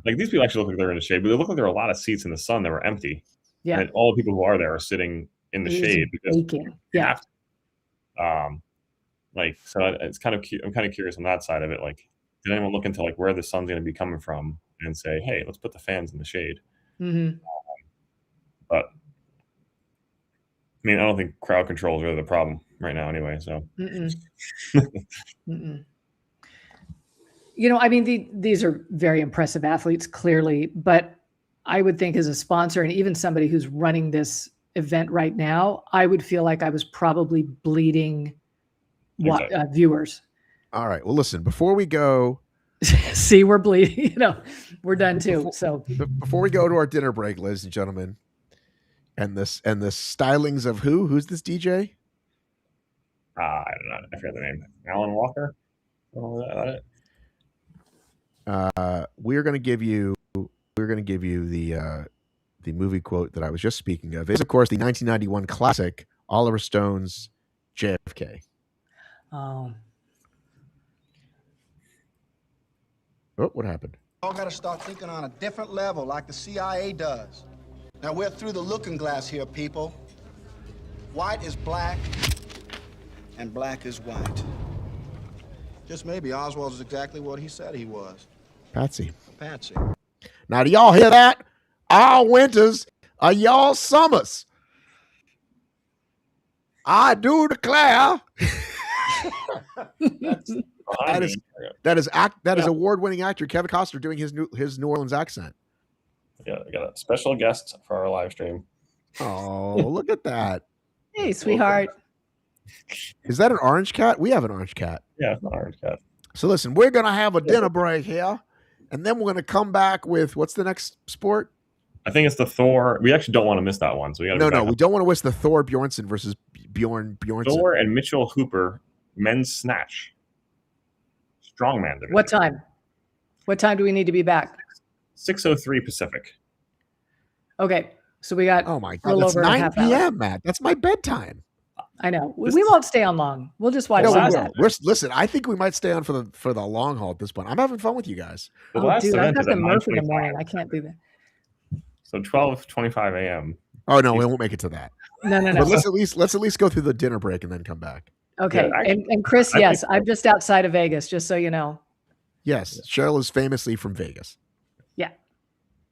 Like these people actually look like they're in the shade, but they look like there are a lot of seats in the sun that were empty. Yeah. And all the people who are there are sitting in the shade because baking. Yeah. Like, so it's kind of, I'm kind of curious on that side of it. Like, did anyone look into like where the sun's going to be coming from and say, hey, let's put the fans in the shade? Mm-hmm. But I mean, I don't think crowd control is really the problem right now anyway. So, You know, I mean, these are very impressive athletes, clearly, but I would think as a sponsor and even somebody who's running this event right now, I would feel like I was probably bleeding viewers. All right. Well, listen, before we go, see, we're bleeding, you know, we're done too. So before we go to our dinner break, ladies and gentlemen, and the stylings of who's this DJ? I don't know. I forget the name. Alan Walker. We're going to give you the movie quote that I was just speaking of. Is of course the 1991 classic Oliver Stone's JFK. Oh, what happened? All got to start thinking on a different level, like the CIA does. Now we're through the looking glass here, people. White is black, and black is white. Just maybe Oswald is exactly what he said he was. Patsy. Patsy. Now, do y'all hear that? Our winters are y'all summers. I do declare. that is award-winning actor Kevin Costner doing his New Orleans accent. Yeah, we got a special guest for our live stream. Oh, look at that! Hey, sweetheart. Is that an orange cat? We have an orange cat. Yeah, it's an orange cat. So listen, we're gonna have a dinner break here, and then we're gonna come back with what's the next sport? I think it's the Thor. We actually don't want to miss that one, so we got no. We don't want to miss the Thor Bjornsson versus Bjornsson. Thor and Mitchell Hooper men's snatch. Strongman division. What time? What time do we need to be back? 6:03 Pacific. Okay, so we got. Oh my God, that's 9 p.m., Matt. That's my bedtime. I know. We won't stay on long. We'll just watch. Listen, I think we might stay on for the long haul at this point. I'm having fun with you guys. Oh, dude, I've got the Murph in the morning. I can't do that. So 12:25 a.m. Oh no, we won't make it to that. No. But let's at least go through the dinner break and then come back. Okay, yeah, and Chris, yes, I'm just outside of Vegas, just so you know. Yes, Cheryl is famously from Vegas. Yeah.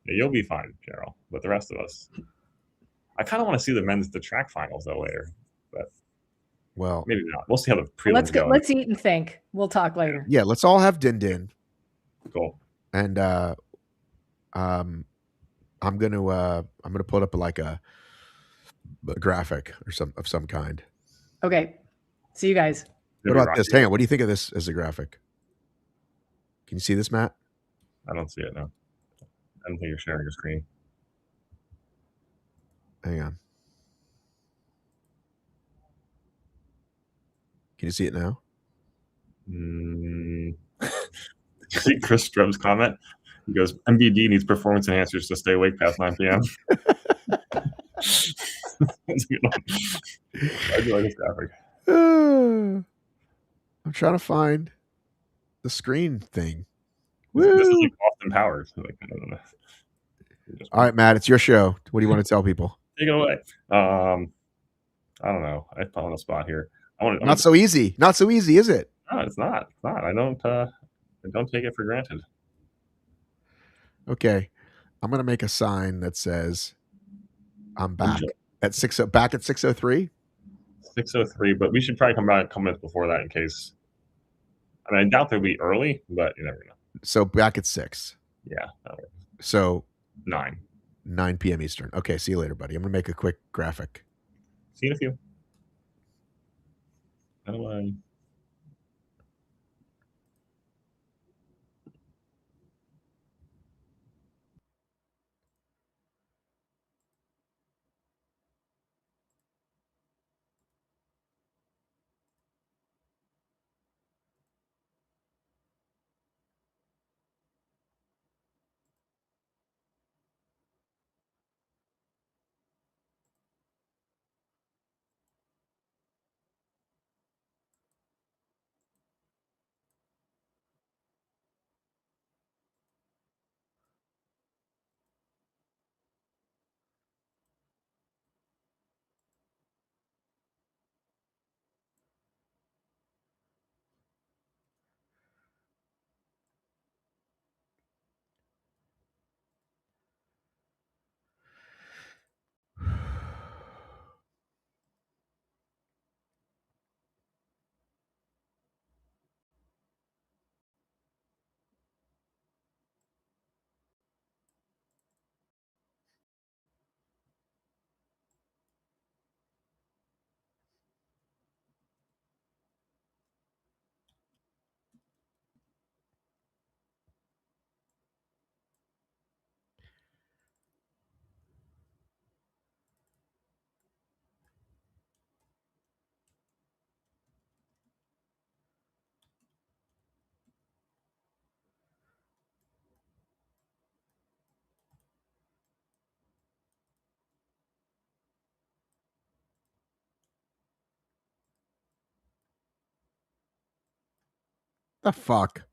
You'll be fine, Cheryl. But the rest of us, I kind of want to see the track finals though later, but maybe not. We'll see how the prelims go. Let's eat and think. We'll talk later. Yeah, let's all have din. Cool. And I'm gonna put up like a graphic or of some kind. Okay. See you guys. What about this? Hang on. What do you think of this as a graphic? Can you see this, Matt? I don't see it now. I don't think you're sharing your screen. Hang on. Can you see it now? Did you see Chris Strum's comment? He goes, MBD needs performance enhancers to stay awake past 9 p.m. I do like this graphic. I'm trying to find the screen thing. This is like Austin Powers. Like, I don't know. All right, Matt, it's your show. What do you want to tell people? Take it away. I don't know. I put on a spot here. Not so easy. Not so easy, is it? No, it's not. It's not. I don't take it for granted. Okay, I'm gonna make a sign that says, "I'm back at 6:03." 6:03, but we should probably come in before that in case. I mean, I doubt they'll be early, but you never know. So back at 6. Yeah. So 9 p.m. Eastern. Okay, see you later, buddy. I'm gonna make a quick graphic. See you in a few. How do I? The fuck?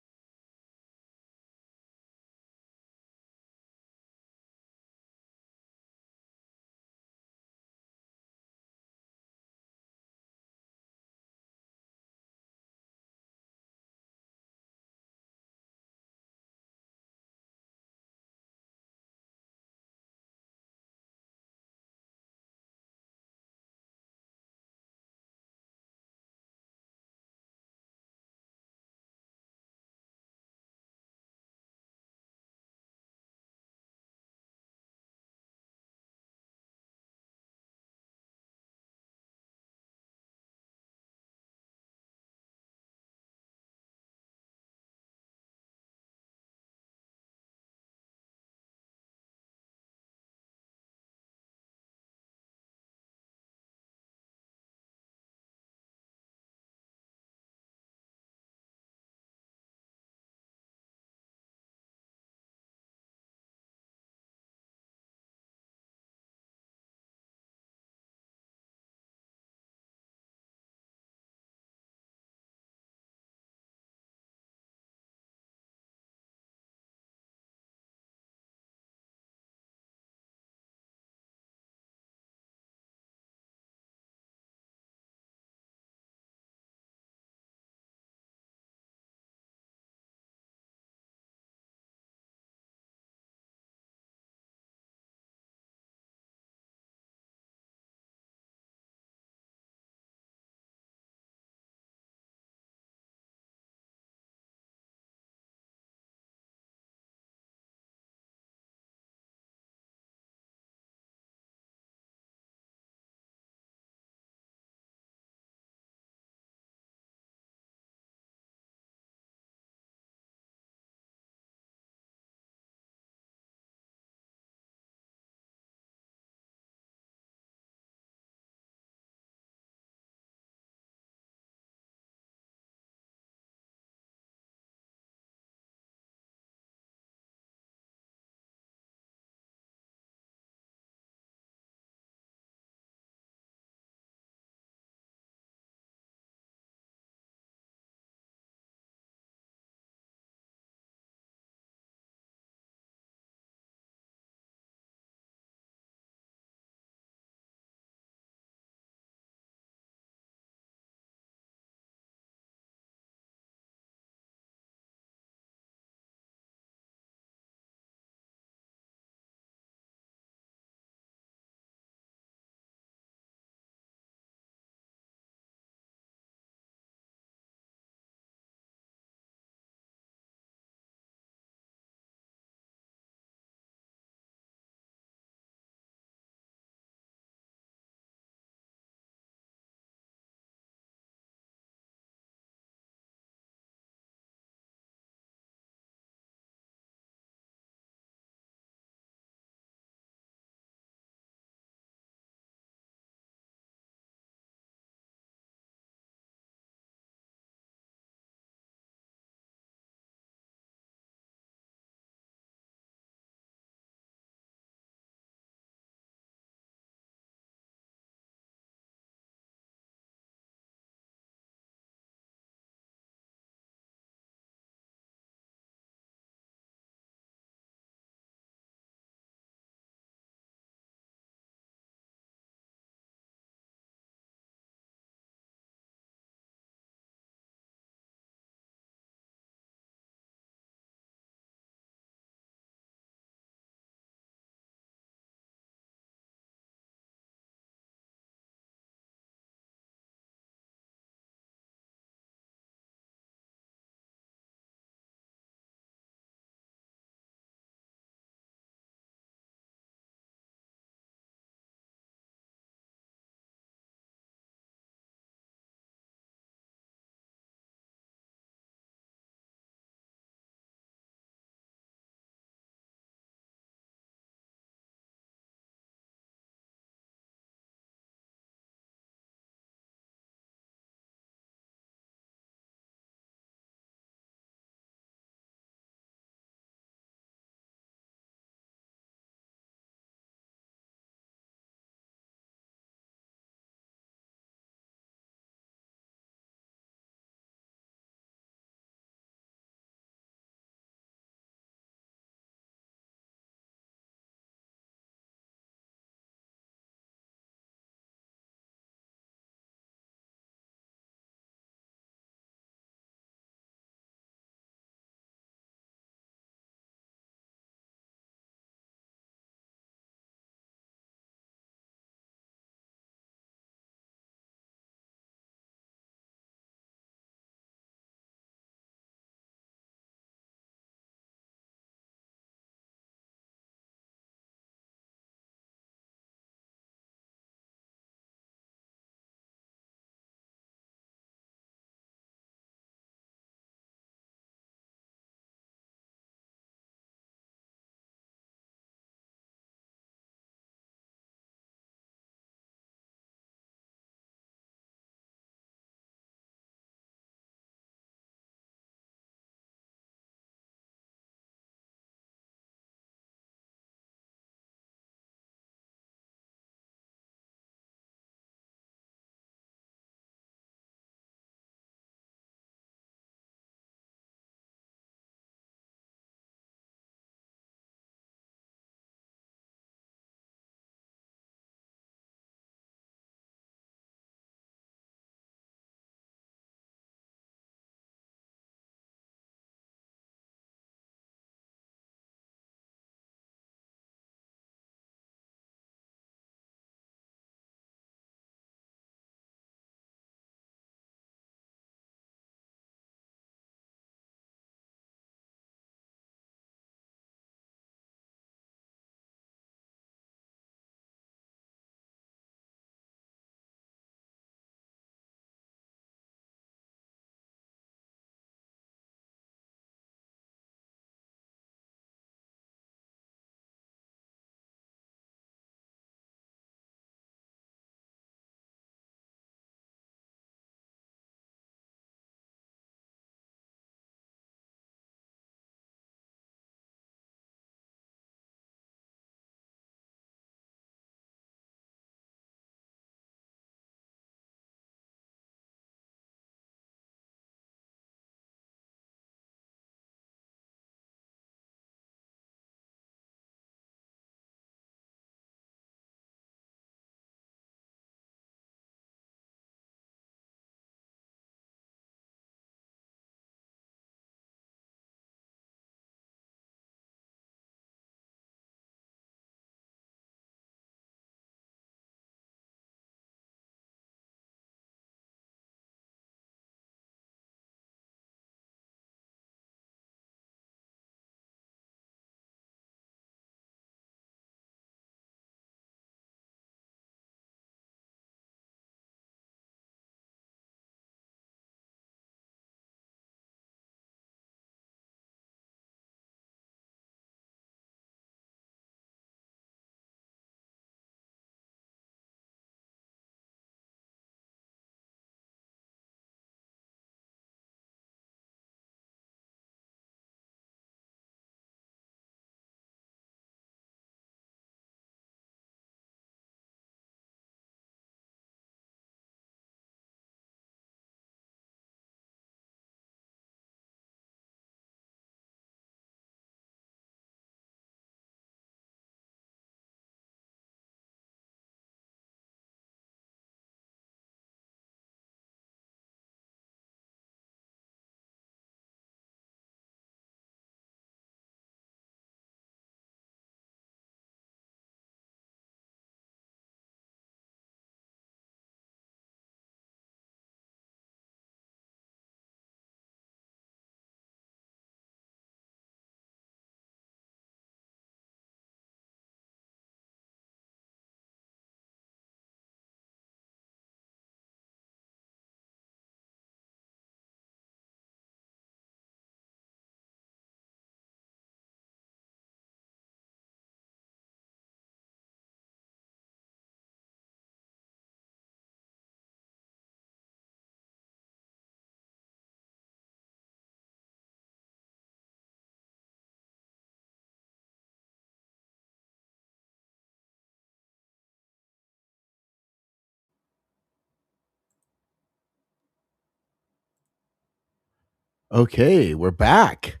Okay, we're back.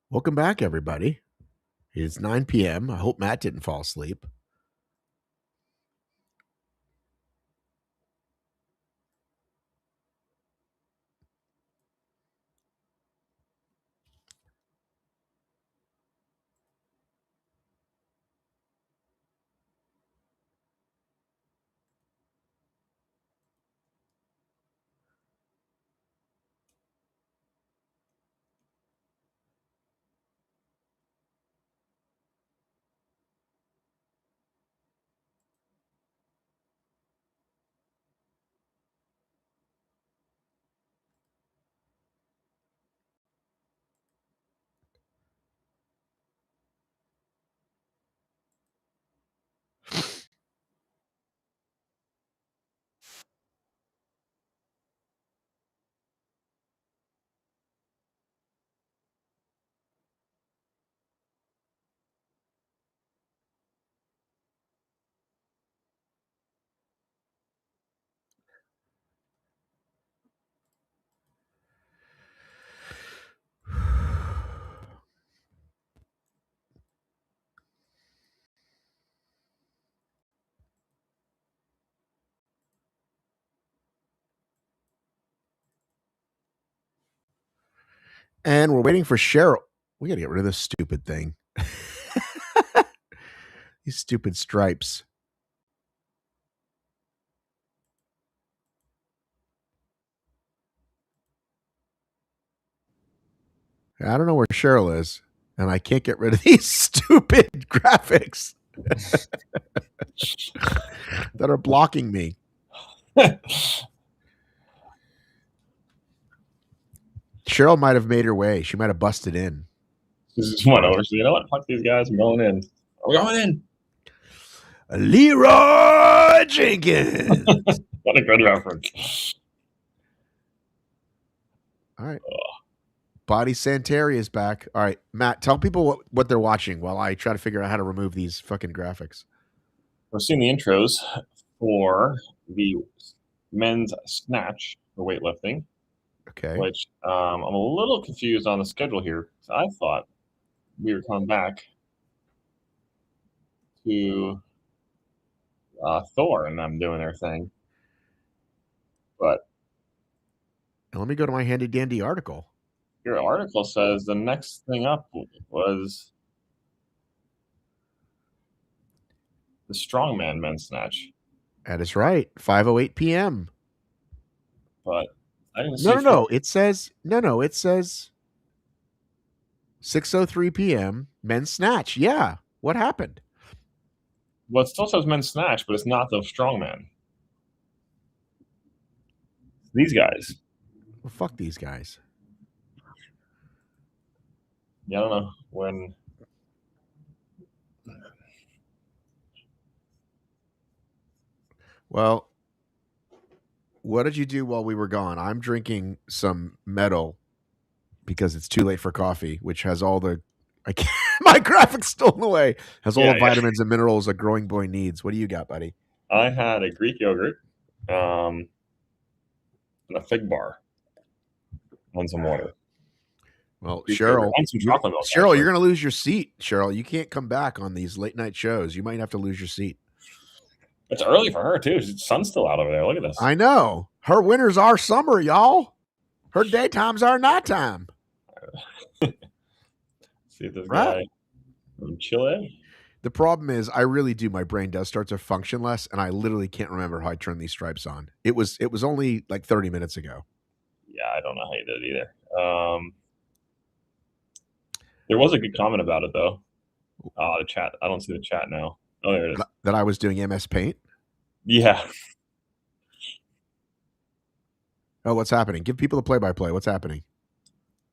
Welcome back, everybody. It's 9 p.m. I hope Matt didn't fall asleep. And we're waiting for Cheryl. We got to get rid of this stupid thing. These stupid stripes. I don't know where Cheryl is, and I can't get rid of these stupid graphics that are blocking me. Cheryl might have made her way. She might have busted in. This is one over. So you know what? Fuck these guys. I'm going in. We're going in. Leroy Jenkins. What a good reference. All right. Body Santeri is back. All right, Matt, tell people what they're watching while I try to figure out how to remove these fucking graphics. We're seeing the intros for the men's snatch for weightlifting. Okay. Which I'm a little confused on the schedule here. So I thought we were coming back to Thor and them doing their thing. But let me go to my handy dandy article. Your article says the next thing up was the Strongman men's snatch. That is right. 5:08 p.m. But I didn't see No. It says 6:03 p.m. men's snatch. Yeah. What happened? Well, it still says men's snatch, but it's not the Strongman. These guys. Well, fuck these guys. Yeah, I don't know when. Well, what did you do while we were gone? I'm drinking some metal because it's too late for coffee, which has all the my graphics stolen away. Has all the vitamins and minerals a growing boy needs. What do you got, buddy? I had a Greek yogurt, and a fig bar, and some water. Well, Greek Cheryl, yogurt and some chocolate milk, Cheryl, you're going to lose your seat. Cheryl, you can't come back on these late night shows. You might have to lose your seat. It's early for her too. The sun's still out over there. Look at this. I know. Her winters are summer, y'all. Her daytimes are nighttime. See this guy from Chile. The problem is, I really do. My brain does start to function less, and I literally can't remember how I turned these stripes on. It was only like 30 minutes ago. Yeah, I don't know how you did it either. There was a good comment about it though. The chat. I don't see the chat now. Oh, there it is. That I was doing MS Paint? Yeah. Oh, what's happening? Give people the play-by-play. What's happening?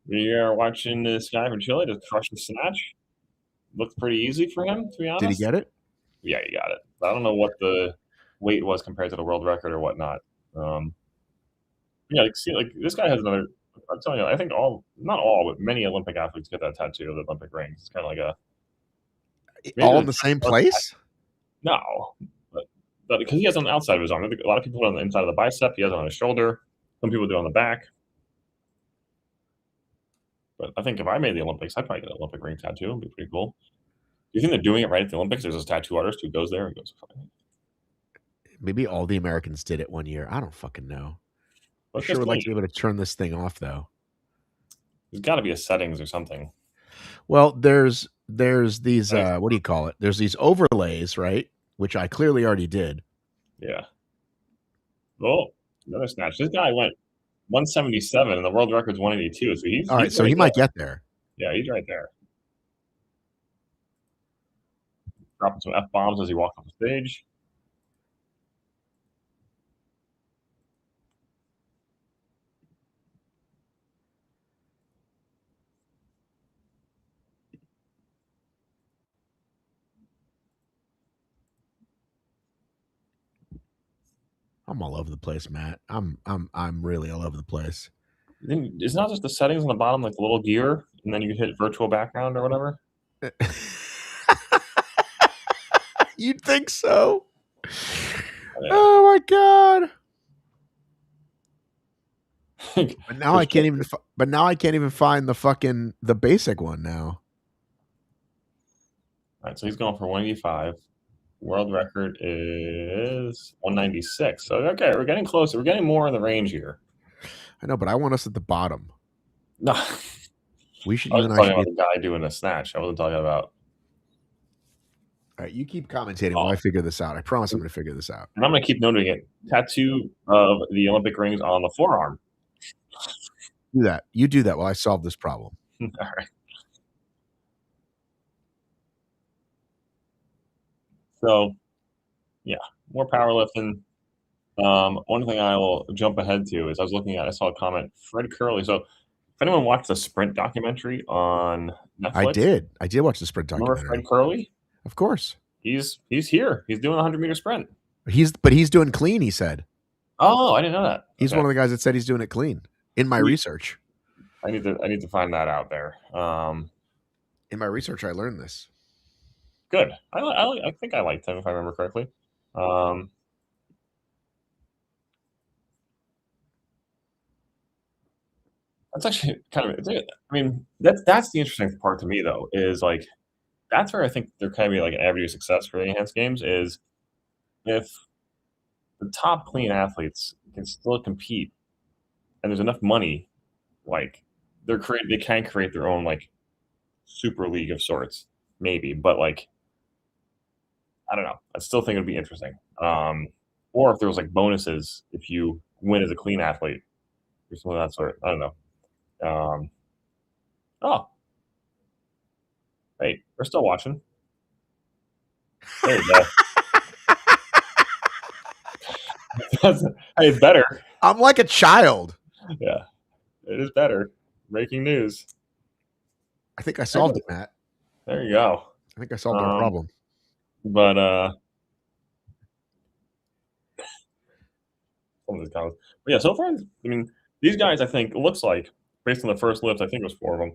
We are watching this guy from Chile just crush the snatch. Looked pretty easy for him, to be honest. Did he get it? Yeah, he got it. I don't know what the weight was compared to the world record or whatnot. Yeah, like this guy has another. I'm telling you, I think not all, but many Olympic athletes get that tattoo of the Olympic rings. It's kind of like all in the same place. No, but because he has on the outside of his arm. A lot of people put it on the inside of the bicep. He has it on his shoulder. Some people do it on the back. But I think if I made the Olympics, I'd probably get an Olympic ring tattoo. It'd be pretty cool. Do you think they're doing it right at the Olympics? There's this tattoo artist who goes there and goes. Maybe all the Americans did it one year. I don't fucking know. I sure would like to be able to turn this thing off, though. There's got to be a settings or something. Well, there's these what do you call it? There's these overlays, right? Which I clearly already did. Yeah. Oh, another snatch. This guy went 177 and the world record's 182. So he's all right. So he might get there. Yeah, he's right there. Dropping some F-bombs as he walks off the stage. I'm all over the place, Matt. I'm really all over the place. Then it's not just the settings on the bottom, like the little gear, and then you hit virtual background or whatever. You'd think so. Oh my god! But now I can't even. But now I can't even find the basic one now. All right, so he's going for 185. World record is 196. So okay, we're getting closer. We're getting more in the range here. I know, but I want us at the bottom. No, we should. I was talking about the guy doing a snatch. I wasn't talking about. All right, you keep commentating while I figure this out. I promise I'm going to figure this out. And I'm going to keep noting it. Tattoo of the Olympic rings on the forearm. Do that. You do that while I solve this problem. All right. So, yeah, more powerlifting. One thing I will jump ahead to is I saw a comment, Fred Curley. So, if anyone watched the Sprint documentary on Netflix, I did watch the Sprint documentary. Remember Fred Curley? Of course. He's here. He's doing a 100-meter sprint. He's doing clean. He said. Oh, I didn't know that. He's one of the guys that said he's doing it clean. In my research, I need to find that out there. In my research, I learned this. Good. I think I liked him if I remember correctly. That's actually kind of. I mean, that's the interesting part to me though. Is like that's where I think there can be like an avenue of success for the enhanced games is if the top clean athletes can still compete and there's enough money, like they can create their own like super league of sorts, maybe, but like I don't know. I still think it'd be interesting. Or if there was like bonuses if you win as a clean athlete or something of that sort. I don't know. Oh, hey, we're still watching. There you go. Hey, it's better. I'm like a child. Yeah, it is better. Breaking news. I think I solved it, Matt. There you go. I think I solved our problem. But some of these comments. But yeah, so far, I mean, these guys, I think, it looks like, based on the first lift, I think it was 4 of them.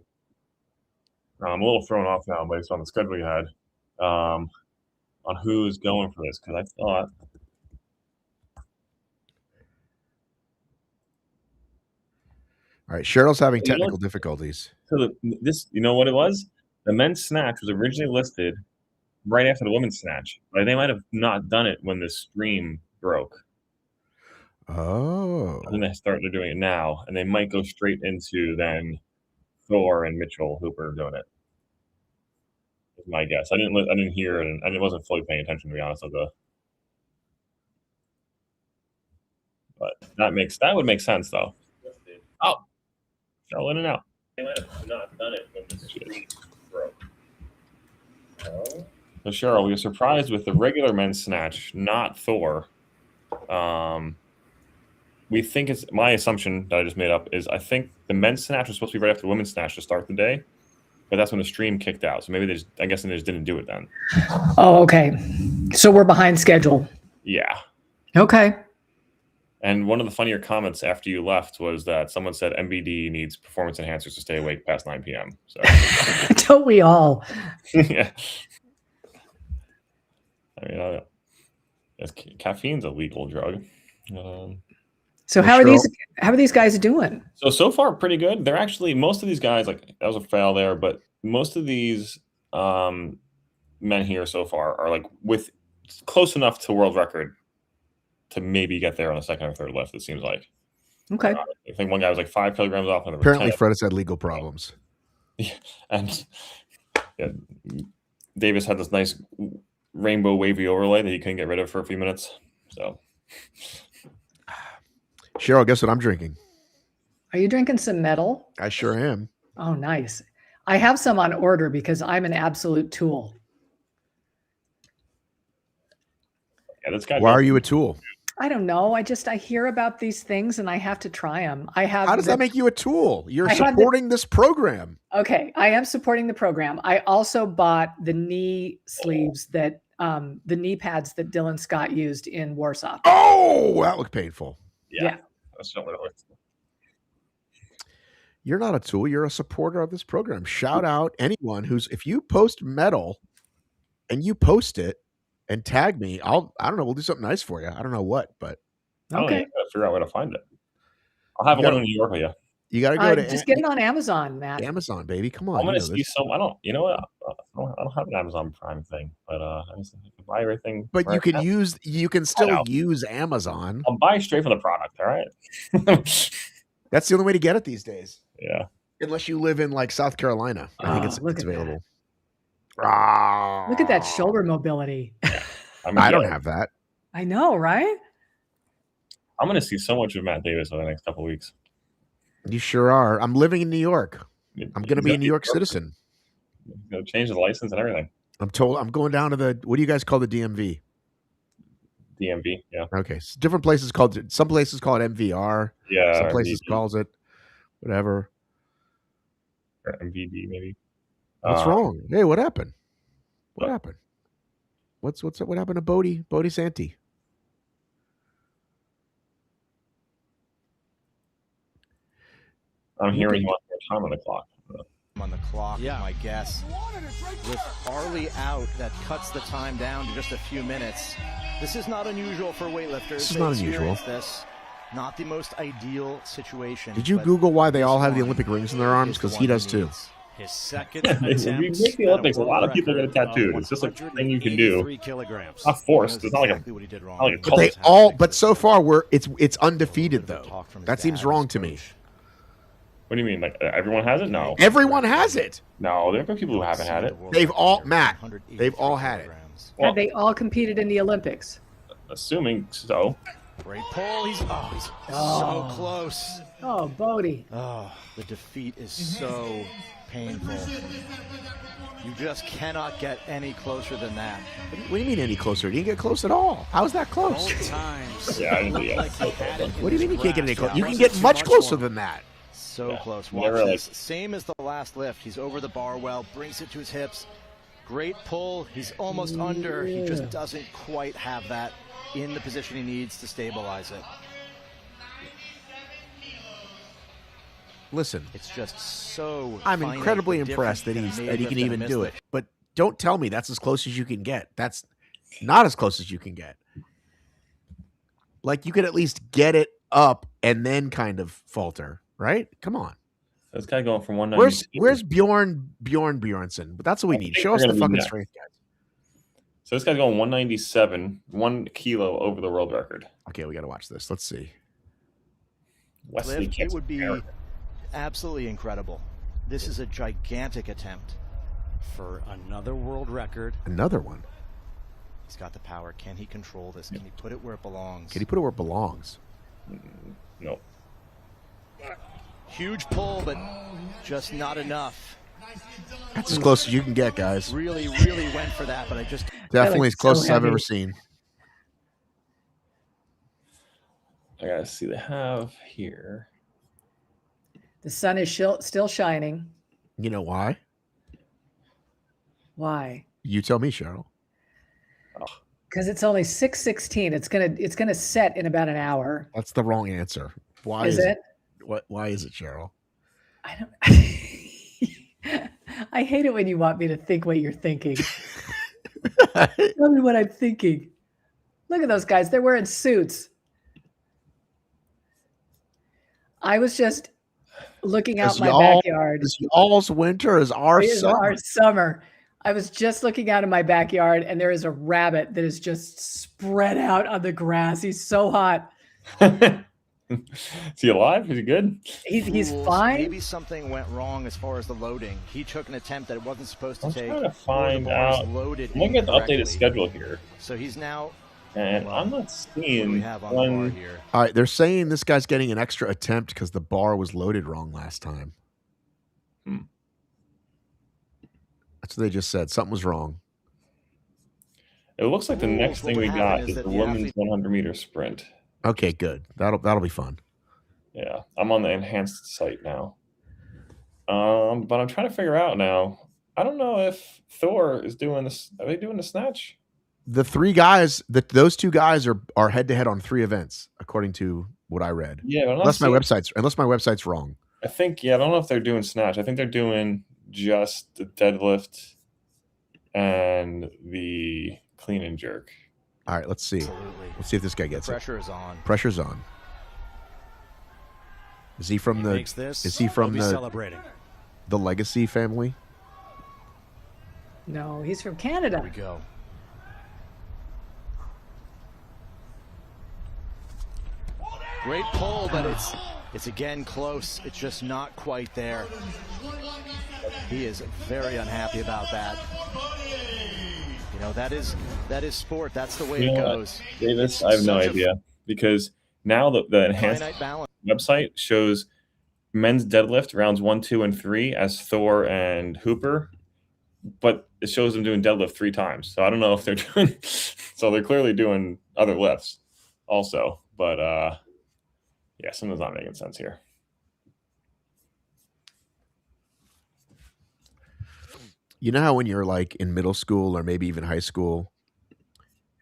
I'm a little thrown off now based on the schedule we had on who's going for this, because I thought. All right, Cheryl's having technical difficulties. So you know what it was? The men's snatch was originally listed right after the women's snatch, but they might have not done it when the stream broke. Oh. And then they're doing it now, and they might go straight into then Thor and Mitchell Hooper doing it. Is my guess. I didn't hear it, and I wasn't fully paying attention, to be honest with you. But that would make sense though. Oh, Cheryl in and out. They might have not done it when the stream broke. So Cheryl, we were surprised with the regular men's snatch, not Thor. We think it's my assumption that I just made up is I think the men's snatch was supposed to be right after the women's snatch to start the day, but that's when the stream kicked out. So maybe they just didn't do it then. Oh, okay. So we're behind schedule. Yeah. Okay. And one of the funnier comments after you left was that someone said MBD needs performance enhancers to stay awake past 9 p.m. So don't we all? Yeah. I mean, caffeine's a legal drug. So how are these guys doing? So far pretty good. They're actually, most of these guys, like that was a fail there, but most of these men here so far are like with close enough to world record to maybe get there on the second or third lift, it seems like. Okay. I think one guy was like 5 kilograms off. And Apparently Fred has had legal problems. Yeah. And Davis had this nice rainbow wavy overlay that he couldn't get rid of for a few minutes. So Cheryl, guess what I'm drinking? Are you drinking some metal? I sure am. Oh, nice. I have some on order because I'm an absolute tool. Yeah, that's got. Why are you a tool? I don't know. I hear about these things and I have to try them. How does that make you a tool? You're supporting this program. Okay, I am supporting the program. I also bought the knee sleeves that the knee pads that Dylan Scott used in Warsaw. Oh, that looked painful. Yeah. That's not what it looks like. You're not a tool. You're a supporter of this program. Shout out anyone if you post metal and you post it and tag me, I don't know, we'll do something nice for you. I don't know what, but I don't even figure out where to find it. I'll have one in New York with you. You got to go to just get it on Amazon, Matt. Amazon, baby. Come on. I'm going to see some. I don't have an Amazon Prime thing, but I just can buy everything. But you can still use Amazon. I'll buy straight from the product. All right. That's the only way to get it these days. Yeah. Unless you live in like South Carolina. I think it's available. Look at that shoulder mobility. I don't have that. I know, right? I'm going to see so much of Matt Davis over the next couple of weeks. You sure are. I'm living in New York. I'm going to be a New York citizen. Going to change the license and everything. I'm going down to what do you guys call the DMV? DMV, yeah. Okay. So different places some places call it MVR. Yeah. Some places calls it whatever. Or MVD maybe. What's wrong? Hey, what happened? What happened? What happened to Bodie Santi? I'm hearing you want more time on the clock. On the clock, my guess. With Arlie out, that cuts the time down to just a few minutes. This is not unusual for weightlifters. This is not unusual. Not the most ideal situation. Did you Google why they all have the Olympic rings in their arms? Because he does too. His second If you make the Olympics, a lot of people are going to tattoo. It's just like a thing you can do. Not forced. It's not like a cult. But so far it's undefeated though. That seems wrong to me. What do you mean? Like everyone has it? No. Everyone has it. No, there have been people who haven't had it. They've all had it. Have they all competed in the Olympics? Assuming so. Great pull. He's so close. Oh, Bodie. Oh, the defeat is so painful. You just cannot get any closer than that. What do you mean any closer? You didn't get close at all. How's that close? Yeah, I didn't What do you mean you can't get any closer? You can get much closer than that. So close. Watch this. Same as the last lift. He's over the bar well, brings it to his hips. Great pull. He's almost under. He just doesn't quite have that in the position he needs to stabilize it. Listen, it's just so. I'm incredibly impressed that he can even do it. But don't tell me that's as close as you can get. That's not as close as you can get. Like you could at least get it up and then kind of falter, right? Come on. This guy going from 190. Where's Bjorn Bjornsson? But that's what we need. Show us the fucking strength, guys. So this guy's going 197, 1 kilo over the world record. Okay, we got to watch this. Let's see. Wesley It would be absolutely incredible. This is a gigantic attempt for another world record. Another one. He's got the power. Can he control this? Can he put it where it belongs? Can he put it where it belongs? No. Huge pull, but just not enough. That's as close as you can get, guys. Really went for that, but I just definitely as close as I've ever seen. I gotta see they have here. The sun is still shining. You know why? Why? You tell me, Cheryl. Because it's only 6:16. It's gonna set in about an hour. That's the wrong answer. Why is it? Why is it, Cheryl? I don't. I hate it when you want me to think what you're thinking. Tell me what I'm thinking. Look at those guys. They're wearing suits. I was just looking out my backyard. Is y'all's winter is our summer. Our summer. I was just looking out in my backyard, and there is a rabbit that is just spread out on the grass. He's so hot. Is he alive? Is he good? He's fine. Maybe something went wrong as far as the loading. He took an attempt that it wasn't supposed to take. I'm trying to find out. I'm looking at the updated schedule here. So he's now. And I'm not seeing one here. All right, they're saying this guy's getting an extra attempt because the bar was loaded wrong last time. That's what they just said. Something was wrong. It looks like the next thing we got is the women's 100-meter sprint. Okay, good. That'll be fun. Yeah, I'm on the enhanced site now. But I'm trying to figure out now. I don't know if Thor is doing this. Are they doing the snatch? The three guys, those two guys are head to head on 3 events, according to what I read. Yeah, but unless my website's wrong. I think I don't know if they're doing snatch. I think they're doing just the deadlift and the clean and jerk. All right, let's see. Absolutely. Let's see if this guy gets Pressure is on. Pressure's on. Is he from celebrating. The Legacy family? No, he's from Canada. Here we go. Great pull, but it's again close. It's just not quite there. He is very unhappy about that. You know, that is sport. That's the way it goes. Davis, I have no idea, because now the enhanced website shows men's deadlift rounds 1, 2, and 3 as Thor and Hooper, but it shows them doing deadlift 3 times. So I don't know if they're doing. So they're clearly doing other lifts also, but yeah, something's not making sense here. You know how when you're like in middle school or maybe even high school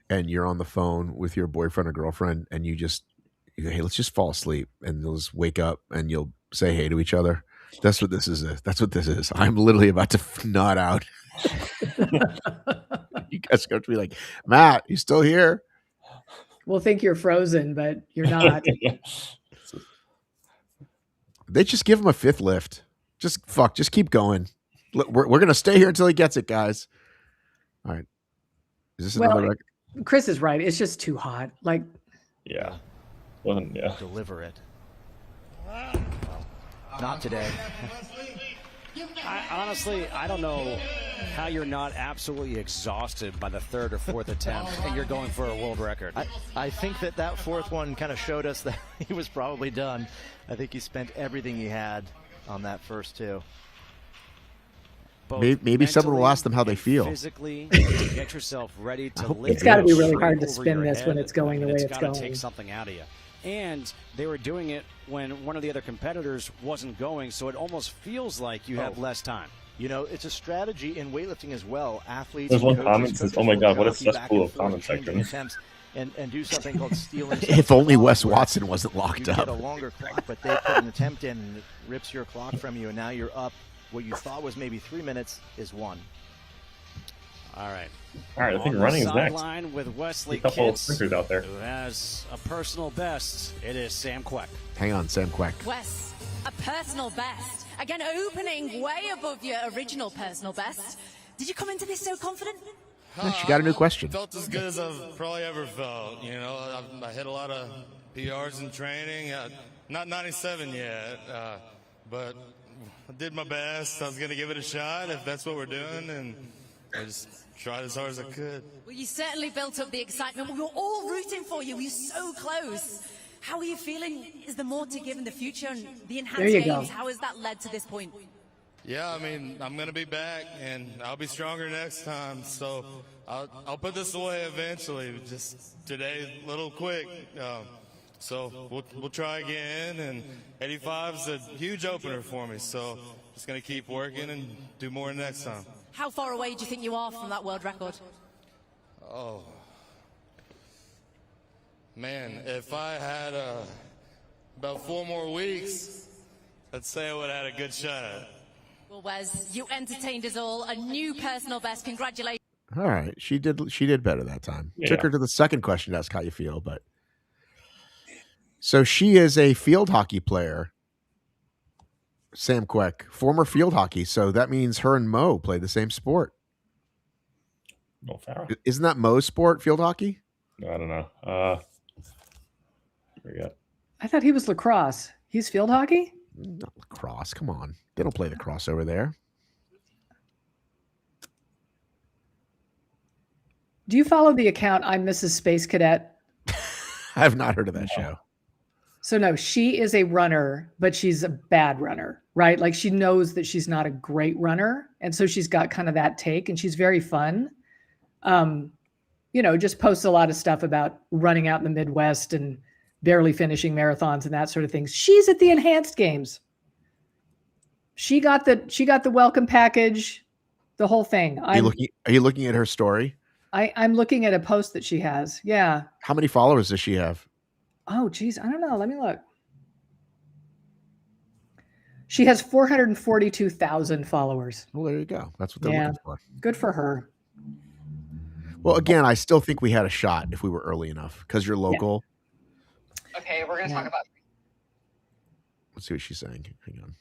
and you're on the phone with your boyfriend or girlfriend and you go, hey, let's just fall asleep, and they'll just wake up and you'll say hey to each other. That's what this is. That's what this is. I'm literally about to nod out. You guys are going to be like, Matt, you still here? We'll think you're frozen, but you're not. They just give him a 5th lift. Just keep going. We're going to stay here until he gets it, guys. All right. Is this another record? Chris is right. It's just too hot. Like, yeah. Well, yeah. Deliver it. Not today. Honestly, I don't know how you're not absolutely exhausted by the 3rd or 4th attempt and you're going for a world record. I think that 4th one kind of showed us that he was probably done. I think he spent everything he had on that first 2. Maybe someone will ask them how they feel. Physically, to get yourself ready to lift. It's got to be really hard to spin this when it's going the way it's going. It's got to take something out of you. And they were doing it when one of the other competitors wasn't going, so it almost feels like you have less time. You know, it's a strategy in weightlifting as well. Athletes. There's one comment says, "Oh my God, what a cesspool of comment section." And do something called stealing. If only Wes Watson wasn't locked you up. Get a longer clock, but they put an attempt in, and it rips your clock from you, and now you're up. What you thought was maybe 3 minutes is 1. All right. I think running is next. Line with Wesley a couple of Kitts, sprinters out there. who has a personal best. It is Sam Queck. Hang on, Sam Queck. Wes, a personal best. Again, opening way above your original personal best. Did you come into this so confident? She got a new question. Felt as good as I've probably ever felt. You know, I hit a lot of PRs in training. Not 97 yet, but I did my best. I was going to give it a shot if that's what we're doing, and I just tried as hard as I could. Well, you certainly built up the excitement. We were all rooting for you. We were so close. How are you feeling? Is there more to give in the future? And the enhanced games, how has that led to this point? Yeah, I mean, I'm going to be back, and I'll be stronger next time. So I'll put this away eventually. Just today, a little quick. So we'll try again, and 85 is a huge opener for me. So just going to keep working and do more next time. How far away do you think you are from that world record? Oh, man, if I had about 4 more weeks, I'd say I would have had a good shot at it. Well, Wes, you entertained us all. A new personal best. Congratulations. All right, she did better that time. Yeah. Took her to the second question to ask how you feel, but so she is a field hockey player Sam Queck, former field hockey. So that means her and Mo play the same sport. Mo Farah. Isn't that Mo's sport, field hockey? No, I don't know. Here we go. I thought he was lacrosse. He's field hockey? Not lacrosse. Come on. They don't play lacrosse over there. Do you follow the account I'm Mrs. Space Cadet? I have not heard of that show. So no, she is a runner, but she's a bad runner, right? Like she knows that she's not a great runner. And so she's got kind of that take and she's very fun. Just posts a lot of stuff about running out in the Midwest and barely finishing marathons and that sort of thing. She's at the enhanced games. She got the welcome package, the whole thing. Are you looking at her story? I'm looking at a post that she has. Yeah. How many followers does she have? Oh, geez. I don't know. Let me look. She has 442,000 followers. Well, there you go. That's what they're looking for. Good for her. Well, again, I still think we had a shot if we were early enough because you're local. Yeah. Okay, we're going to talk about. Let's see what she's saying. Hang on.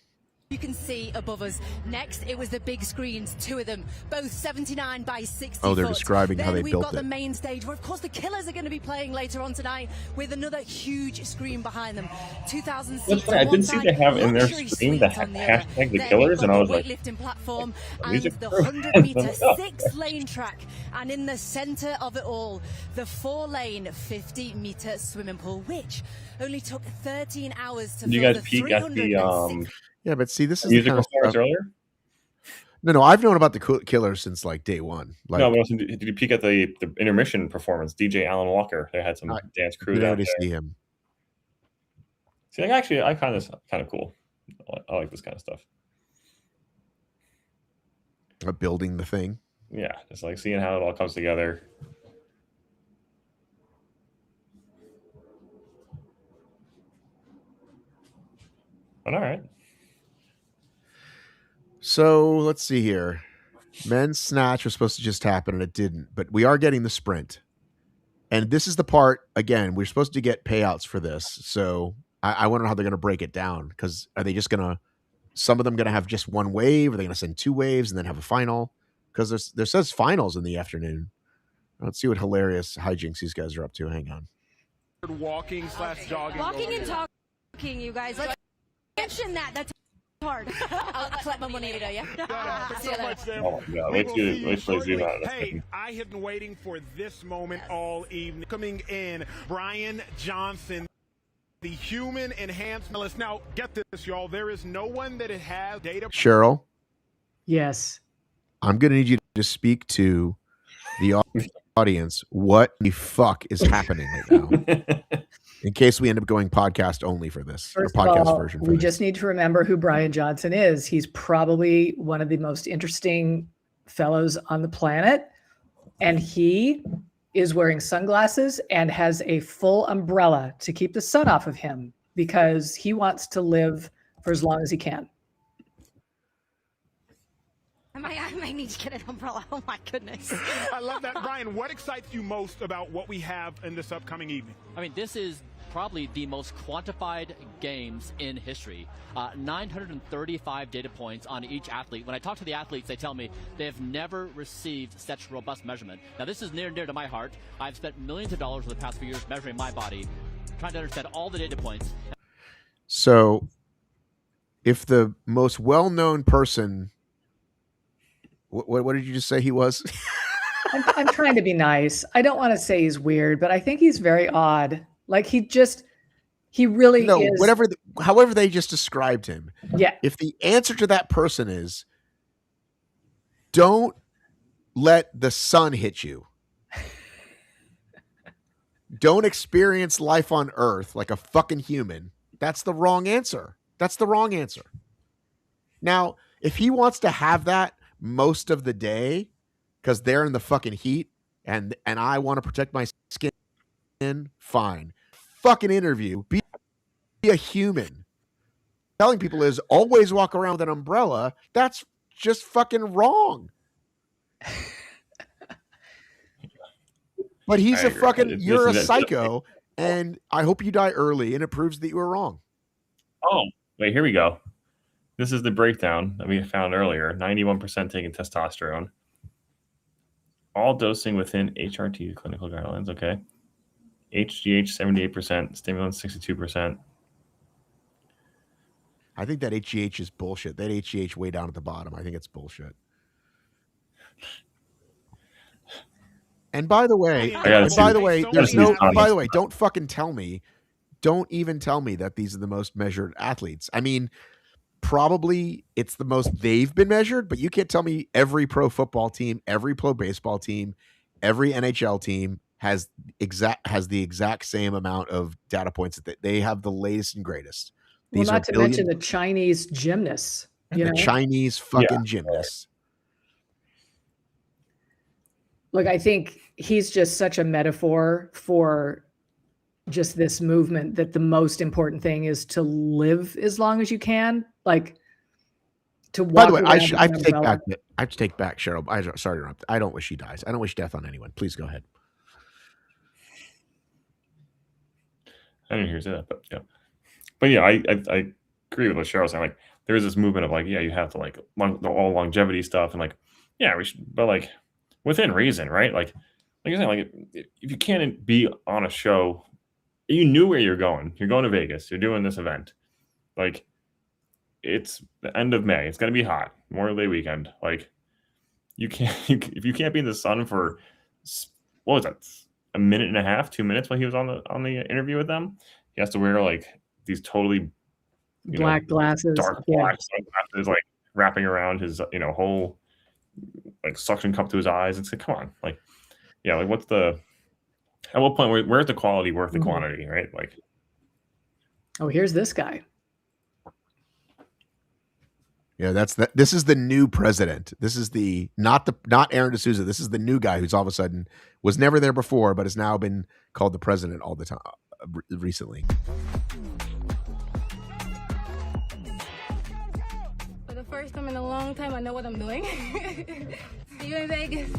You can see above us. Next, it was the big screens, 2 of them, both 79 by 60 Oh, they're foot. describing how they Then we've built got the it. main stage where, of course, the Killers are going to be playing later on tonight with another huge screen behind them. 2,000 seats. I didn't see they have in their screen the hashtag the Killers, and I was like, weightlifting platform and music the for- 100-meter 6-lane track, and in the center of it all, the 4-lane 50-meter swimming pool, which only took 13 hours to Did you fill guys the peek at the Yeah, but see, this is the music kind of performance stuff. earlier? No, I've known about the Killers since like day one. Like, No, but also, did you peek at the intermission performance? DJ Alan Walker. They had some dance crew didn't down really there. see him. See, like, actually, I kind of cool. I like this kind of stuff. Building the thing. Yeah, just like seeing how it all comes together. But all right. So let's see here. Men's snatch was supposed to just happen and it didn't, but we are getting the sprint. And this is the part, again, we're supposed to get payouts for this. So I wonder how they're going to break it down because are they just going to, some of them going to have just one wave? Are they going to send 2 waves and then have a final? Because there says finals in the afternoon. Let's see what hilarious hijinks these guys are up to. Hang on. Walking/jogging. Walking and talking, you guys. Let's mention that. That's hard. I'll collect my money later, yeah? See you later. Oh my God! Wait till they zoom out. Hey, I have been waiting for this moment all evening. Coming in, Brian Johnson, the human enhancement. Now, get this, y'all. There is no one that has data. Cheryl, Yes. I'm going to need you to speak to the audience. What the fuck is happening right now? In case we end up going podcast only for this, First or podcast of all, version. For we this. just need to remember who Brian Johnson is. He's probably one of the most interesting fellows on the planet. And he is wearing sunglasses and has a full umbrella to keep the sun off of him because he wants to live for as long as he can. I might need to get an umbrella. Oh my goodness. I love that. Brian, what excites you most about what we have in this upcoming evening? I mean, this is probably the most quantified games in history. 935 data points on each athlete. When I talk to the athletes, they tell me they have never received such robust measurement. Now, this is near and dear to my heart. I've spent millions of dollars over the past few years measuring my body, trying to understand all the data points. So, if the most well-known person, what did you just say he was? I'm trying to be nice. I don't want to say he's weird, but I think he's very odd. Like he really is. However they just described him. Yeah. If the answer to that person is, don't let the sun hit you. Don't experience life on Earth like a fucking human. That's the wrong answer. That's the wrong answer. Now, if he wants to have that most of the day because they're in the fucking heat and I want to protect my skin, fine. Fucking interview. Be a human. Telling people is always walk around with an umbrella. That's just fucking wrong. But he's you're a psycho, and I hope you die early, and it proves that you were wrong. Oh, wait, here we go. this is the breakdown that we found earlier. 91% taking testosterone. All dosing within HRT clinical guidelines. Okay. HGH 78%, stimulants 62%. I think that HGH is bullshit. That HGH way down at the bottom. I think it's bullshit. And by the way, there's no. By the way, don't fucking tell me. Don't even tell me that these are the most measured athletes. I mean, probably it's the most they've been measured, but you can't tell me every pro football team, every pro baseball team, every NHL team has the exact same amount of data points that they have the latest and greatest. Well, not to mention the Chinese gymnasts. Chinese fucking gymnasts. Look, I think he's just such a metaphor for just this movement that the most important thing is to live as long as you can. Like to walk. By the way, I have to take back Cheryl. Sorry to interrupt. I don't wish she dies. I don't wish death on anyone. Please go ahead. I didn't hear you say that, but yeah, I agree with what Cheryl saying. Like, there is this movement of like, yeah, you have to like all longevity stuff and like, yeah, we should, but like within reason, right? Like you're saying, like if you can't be on a show, you knew where you're going. You're going to Vegas. You're doing this event. Like, it's the end of May. It's gonna be hot. Memorial Day weekend. Like, if you can't be in the sun for what was that? A minute and a half, 2 minutes while he was on the interview with them. He has to wear like these totally black glasses, dark black sunglasses, like wrapping around his whole like suction cup to his eyes. It's like, come on, like, yeah, like at what point where's the quality worth the quantity, right? Like, oh, here's this guy. Yeah, this is the new president. This is not Aaron D'Souza. This is the new guy who's all of a sudden was never there before, but has now been called the president all the time recently. For the first time in a long time, I know what I'm doing. See you in Vegas.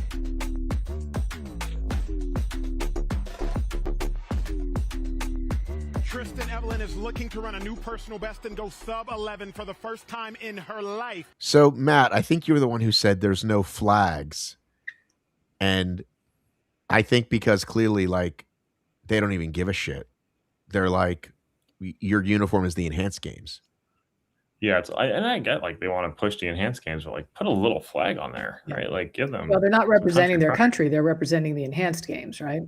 Tristan Evelyn is looking to run a new personal best and go sub 11 for the first time in her life. So, Matt, I think you were the one who said there's no flags. And I think because clearly, like, they don't even give a shit. They're like, your uniform is the enhanced games. Yeah, I get like they want to push the enhanced games, but like put a little flag on there, right? Like give them. Well, they're not representing their country; they're representing the enhanced games, right?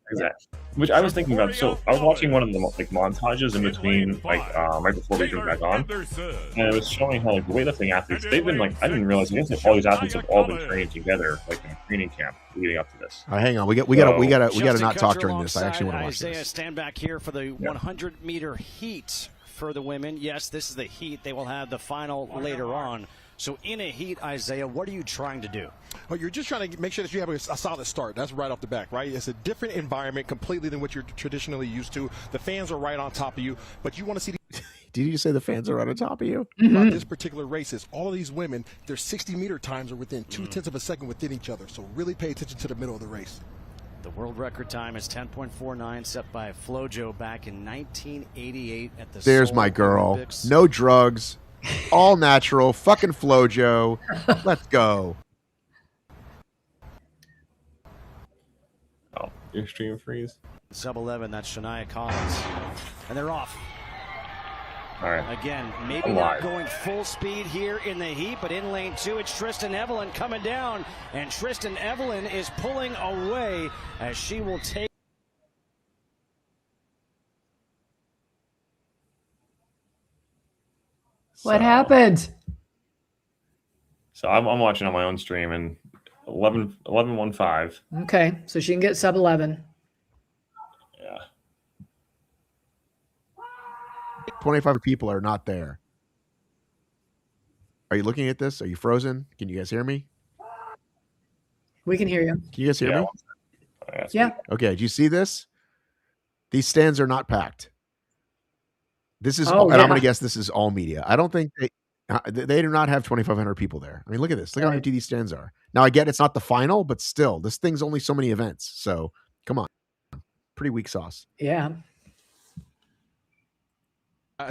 Exactly. Which I was thinking about. So I was watching one of the like montages in between, like right before we jumped back on, and it was showing how like the weightlifting athletes, they've been like, I didn't realize all these athletes have all been training together like in a training camp leading up to this. Hang on, we gotta not talk during this. I actually want to watch this. Stand back here for the 100-meter heat for the women. Yes, this is the heat. They will have the final later on. So in a heat, Isaiah, what are you trying to do? Well, you're just trying to make sure that you have a solid start. That's right off the back, right? It's a different environment completely than what you're traditionally used to. The fans are right on top of you, but you want to see Did you say the fans are right on top of you? About this particular race is all of these women, their 60-meter times are within 0.2 of a second within each other. So really pay attention to the middle of the race. The world record time is 10.49, set by Flojo back in 1988 at the There's Seoul my girl. Olympics. No drugs. All natural. Fucking Flojo. Let's go. Oh, your stream freeze. Sub 11, that's Shania Collins. And they're off. All right. Again, maybe not going full speed here in the heat, but in lane 2, it's Tristan Evelyn coming down. And Tristan Evelyn is pulling away as she will take. What happened? So I'm watching on my own stream and 11:15. Okay, so she can get sub 11. Yeah. 25 people are not there. Are you looking at this? Are you frozen? Can you guys hear me? We can hear you. Can you guys hear me? Yeah. Okay, do you see this? These stands are not packed. This is, Oh, and I'm yeah. going to guess this is all media. I don't think they do not have 2,500 people there. I mean, look at this. Look how empty these stands are. Now, I get it's not the final, but still, this thing's only so many events. So, come on. Pretty weak sauce. Yeah.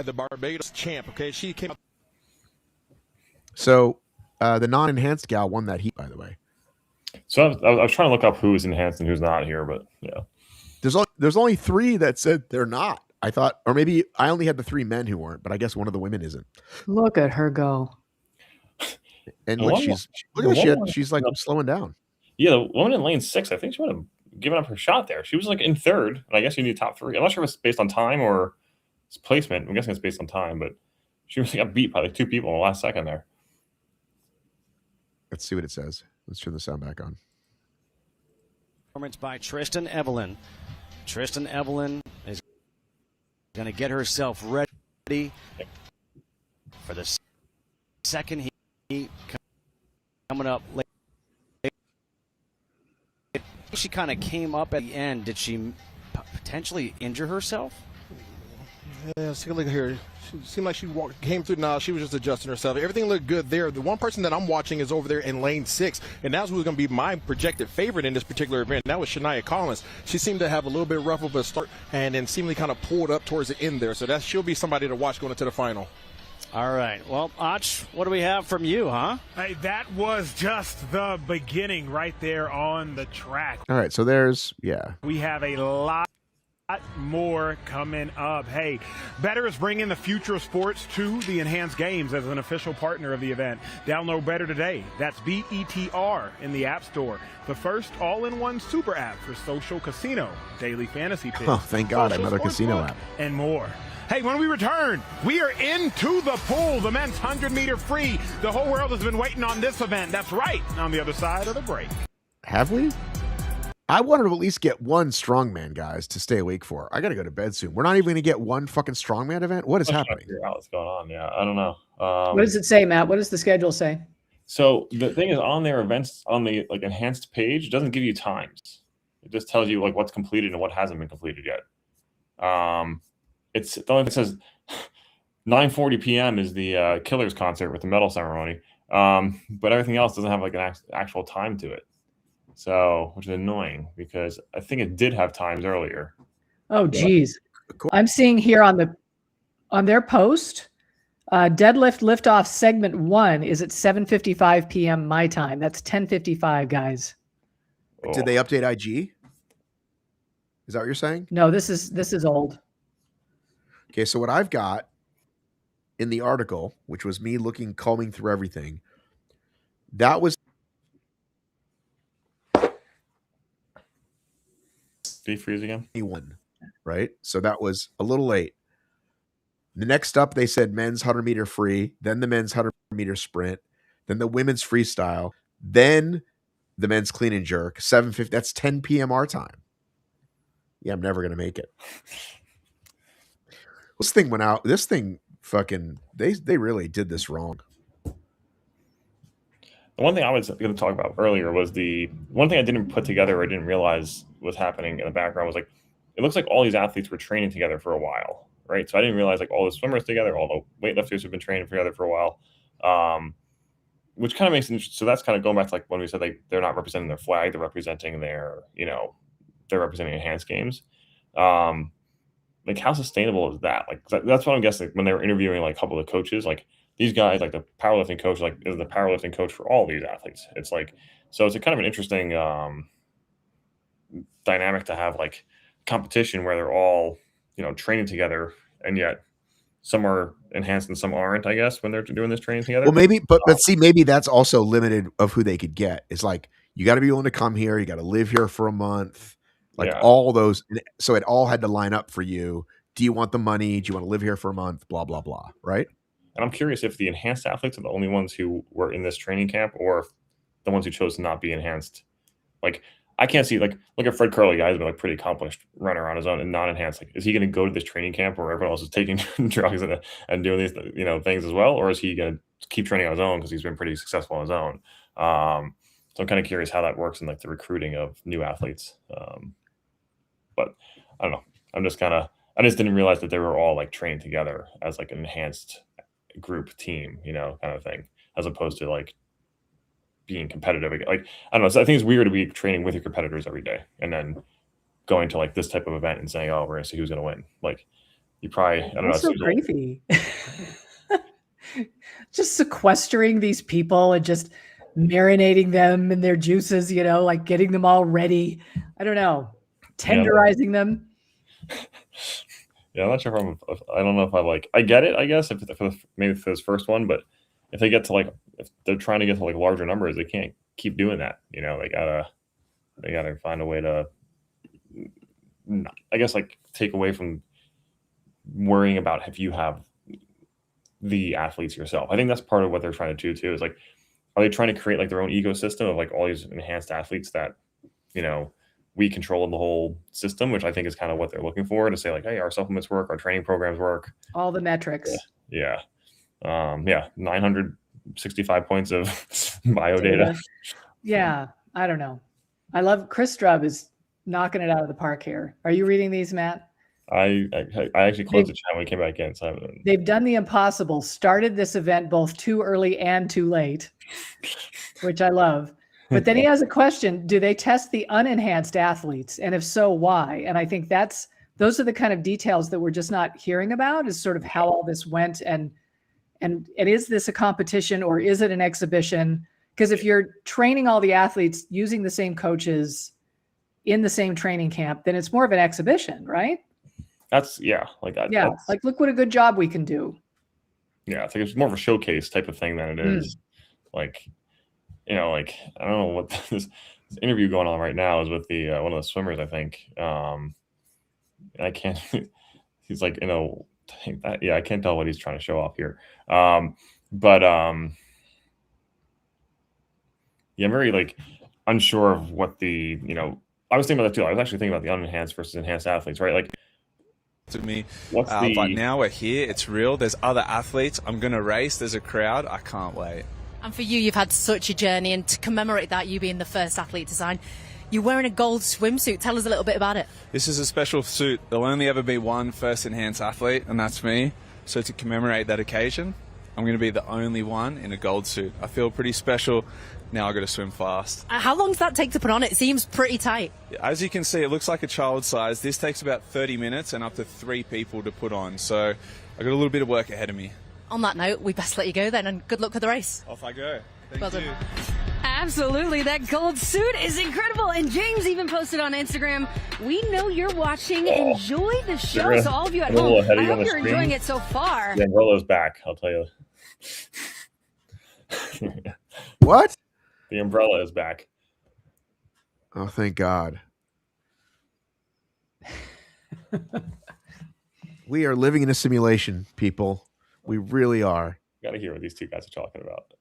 The Barbados champ, okay? She came out. So the non-enhanced gal won that heat, by the way. So I was trying to look up who's enhanced and who's not here, but yeah. There's only 3 that said they're not. I thought, or maybe I only had the 3 men who weren't, but I guess one of the women isn't. Look at her go. And look, she's like slowing down. Yeah, the woman in lane 6, I think she would have given up her shot there. She was like in 3rd, and I guess you need top 3. I'm not sure if it's based on time or it's placement. I'm guessing it's based on time, but she was got beat by like 2 people in the last second there. Let's see what it says. Let's turn the sound back on. Performance by Tristan Evelyn. Tristan Evelyn is going to get herself ready for the second heat coming up late. She kind of came up at the end. Did she potentially injure herself? Yeah, let's take a look here. She seemed like she came through. Now she was just adjusting herself. Everything looked good there. The one person that I'm watching is over there in lane 6, and that's who's going to be my projected favorite in this particular event. That was Shania Collins. She seemed to have a little bit rough of a start, and then seemingly kind of pulled up towards the end there. So she'll be somebody to watch going into the final. All right. Well, Ach, what do we have from you, huh? Hey, that was just the beginning right there on the track. All right, so there's We have a lot more coming up. Hey, Better is bringing the future of sports to the Enhanced Games as an official partner of the event. Download Better today. That's BETR in the App Store. The first all-in-one super app for social casino, daily fantasy picks. Oh, thank God, another casino book, app. and more. Hey, when we return, we are into the pool, the men's 100-meter free. The whole world has been waiting on this event. That's right, on the other side of the break. Have we? I wanted to at least get one strongman, guys, to stay awake for. I got to go to bed soon. We're not even going to get one fucking strongman event? What is happening? Figure out what's going on. Yeah, I don't know. What does it say, Matt? What does the schedule say? So the thing is, on their events, on the like enhanced page, it doesn't give you times. It just tells you like what's completed and what hasn't been completed yet. It's the only thing that says 9:40 p.m. is the Killers concert with the medal ceremony. But everything else doesn't have like an actual time to it. So, which is annoying because I think it did have times earlier. Oh, geez. I'm seeing here on their post, deadlift liftoff segment 1 is at 7:55 p.m. my time. That's 10:55, guys. Did they update IG? Is that what you're saying? No, this is old. Okay, so what I've got in the article, which was me combing through everything, that was. Did he freeze again? 21, right? So that was a little late. The next up, they said men's 100-meter free, then the men's 100-meter sprint, then the women's freestyle, then the men's clean and jerk, 7:50. That's 10 p.m. our time. Yeah, I'm never going to make it. This thing went out. This thing fucking, they really did this wrong. The one thing I was going to talk about earlier was the one thing I didn't put together or I didn't realize was happening in the background was like, it looks like all these athletes were training together for a while, right? So I didn't realize like all the swimmers together, all the weightlifters have been training together for a while, which kind of makes it interesting. So that's kind of going back to like when we said like they're not representing their flag, they're representing their, they're representing enhanced games. Like how sustainable is that? Like that's what I'm guessing when they were interviewing like a couple of the coaches, like these guys, like the powerlifting coach, like is the powerlifting coach for all these athletes. It's like, so it's a kind of an interesting dynamic to have like competition where they're all, training together and yet some are enhanced and some aren't, I guess, when they're doing this training together. Well, maybe, but see, maybe that's also limited of who they could get. It's like, you got to be willing to come here. You got to live here for a month. Like all those. So it all had to line up for you. Do you want the money? Do you want to live here for a month? Blah, blah, blah. Right. And I'm curious if the enhanced athletes are the only ones who were in this training camp or if the ones who chose to not be enhanced. Like, I can't see, like, look at Fred Curley, guy's been like pretty accomplished runner on his own and not enhanced. Like, is he going to go to this training camp where everyone else is taking drugs and doing these, things as well? Or is he going to keep training on his own because he's been pretty successful on his own? So I'm kind of curious how that works in like the recruiting of new athletes. But I don't know. I just didn't realize that they were all like trained together as like an enhanced group team, kind of thing, as opposed to like being competitive. Like, I don't know. So I think it's weird to be training with your competitors every day and then going to like this type of event and saying, oh, we're going to see who's going to win. Like, you probably, I don't know. That's so crazy. just sequestering these people and just marinating them in their juices, like getting them all ready. I don't know, tenderizing them. Yeah, I'm not sure if I don't know if I get it, I guess, maybe for this first one, but if they get to if they're trying to get to larger numbers, they can't keep doing that. They gotta find a way to, I guess, take away from worrying about if you have the athletes yourself. I think that's part of what they're trying to do too, is are they trying to create their own ecosystem of all these enhanced athletes that, we control the whole system, which I think is kind of what they're looking for, to say hey, our supplements work, our training programs work. All the metrics. Yeah. 965 points of bio data. Yeah. I don't know. I love Chris Strub is knocking it out of the park here. Are you reading these, Matt? I actually closed the chat when we came back in. So they've done the impossible, started this event both too early and too late, which I love. But then he has a question: do they test the unenhanced athletes? And if so, why? And I think those are the kind of details that we're just not hearing about, is sort of how all this went. And is this a competition or is it an exhibition? Because if you're training all the athletes using the same coaches in the same training camp, then it's more of an exhibition, right? Look what a good job we can do. Yeah, it's more of a showcase type of thing than it is I don't know what this interview going on right now is with the one of the swimmers, I think. I can't. He's I can't tell what he's trying to show off here. I'm very unsure of what the I was thinking about that too. I was actually thinking about the unenhanced versus enhanced athletes, right? To me, but now we're here. It's real. There's other athletes. I'm gonna race. There's a crowd. I can't wait. And for you, you've had such a journey, and to commemorate that, you being the first athlete to sign, you're wearing a gold swimsuit. Tell us a little bit about it. This is a special suit. There'll only ever be one first enhanced athlete, and that's me. So to commemorate that occasion, I'm going to be the only one in a gold suit. I feel pretty special. Now I've got to swim fast. How long does that take to put on? It seems pretty tight. As you can see, it looks like a child size. This takes about 30 minutes and up to 3 people to put on. So I've got a little bit of work ahead of me. On that note, we best let you go then, and good luck with the race. Off I go. Thank well you. Done. Absolutely. That gold suit is incredible. And James even posted on Instagram, we know you're watching. Enjoy the show. So all of you at home, I hope you're enjoying it so far. Yeah, Rollo's back, I'll tell you. What? The umbrella is back. Oh, thank God. We are living in a simulation, people. We really are. Got to hear what these two guys are talking about.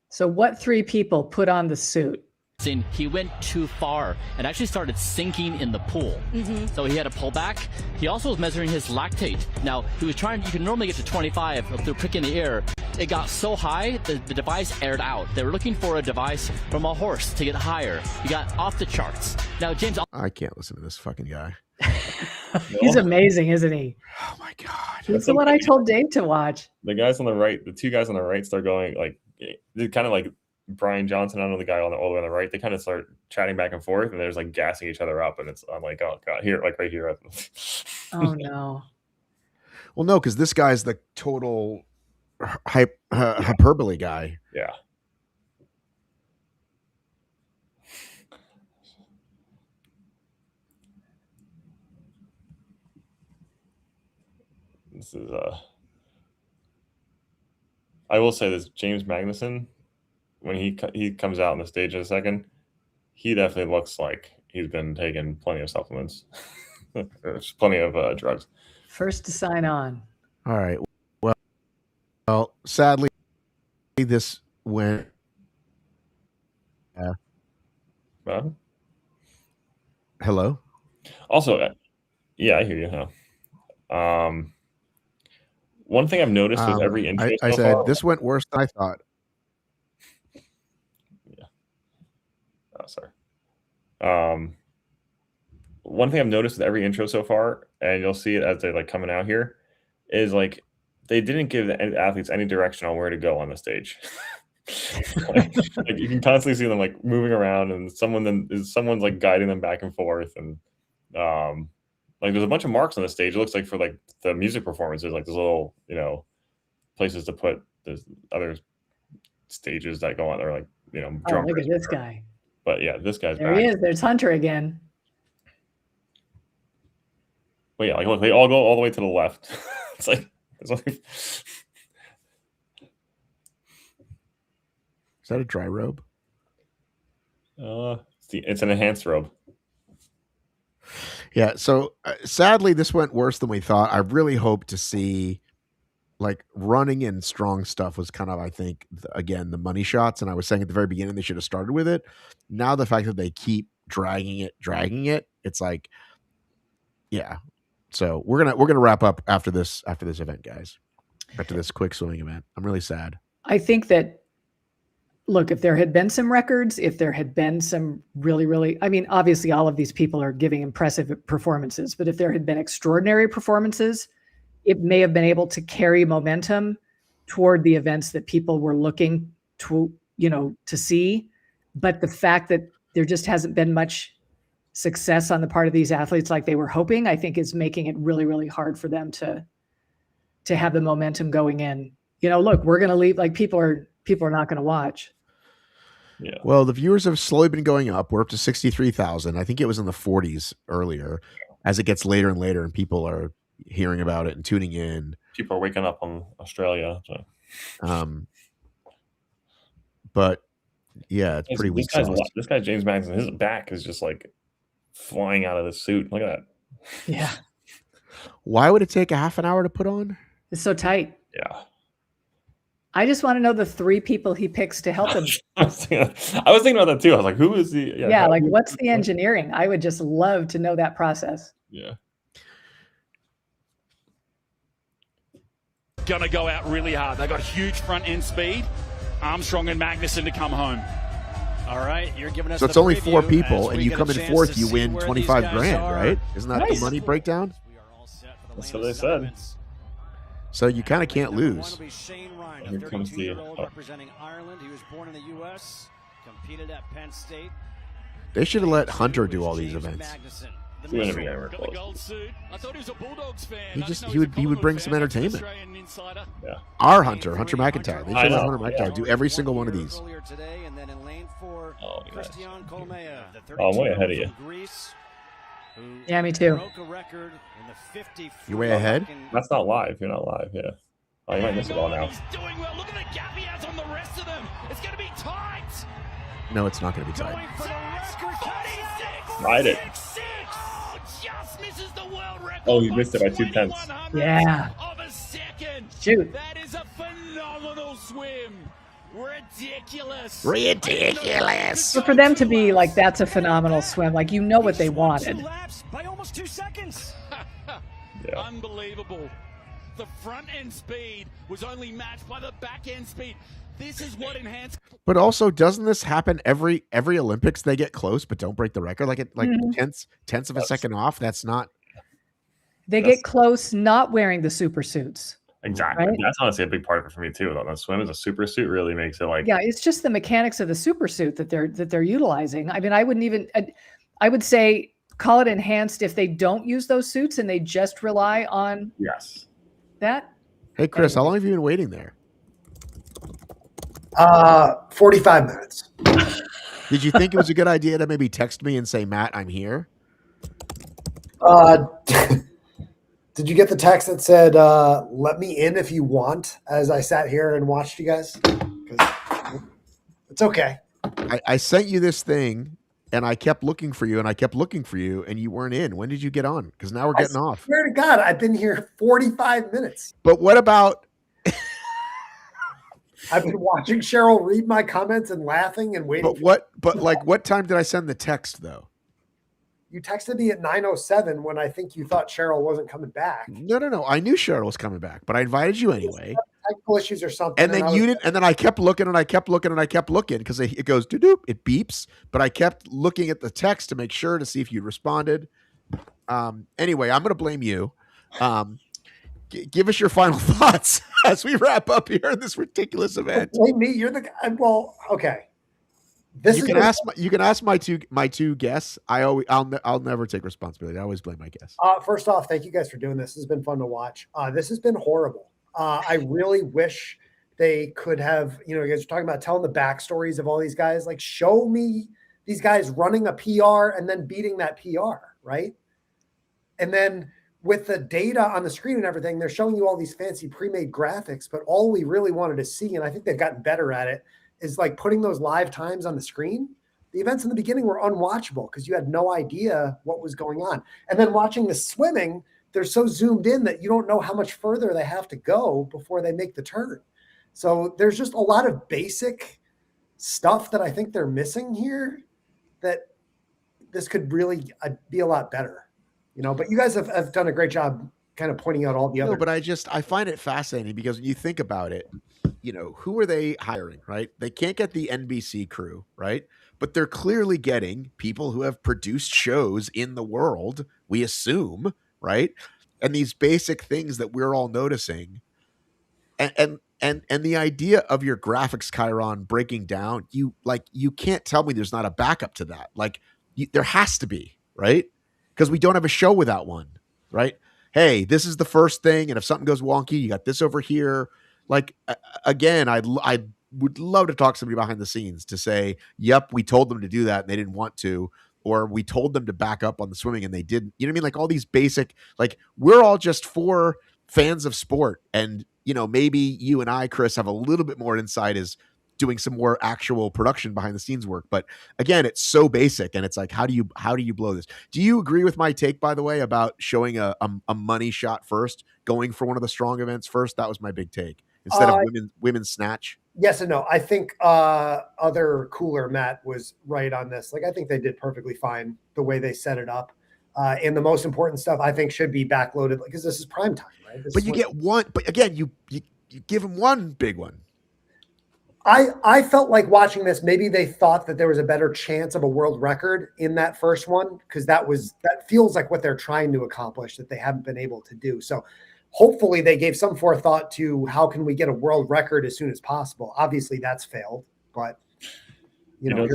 So what 3 people put on the suit? He went too far and actually started sinking in the pool. So he had to pull back. He also was measuring his lactate. Now, he was trying, you can normally get to 25 through prick in the air. It got so high, the device aired out. They were looking for a device from a horse to get higher. He got off the charts. Now, James... I can't listen to this fucking guy. He's amazing, isn't he? Oh, my God. He's the one I told Dave to watch. The guys on the right, the 2 guys on the right start going, they're kind of like Brian Johnson, I don't know the guy all the way on the right. They kind of start chatting back and forth, and they're just gassing each other up. And I'm like, oh God, here, right here. Oh no. Well, no, because this guy's the total hyperbole guy. Yeah. This is I will say this: James Magnuson, when he comes out on the stage in a second, he definitely looks like he's been taking plenty of supplements. There's plenty of drugs. First to sign on. All right. Well, sadly, this went. Hello. Also, yeah, I hear you. Huh? One thing I've noticed with every intro, I said this went worse than I thought. Yeah. Oh, sorry. One thing I've noticed with every intro so far, and you'll see it as they're coming out here, is they didn't give the athletes any direction on where to go on the stage. You can constantly see them moving around, and someone's guiding them back and forth, and there's a bunch of marks on the stage. It looks like for the music performances, this little places to put the other stages that go on. They're like, Oh, look at this guy. But yeah, this guy's There back. he is. There's Hunter again. Well, yeah, like look, they all go all the way to the left. It's like there's only... Is that a dry robe? It's an enhanced robe. Yeah. So sadly, this went worse than we thought. I really hoped to see like running and strong stuff was kind of, I think, again, the money shots. And I was saying at the very beginning, they should have started with it. Now the fact that they keep dragging it, it's like, yeah. So we're gonna wrap up after this event, guys. After this quick swimming event, I'm really sad. I think that, look, if there had been some records, if there had been some really, I mean, obviously all of these people are giving impressive performances, but if there had been extraordinary performances, it may have been able to carry momentum toward the events that people were looking to see. But the fact that there just hasn't been much success on the part of these athletes like they were hoping, I think is making it really hard for them to have the momentum going in. Look, we're going to leave, like people are not going to watch. Yeah. Well, the viewers have slowly been going up. We're up to 63,000. I think it was in the 40s earlier. As it gets later and later and people are hearing about it and tuning in. People are waking up on Australia. So. But yeah, it's pretty weak. This guy, James Madison, his back is just like flying out of the suit. Look at that. Yeah. Why would it take a half an hour to put on? It's so tight. Yeah. I just want to know the 3 people he picks to help him. I was thinking about that too. I was like, who is he? Yeah, like what's the engineering? I would just love to know that process. Yeah. Going to go out really hard. They got huge front end speed. Armstrong and Magnussen to come home. All right, you're giving us. So it's only 4 people, and you come in 4th, you win 25 grand, right? Isn't that the money breakdown? That's what they said. So you kind of can't lose. Here comes the representing Ireland. He was born in the U.S. Competed at Penn State. They should have let Hunter do all these events. He wouldn't be anywhere close. He would bring some entertainment. Yeah. Our Hunter McIntyre. They should let Hunter McIntyre do every single one of these. Oh, nice. I'm way ahead of you. Yeah, me too. You're way ahead? That's not live. You're not live. Yeah. Oh, you might miss it all now. No, it's not going to be tight. Ride it. Oh, you missed it by 2/10. Yeah. Shoot. That is a phenomenal swim. Ridiculous. So for them to be like, that's a phenomenal swim, like what they wanted. By almost 2 seconds. Yeah. Unbelievable. The front end speed was only matched by the back end speed. This is what enhanced. But also, doesn't this happen every Olympics? They get close but don't break the record. Like tenths of a second off. That's not. They get close, not wearing the super suits. Exactly. Right? That's honestly a big part of it for me too. The swim as a super suit really makes it like. Yeah, it's just the mechanics of the super suit that they're utilizing. I mean, I wouldn't even. I would say call it enhanced if they don't use those suits and they just rely on. Yes. That. Hey, Chris, how long have you been waiting there? 45 minutes. Did you think it was a good idea to maybe text me and say, Matt, I'm here? Did you get the text that said, let me in if you want, as I sat here and watched you guys? Because it's okay. I sent you this thing, and I kept looking for you, and you weren't in. When did you get on? Because now we're getting off. I swear to God, I've been here 45 minutes. But what about... I've been watching Cheryl read my comments and laughing and waiting. But what time did I send the text, though? You texted me at 9:07 when I think you thought Cheryl wasn't coming back. No. I knew Cheryl was coming back, but I invited you anyway. Technical issues or something. And then you didn't. And then I kept looking because it goes doop, it beeps. But I kept looking at the text to make sure to see if you responded. Anyway, I'm going to blame you. Give us your final thoughts as we wrap up here in this ridiculous event. Blame me. You're the guy. Well, okay. You can ask my two guests. I'll never take responsibility. I always blame my guests. First off, thank you guys for doing this. This has been fun to watch. This has been horrible. I really wish they could have, you guys are talking about telling the backstories of all these guys. Like, show me these guys running a PR and then beating that PR, right? And then with the data on the screen and everything, they're showing you all these fancy pre-made graphics, but all we really wanted to see, and I think they've gotten better at it, is like putting those live times on the screen. The events in the beginning were unwatchable because you had no idea what was going on. And then watching the swimming, they're so zoomed in that you don't know how much further they have to go before they make the turn. So there's just a lot of basic stuff that I think they're missing here that this could really be a lot better. But you guys have done a great job kind of pointing out all the other. No, but I find it fascinating because when you think about it, who are they hiring, right? They can't get the NBC crew, right? But they're clearly getting people who have produced shows in the world, we assume, right? And these basic things that we're all noticing. And the idea of your graphics, Chiron, breaking down, you can't tell me there's not a backup to that. There has to be, right? Because we don't have a show without one, right? Hey, this is the first thing, and if something goes wonky, you got this over here. Again, I would love to talk to somebody behind the scenes to say, yep, we told them to do that and they didn't want to, or we told them to back up on the swimming and they didn't. You know what I mean? All these basic, we're all just four fans of sport, and maybe you and I, Chris, have a little bit more insight as doing some more actual production behind the scenes work. But again, it's so basic, and it's like, how do you blow this? Do you agree with my take, by the way, about showing a money shot first, going for one of the strong events first? That was my big take instead of women's snatch. Yes and no. I think other cooler Matt was right on this. I think they did perfectly fine the way they set it up. And the most important stuff I think should be backloaded because this is prime time, right? But you get one. But again, you give them one big one. I felt like watching this, maybe they thought that there was a better chance of a world record in that first one because that feels like what they're trying to accomplish that they haven't been able to do. So hopefully they gave some forethought to how can we get a world record as soon as possible. Obviously that's failed, but you know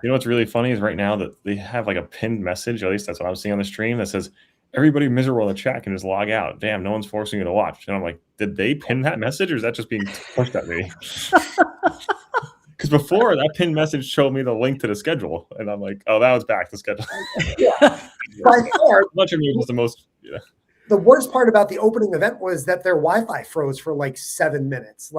what's really funny is right now that they have a pinned message, or at least that's what I'm seeing on the stream, that says everybody miserable in the chat can just log out. Damn, no one's forcing you to watch. And I'm like, did they pin that message or is that just being pushed at me? Because before that pinned message showed me the link to the schedule, and I'm like, oh, that was back to schedule. Yeah, by far, much of me was the most. Yeah. The worst part about the opening event was that their Wi-Fi froze for 7 minutes.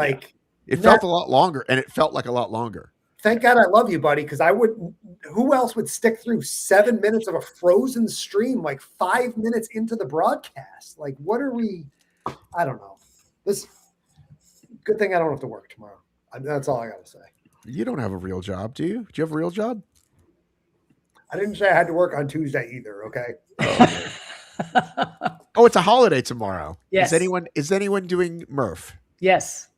It felt a lot longer, and it felt like a lot longer. Thank God I love you, buddy, because I wouldn't. Who else would stick through 7 minutes of a frozen stream 5 minutes into the broadcast? What are we? I don't know. This good thing I don't have to work tomorrow. That's all I got to say. You don't have a real job, do you? Do you have a real job? I didn't say I had to work on Tuesday either. Okay. Oh, it's a holiday tomorrow. Yes. Is anyone doing Murph? Yes.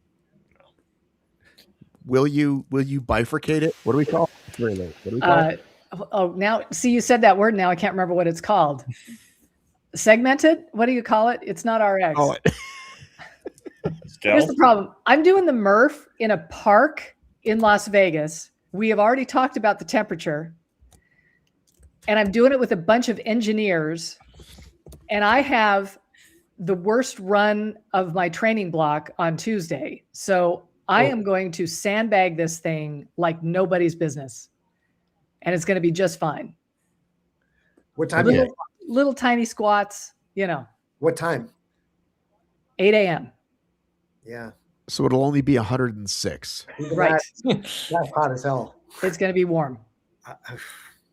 Will you bifurcate it? What do we call it? It's very late. What do we call it? Oh, now see, you said that word. Now I can't remember what it's called. Segmented? What do you call it? It's not RX. Oh, Here's the problem. I'm doing the Murph in a park in Las Vegas. We have already talked about the temperature, and I'm doing it with a bunch of engineers, and I have the worst run of my training block on Tuesday. So I am going to sandbag this thing like nobody's business, and it's going to be just fine. What time? Little tiny squats, What time? 8 a.m. Yeah. So it'll only be 106. Right. That's hot as hell. It's going to be warm.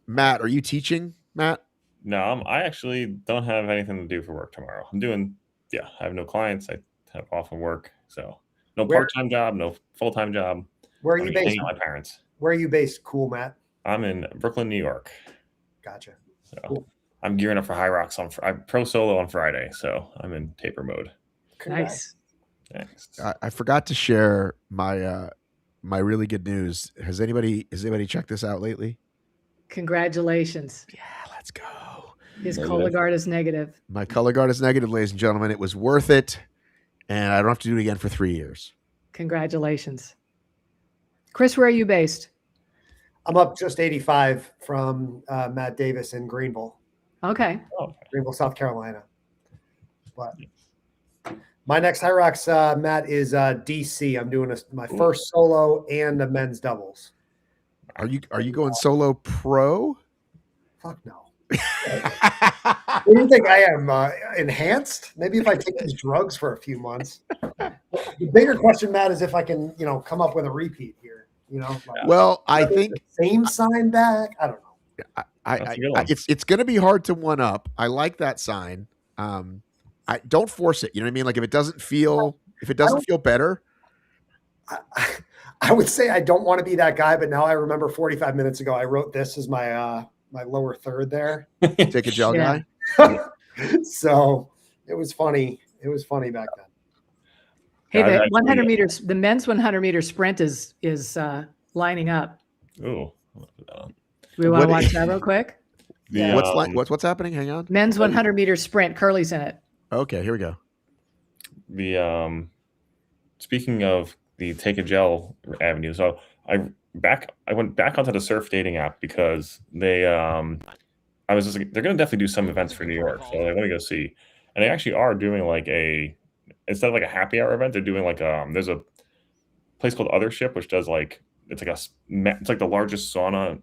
Matt, are you teaching, Matt? No, I actually don't have anything to do for work tomorrow. I have no clients. I have off of work. So no part-time job, no full-time job. Where are you based? My parents. Where are you based? Cool, Matt. I'm in Brooklyn, New York. Gotcha. So cool. I'm gearing up for Hyrox I'm pro solo on Friday, so I'm in taper mode. Nice. Thanks. I forgot to share my my really good news. Has anybody checked this out lately? Congratulations. Yeah, let's go. His Cologuard is negative. My Cologuard is negative, ladies and gentlemen. It was worth it, and I don't have to do it again for 3 years. Congratulations. Chris, where are you based? I'm up just 85 from Matt Davis in Greenville. Okay. Greenville, South Carolina. But My next Hyrox, Matt, is DC. I'm doing my first solo and a men's doubles. Are you going solo pro? Fuck no. What do you think I am? Enhanced? Maybe if I take these drugs for a few months. The bigger question, Matt, is if I can, come up with a repeat here. Well, I think same sign back. I don't know. It's going to be hard to one up. I like that sign. I don't force it. You know what I mean? Like if it doesn't feel better. I would say I don't want to be that guy, but now I remember 45 minutes ago I wrote this as my my lower third there. Take a gel guy. So it was funny. It was funny back then. Hey, the 100 meters, the men's 100 meter sprint is lining up. Ooh. We want to watch that real quick. What's happening? Hang on. Men's 100 meter sprint. Curly's in it. Okay, here we go. The speaking of the take a gel avenue, so I went back onto the surf dating app because they I was just like, they're gonna definitely do some events for New York, so let me go see. And they actually are doing like instead of like a happy hour event, they're doing like there's a place called Othership which does like it's like the largest sauna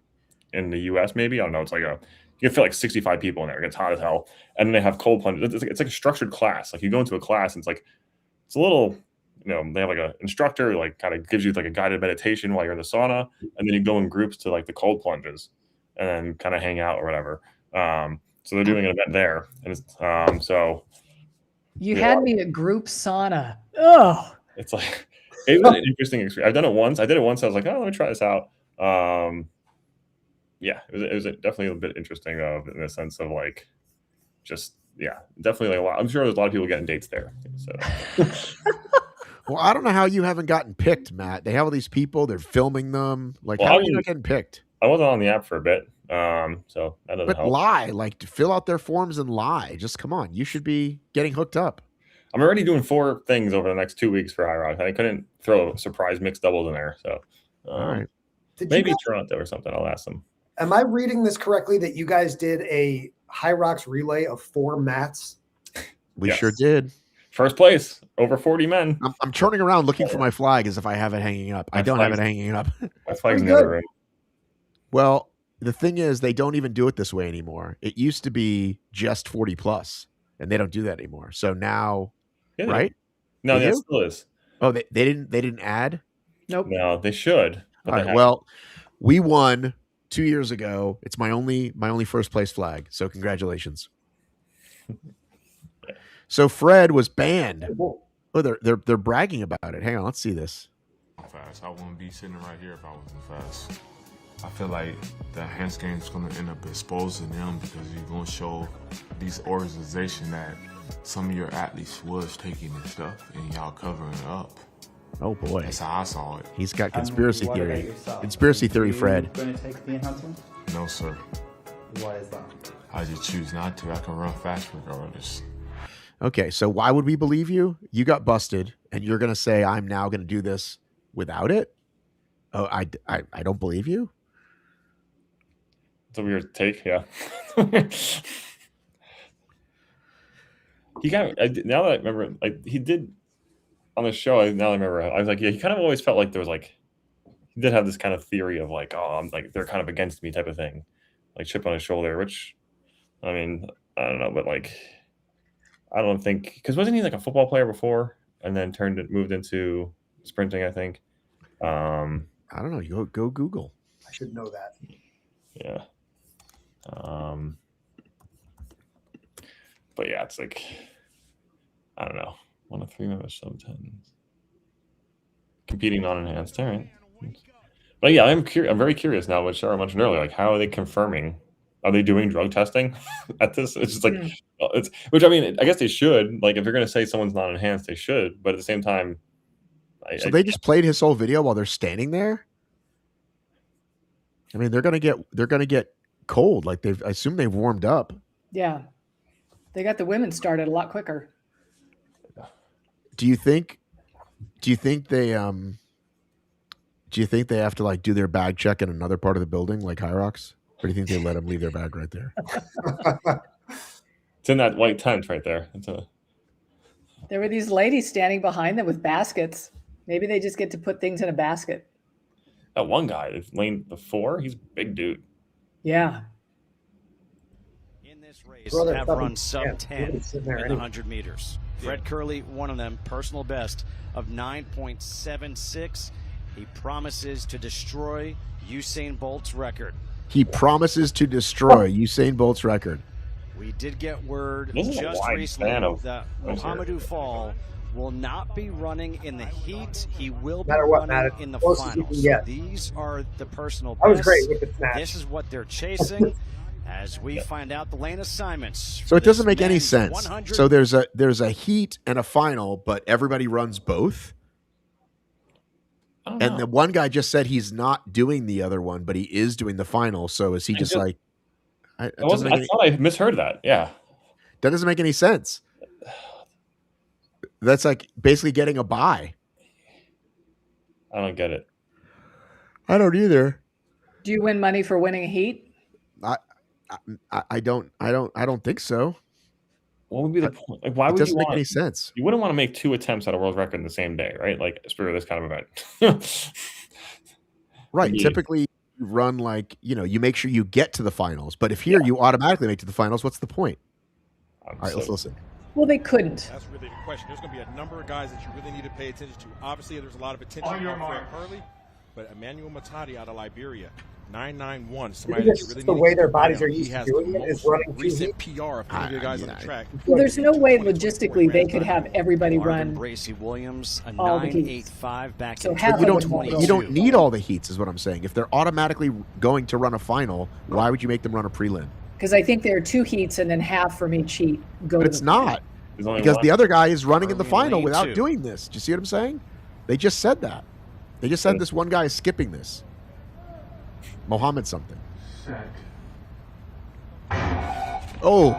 in the US, maybe. I don't know. It's like you can fit like 65 people in there. It gets hot as hell. And then they have cold plunges. It's like a structured class. Like you go into a class and it's a little, they have like an instructor, like kind of gives you like a guided meditation while you're in the sauna. And then you go in groups to like the cold plunges and then kind of hang out or whatever. So they're doing an event there. And it's, so. You had me at group sauna. Oh, it's like, it was an interesting experience. I've done it once. I did it once. I was like, oh, let me try this out. Yeah, it was definitely a bit interesting in the sense of like, just, definitely like a lot. I'm sure there's a lot of people getting dates there. So. Well, I don't know how you haven't gotten picked, Matt. They have all these people. They're filming them. Like, how are you not getting picked? I wasn't on the app for a bit, so that doesn't help. Lie, like to fill out their forms and lie. Just come on. You should be getting hooked up. I'm already doing 4 things over the next 2 weeks for Hyrox. I couldn't throw surprise mixed doubles in there, so all right. Maybe Toronto or something. I'll ask them. Am I reading this correctly that you guys did a Hyrox relay of 4 mats? We sure did. First place, over 40 men. I'm turning around looking for my flag as if I have it hanging up. I don't have it hanging up. My flag's in the other room. Well, the thing is, they don't even do it this way anymore. It used to be just 40 plus, and they don't do that anymore. So now, right? No, that still is. Oh, they didn't add? Nope. No, they should. All right. Well, we won 2 years ago. It's my only first place flag. So congratulations. So Fred was banned. Oh, they're bragging about it. Hang on, let's see this. Fast. I wouldn't be sitting right here if I wasn't fast. I feel like the enhanced game is going to end up exposing them because you're going to show these organizations that some of your athletes was taking this stuff and y'all covering it up. Oh boy, that's how I saw it. He's got conspiracy theory. Conspiracy theory, Fred. Are you going to take the enhancement? No, sir. Why is that? I just choose not to. I can run fast regardless. Okay, so why would we believe you? You got busted, and you're going to say I'm now going to do this without it? Oh, I don't believe you. It's a weird take, yeah. He kind of, now that I remember, like he did on the show. Now I remember, I was like, yeah, he kind of always felt like there was like, he did have this kind of theory of like, oh, I'm like they're kind of against me type of thing, like chip on his shoulder. Which, I mean, I don't know, but like, I don't think because wasn't he like a football player before and then moved into sprinting? I think. I don't know. You go Google. I should know that. Yeah. But yeah, it's like I don't know. 1 of 3 members sub-10s competing non-enhanced. All right. But yeah, I'm very curious now. What Shara mentioned earlier, like how are they confirming? Are they doing drug testing at this? It's just like which I mean, I guess they should. Like if you're going to say someone's non-enhanced, they should. But at the same time, they just played his whole video while they're standing there. I mean, they're gonna get cold. Like I assume they've warmed up. Yeah, they got the women started a lot quicker. Do you think they have to like do their bag check in another part of the building like Hyrox? Or do you think they let them leave their bag right there? It's in that white tent right there. There were these ladies standing behind them with baskets. Maybe they just get to put things in a basket. That one guy, lane 4, he's a big dude. Yeah. In this race, have run sub 10 in the 100 meters. Fred Curley, one of them, personal best of 9.76. He promises to destroy Usain Bolt's record. He promises to destroy Usain Bolt's record. We did get word This is a just wide recently span of that Mohamedou Fall will not be running in the heat. He will be Matter what, running Matt, in the closest you can finals. get. These are the personal bests. That was great with the snatch. This is what they're chasing as we find out the lane assignments. So it doesn't make any men's sense. 100 So there's a heat and a final, but everybody runs both. And the one guy just said he's not doing the other one, but he is doing the final. So is he just like? I thought I misheard that. Yeah, that doesn't make any sense. That's like basically getting a bye. I don't get it. I don't either. Do you win money for winning a heat? I don't think so. What would be the point? Like, why would it doesn't you make want, any sense? You wouldn't want to make 2 attempts at a world record in the same day, right? Like for this kind of event. Right. Typically you run like, you make sure you get to the finals. But if here you automatically make to the finals, what's the point? All right, let's listen. Well, they couldn't. That's really the question. There's going to be a number of guys that you really need to pay attention to. Obviously, there's a lot of attention on Fred Curley, but Emmanuel Matadi out of Liberia, 991. Somebody that you really need the way their keep bodies an eye are on. used He to has doing the it is most running recent PR of any of the guys on the track. Well, there's no way logistically they could have everybody Marvin run Bracey Williams, a all the heats. 9.85 back So in half You of them 2022. won't you don't need all the heats, is what I'm saying. If they're automatically going to run a final, why would you make them run a prelim? because I think there are 2 heats and then half from each heat go. But to it's the not. There's only Because one. the other guy is running in the Early final lane without 2. doing this. Do you see what I'm saying? They just said that. They just said this one guy is skipping this. Mohammed something. Oh,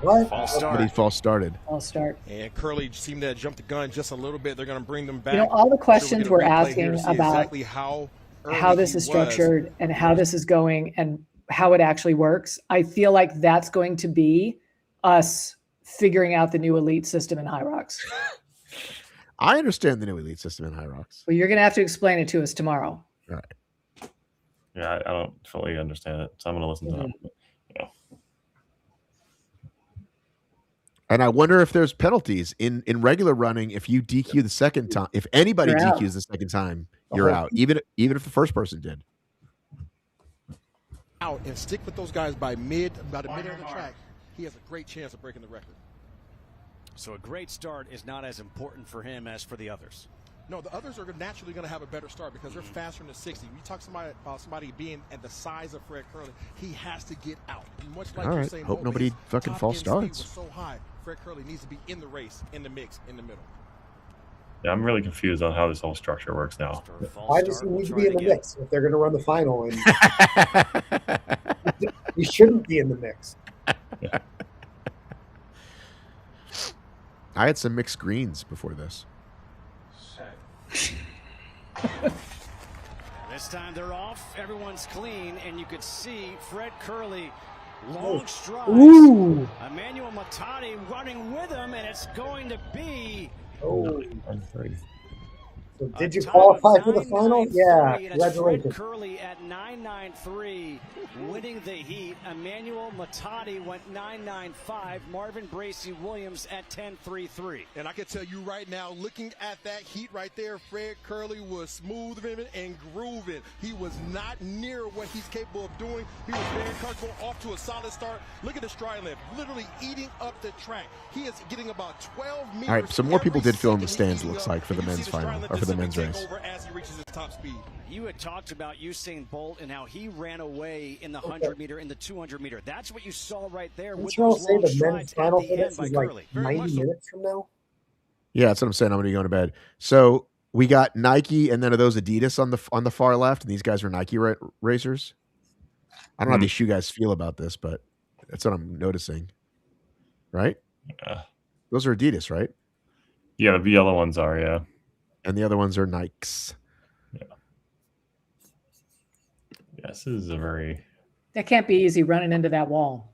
What? False somebody start. false started. I'll start. And Curley seemed to jump the gun just a little bit. They're going to bring them back. You know, all the questions So we're we're gonna replay here asking to see about exactly how this is structured and how this is going and how it actually works. I feel like that's going to be us figuring out the new elite system in Hyrox. I understand the new elite system in Hyrox. Well, you're going to have to explain it to us tomorrow. Right. Yeah, I don't fully understand it, so I'm going to listen to that. And I wonder if there's penalties in regular running. If you DQ the second time, if anybody You're out. DQs the second time, you're out. Even if the first person did. out and stick with those guys about the middle of the track, he has a great chance of breaking the record. So a great start is not as important for him as for the others. No, the others are naturally going to have a better start because they're faster than the 60. You talk about somebody being at the size of Fred Curley, he has to get out. Much like All you're right. saying, Hope nobody fucking false starts. Was so high. Fred Curley needs to be in the race, in the mix, in the middle. Yeah, I'm really confused on how this whole structure works now. Why does he need to be in the mix if they're going to run the final? And he shouldn't be in the mix. I had some mixed greens before this. This time they're off. Everyone's clean, and you could see Fred Curley long strides. Ooh. Emmanuel Matadi running with him, and it's going to be. Oh. So did you qualify for the final? Yeah, congratulations. Fred Curley at 9.93, winning the heat. Emmanuel Matadi went 9.95. Marvin Bracey Williams at 10.33. And I can tell you right now, looking at that heat right there, Fred Curley was smooth and grooving. He was not near what he's capable of doing. He was very comfortable, off to a solid start. Look at the stride length, literally eating up the track. He is getting about 12 meters. All right, so more people did fill in the stands, it looks like, for the men's final, or for the men's race. As he reaches his top speed. You had talked about Usain Bolt and how he ran away in the 100 meter, in the 200 meter. That's what you saw right there. Didn't you all say the men's final for this is like 90 minutes from now? Yeah, that's what I'm saying. I'm going to be going to bed. So we got Nike, and then are those Adidas on the far left? And these guys are Nike racers. I don't know how these shoe guys feel about this, but that's what I'm noticing. Right? Yeah. Those are Adidas, right? Yeah, the yellow ones are, yeah. And the other ones are Nikes. Yeah. Yes, this is a very... That can't be easy running into that wall.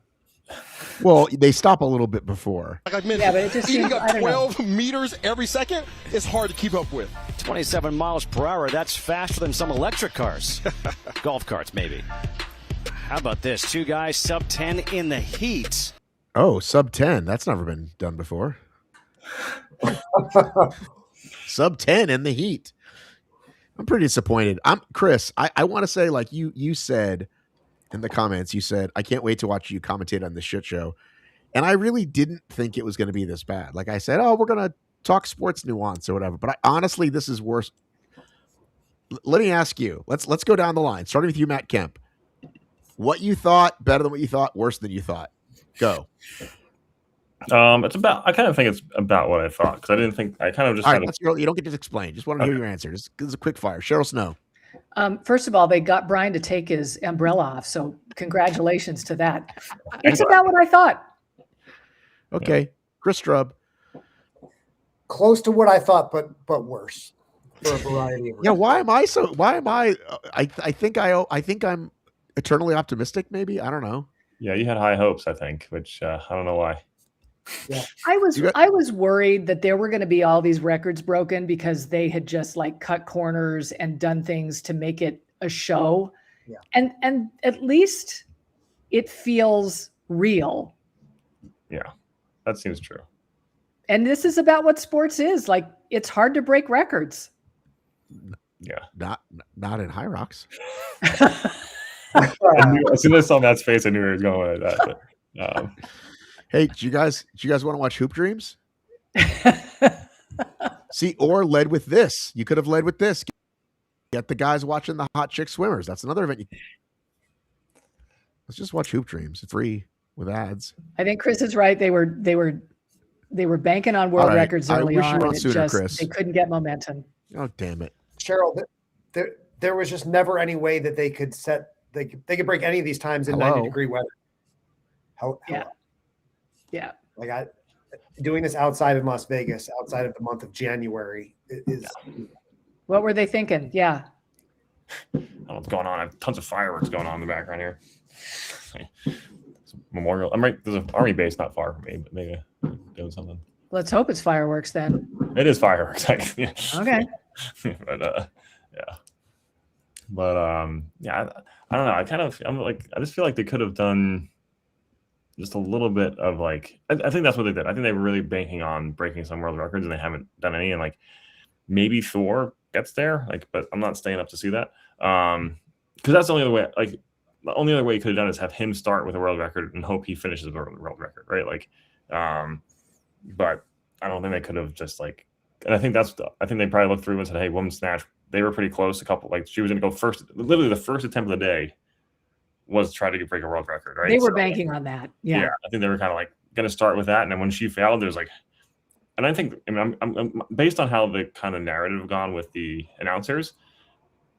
Well, they stop a little bit before. Like I mentioned, Yeah, but it just eating seems- up I don't know. 12 meters every second is hard to keep up with. 27 miles per hour. That's faster than some electric cars. Golf carts, maybe. How about this? Two guys sub 10 in the heat. Oh, sub 10. That's never been done before. Sub 10 in the heat. I'm pretty disappointed. Chris, I want to say, like you said in the comments, you said, I can't wait to watch you commentate on this shit show. And I really didn't think it was going to be this bad. Like I said, oh, we're going to talk sports nuance or whatever. But honestly, this is worse. Let me ask you. Let's go down the line. Starting with you, Matt Kemp. What you thought, better than what you thought, worse than you thought. Go. It's about. I kind of think it's about what I thought because I didn't think. I kind of just. All right, you don't get to explain. Just want to hear your answer. This is a quick fire. Cheryl Snow. First of all, they got Brian to take his umbrella off, so congratulations to that. It's about what I thought. Okay, Chris Strub. Close to what I thought, but worse for a variety of reasons. Yeah, why am I so? Why am I? I think I'm eternally optimistic. Maybe I don't know. Yeah, you had high hopes, I think, which I don't know why. Yeah. I was worried that there were going to be all these records broken because they had just like cut corners and done things to make it a show. Yeah. And at least it feels real. Yeah, that seems true. And this is about what sports is. Like, it's hard to break records. Yeah. Not in Hyrox. As soon as I saw Matt's face, I knew where he was going with that. But, hey, do you guys want to watch Hoop Dreams? See, or led with this. You could have led with this. Get the guys watching the hot chick swimmers. That's another event. Let's just watch Hoop Dreams. It's free with ads. I think Chris is right. They were banking on world records early on. And sooner, Chris. They couldn't get momentum. Oh, damn it. Cheryl, there was just never any way that they could they could break any of these times in 90-degree weather. Yeah. Like doing this outside of Las Vegas, outside of the month of January is. What were they thinking? Yeah. I don't know what's going on. I have tons of fireworks going on in the background here. Memorial. I'm right. There's an army base not far from me, but maybe I'm doing something. Let's hope it's fireworks then. It is fireworks. Yeah. Okay. But yeah. But yeah, I don't know. I just feel like they could have done just a little bit of like. I think that's what they did. I think they were really banking on breaking some world records, and they haven't done any. And like maybe Thor gets there, like, but I'm not staying up to see that. Because that's the only other way. Like the only other way you could have done is have him start with a world record and hope he finishes the world record, right? Like, but I don't think they could have just like. And I think they probably looked through and said, "Hey, women's snatch, they were pretty close. A couple, like she was going to go first. Literally, the first attempt of the day was to try to break a world record, right? They were banking on that. Yeah. I think they were kind of like going to start with that, and then when she failed, there's like, and I think, I mean, I'm based on how the kind of narrative gone with the announcers.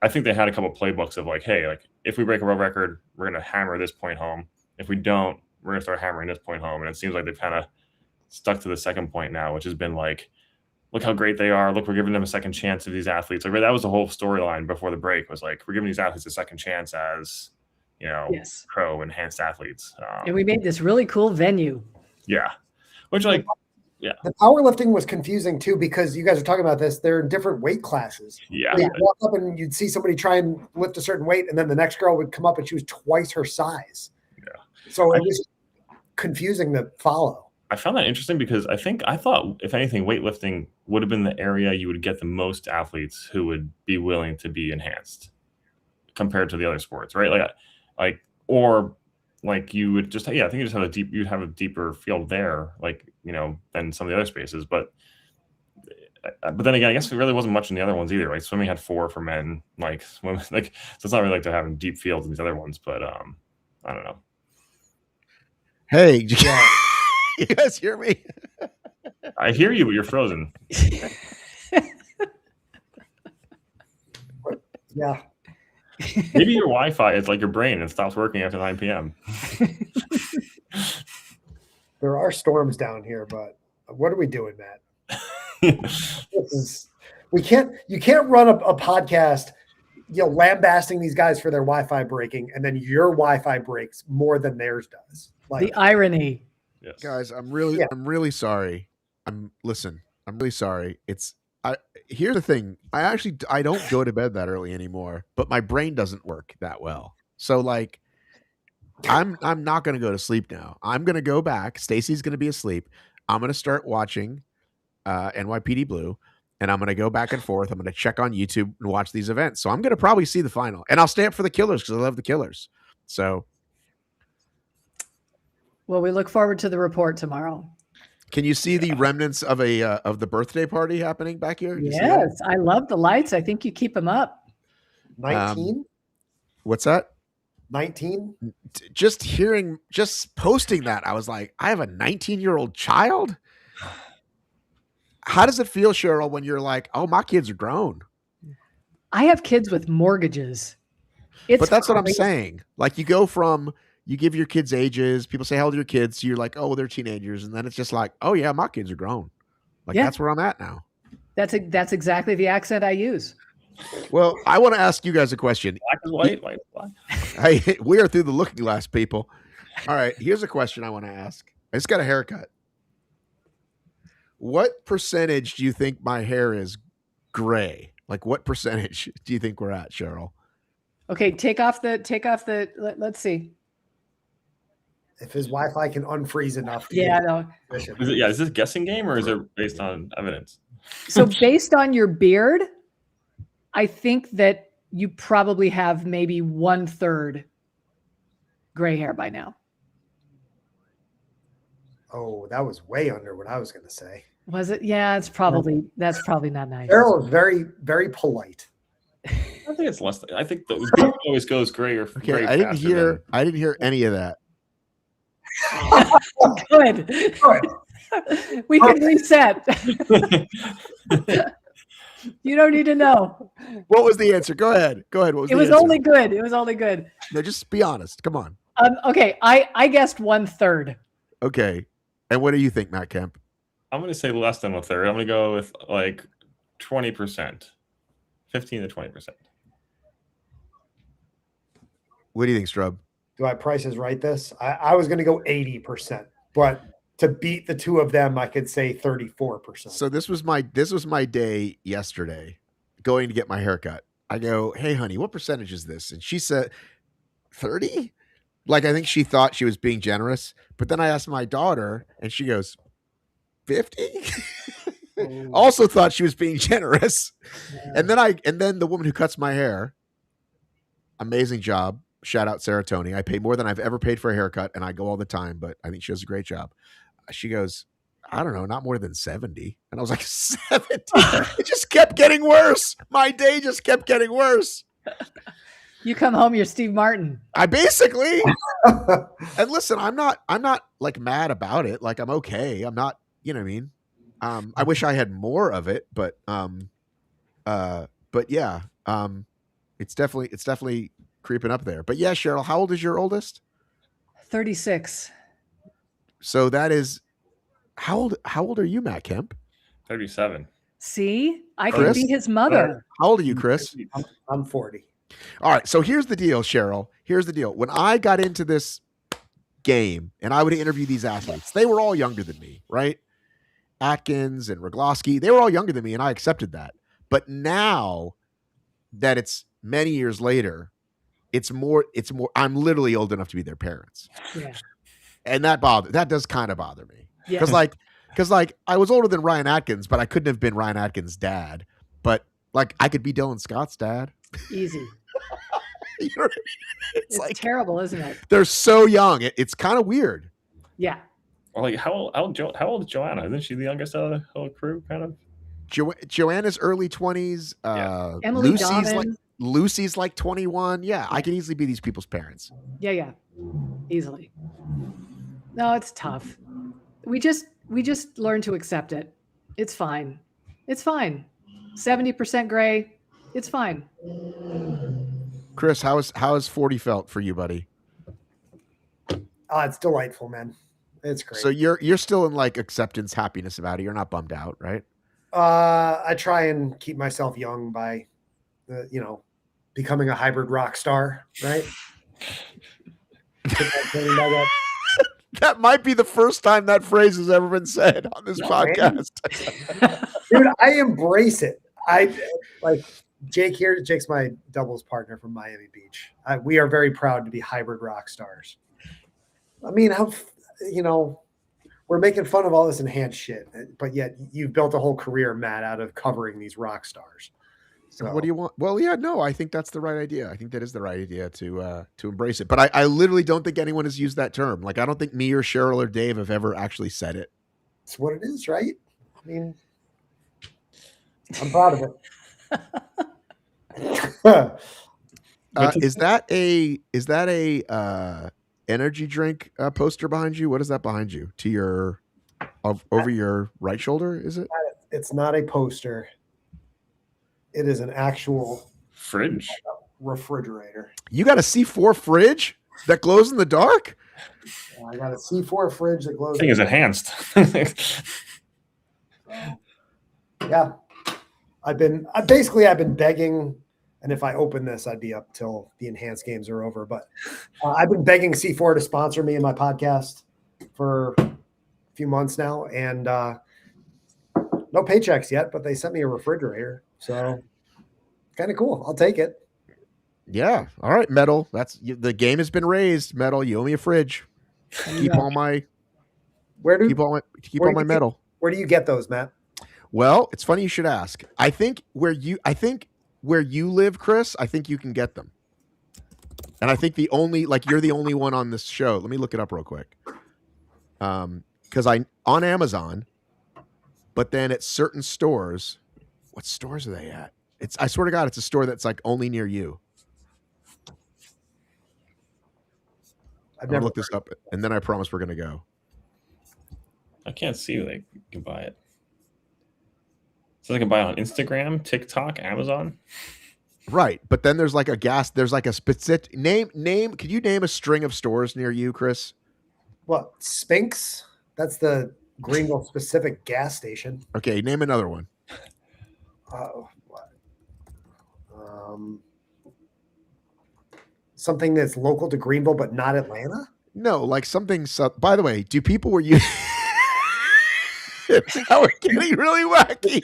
I think they had a couple playbooks of like, hey, like if we break a world record, we're going to hammer this point home. If we don't, we're going to start hammering this point home. And it seems like they've kind of stuck to the second point now, which has been like, look how great they are. Look, we're giving them a second chance of these athletes. Like that was the whole storyline before the break was like, we're giving these athletes a second chance as, you know, pro enhanced athletes. And we made this really cool venue. Yeah. Which like, yeah. The powerlifting was confusing too, because you guys are talking about this. They're in different weight classes. Yeah. You'd walk up and you'd see somebody try and lift a certain weight, and then the next girl would come up and she was twice her size. Yeah. So it was confusing to follow. I found that interesting because I thought, if anything, weightlifting would have been the area you would get the most athletes who would be willing to be enhanced compared to the other sports, right? Or you would just, I think you just you'd have a deeper field there, like, you know, than some of the other spaces. But then again, I guess it really wasn't much in the other ones either. Like swimming had 4 for men, like swimming, so it's not really like they're having deep fields in these other ones, but I don't know. Hey, you guys hear me? I hear you, but you're frozen. Yeah. Maybe your Wi-Fi is like your brain and stops working after 9 p.m. There are storms down here, but what are we doing, Matt? You can't run a podcast lambasting these guys for their Wi-Fi breaking, and then your Wi-Fi breaks more than theirs does. Like the irony. Yes. Guys, I'm really sorry. I'm really sorry. Here's the thing. I don't go to bed that early anymore, but my brain doesn't work that well. So like I'm not going to go to sleep now. I'm going to go back. Stacy's going to be asleep. I'm going to start watching NYPD Blue, and I'm going to go back and forth. I'm going to check on YouTube and watch these events. So I'm going to probably see the final, and I'll stay up for the Killers because I love the Killers. So, well, we look forward to the report tomorrow. Can you see the remnants of the birthday party happening back here? Yes, I love the lights. I think you keep them up. 19? What's that? 19? Just posting that, I was like, I have a 19-year-old child? How does it feel, Cheryl, when you're like, oh, my kids are grown? I have kids with mortgages. But that's what I'm saying. Like, you give your kids ages. People say, how old are your kids? So you're like, oh, they're teenagers. And then it's just like, oh, yeah, my kids are grown. Like, that's where I'm at now. That's exactly the accent I use. Well, I want to ask you guys a question. Black is white, white is black. We are through the looking glass, people. All right, here's a question I want to ask. I just got a haircut. What percentage do you think my hair is gray? Like, what percentage do you think we're at, Cheryl? Okay, take off the. Let's see. If his Wi-Fi can unfreeze enough. Yeah, no. Is this a guessing game or is it based on evidence? So based on your beard, I think that you probably have maybe 1/3 gray hair by now. Oh, that was way under what I was going to say. Was it? Yeah, that's probably not nice. Errol is very, very polite. I think it's less. I think the beard always goes gray or Okay, gray I didn't faster hear any of that. Good. We can reset. You don't need to know. What was the answer? Go ahead. What was It was only good. It was only good. No, just be honest. Come on. Okay, I guessed 1/3. Okay. And what do you think, Matt Kemp? I'm going to say less than 1/3. I'm going to go with like 20%, 15 to 20%. What do you think, Strub? Do I Price is Right this? I was going to go 80%, but to beat the two of them, I could say 34%. So this was my day yesterday, going to get my haircut. I go, hey, honey, what percentage is this? And she said 30. Like, I think she thought she was being generous, but then I asked my daughter, and she goes 50. Also thought she was being generous, and then the woman who cuts my hair, amazing job. Shout out Sarah Tony. I pay more than I've ever paid for a haircut, and I go all the time, but I think she does a great job. She goes, I don't know, not more than 70. And I was like, 70? It just kept getting worse. My day just kept getting worse. You come home, you're Steve Martin. I basically, and listen, I'm not like mad about it. Like, I'm okay. I'm not, you know what I mean? I wish I had more of it, but yeah, it's definitely creeping up there. But yeah, Cheryl, how old is your oldest? 36. So that is, how old are you, Matt Kemp? 37. See, I Chris? could be his mother. How old are you, Chris? I'm 40. All right. So here's the deal, Cheryl. Here's the deal. When I got into this game and I would interview these athletes, they were all younger than me, right? Atkins and Rogloski, they were all younger than me, and I accepted that. But now that it's many years later, it's more, I'm literally old enough to be their parents. Yeah. And that does kind of bother me. Yeah. Because I was older than Ryan Atkins, but I couldn't have been Ryan Atkins' dad. But like, I could be Dylan Scott's dad. Easy. You know what I mean? It's like terrible, isn't it? They're so young. It's kind of weird. Yeah. Or like, how old is Joanna? Isn't she the youngest of the whole crew, kind of? Joanna's early 20s. Emily Donovan. Lucy's like 21. Yeah, I can easily be these people's parents. Yeah. Easily. No, it's tough. We just learn to accept it. It's fine. 70% gray. It's fine. Chris, how has 40 felt for you, buddy? It's delightful, man. It's great. So you're still in like acceptance, happiness about it. You're not bummed out, right? I try and keep myself young by, becoming a hybrid rock star, right? That might be the first time that phrase has ever been said on this podcast. Dude, I embrace it. I like Jake here. Jake's my doubles partner from Miami Beach. We are very proud to be hybrid rock stars. I mean, we're making fun of all this enhanced shit, but yet you've built a whole career, Matt, out of covering these rock stars. So what do you want? Well, yeah, no, I think that's the right idea. I think that is the right idea to embrace it. But I literally don't think anyone has used that term. Like, I don't think me or Cheryl or Dave have ever actually said it. It's what it is, right? I mean, I'm proud of it. Is that a energy drink poster behind you? What is that behind you? To your over your right shoulder? Is it? It's not a poster. It is an actual fridge refrigerator. You got a C4 fridge that glows in the dark? I got a C4 fridge that glows. I think it's enhanced. Yeah, I've been begging, and if I open this, I'd be up till the enhanced games are over. But I've been begging C4 to sponsor me in my podcast for a few months now, and no paychecks yet. But they sent me a refrigerator, so kind of cool. I'll take it. Yeah. All right, Metal. The game has been raised. Metal, you owe me a fridge. Keep all my metal. Where do you get those, Matt? Well, it's funny you should ask. I think where you live, Chris, I think you can get them. And I think you're the only one on this show. Let me look it up real quick. Because on Amazon, but then at certain stores, what stores are they at? I swear to God, it's a store that's like only near you. I'm gonna look this up, and then I promise we're gonna go. I can't see where they can buy it. So they can buy it on Instagram, TikTok, Amazon. Right, but then there's like a specific name. Could you name a string of stores near you, Chris? What, Spinks? That's the Greenville specific gas station. Okay, name another one. What? Something that's local to Greenville but not Atlanta? No, like something. By the way, do people were you? Now we're getting really wacky.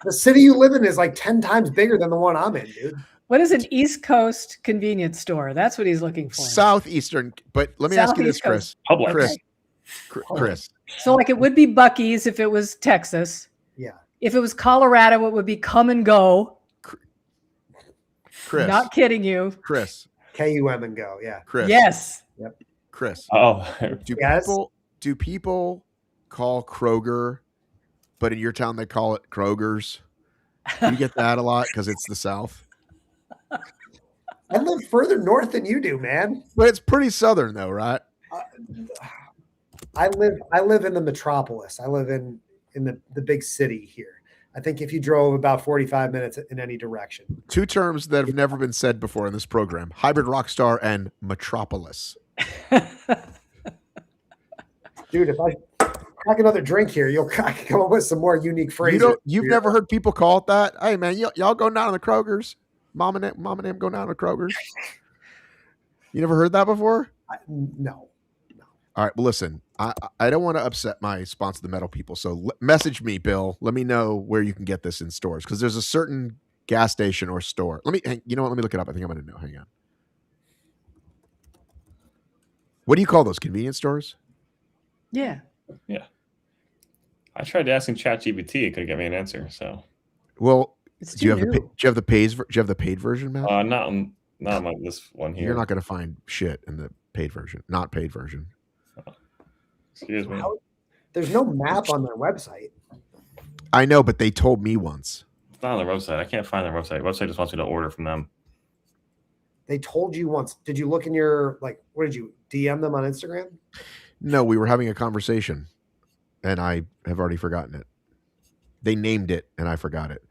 The city you live in is like 10 times bigger than the one I'm in, dude. What is an East Coast convenience store? That's what he's looking for. Southeastern. But let me ask you this, Chris. Publix. Chris. So like it would be Buc-ee's if it was Texas. Yeah. If it was Colorado, it would be Come and Go. Chris. Not kidding you. Chris. KUM and Go. Yeah. Chris. Yes. Yep. Chris. Oh. Do people call Kroger, but in your town they call it Kroger's? Do you get that a lot because it's the South? I live further north than you do, man. But it's pretty southern though, right? I live in the metropolis. I live in the big city here. I think if you drove about 45 minutes in any direction. Two terms that have never been said before in this program: hybrid rock star and metropolis. Dude, if I crack another drink here, you'll come up with some more unique phrases. You've never heard people call it that? Hey man, y'all go down to the Kroger's. Mom and them go down to Kroger's. You never heard that before? No. All right. Well, listen, I don't want to upset my sponsor, the metal people. So message me, Bill. Let me know where you can get this in stores because there's a certain gas station or store. You know what? Let me look it up. I think I'm going to know. Hang on. What do you call those? Convenience stores? Yeah. Yeah. I tried asking ChatGPT. It couldn't give me an answer. So. Well, do you have the paid version, Matt? Not on this one here. You're not going to find shit in the paid version, not paid version. Excuse me. There's no map on their website. I know, but they told me once. It's not on their website. I can't find their website. Website just wants me to order from them. They told you once. Did you look in your, what did you DM them on Instagram? No, we were having a conversation and I have already forgotten it. They named it and I forgot it.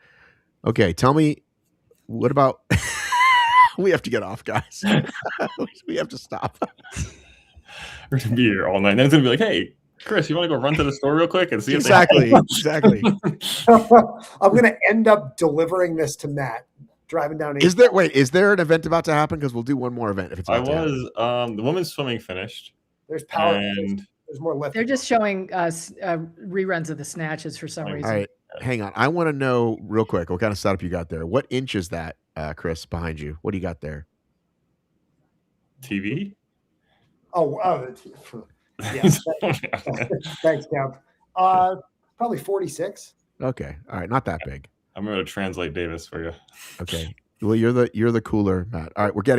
Okay, tell me, what about... We have to get off, guys. We have to stop. We're going to be here all night. And then it's going to be like, hey, Chris, you want to go run to the store real quick and see exactly. I'm going to end up delivering this to Matt driving down. Is there an event about to happen? Because we'll do one more event if it's. The women's swimming finished. There's power. And there's more lifting. They're just showing us reruns of the snatches for some reason. All right, hang on. I want to know real quick what kind of setup you got there. What inch is that, Chris, behind you? What do you got there? TV. Yeah. Thanks, Cap. Probably 46. Okay. All right. Not that big. I'm going to translate Davis for you. Okay. Well, you're the cooler, Matt. All right. We're getting.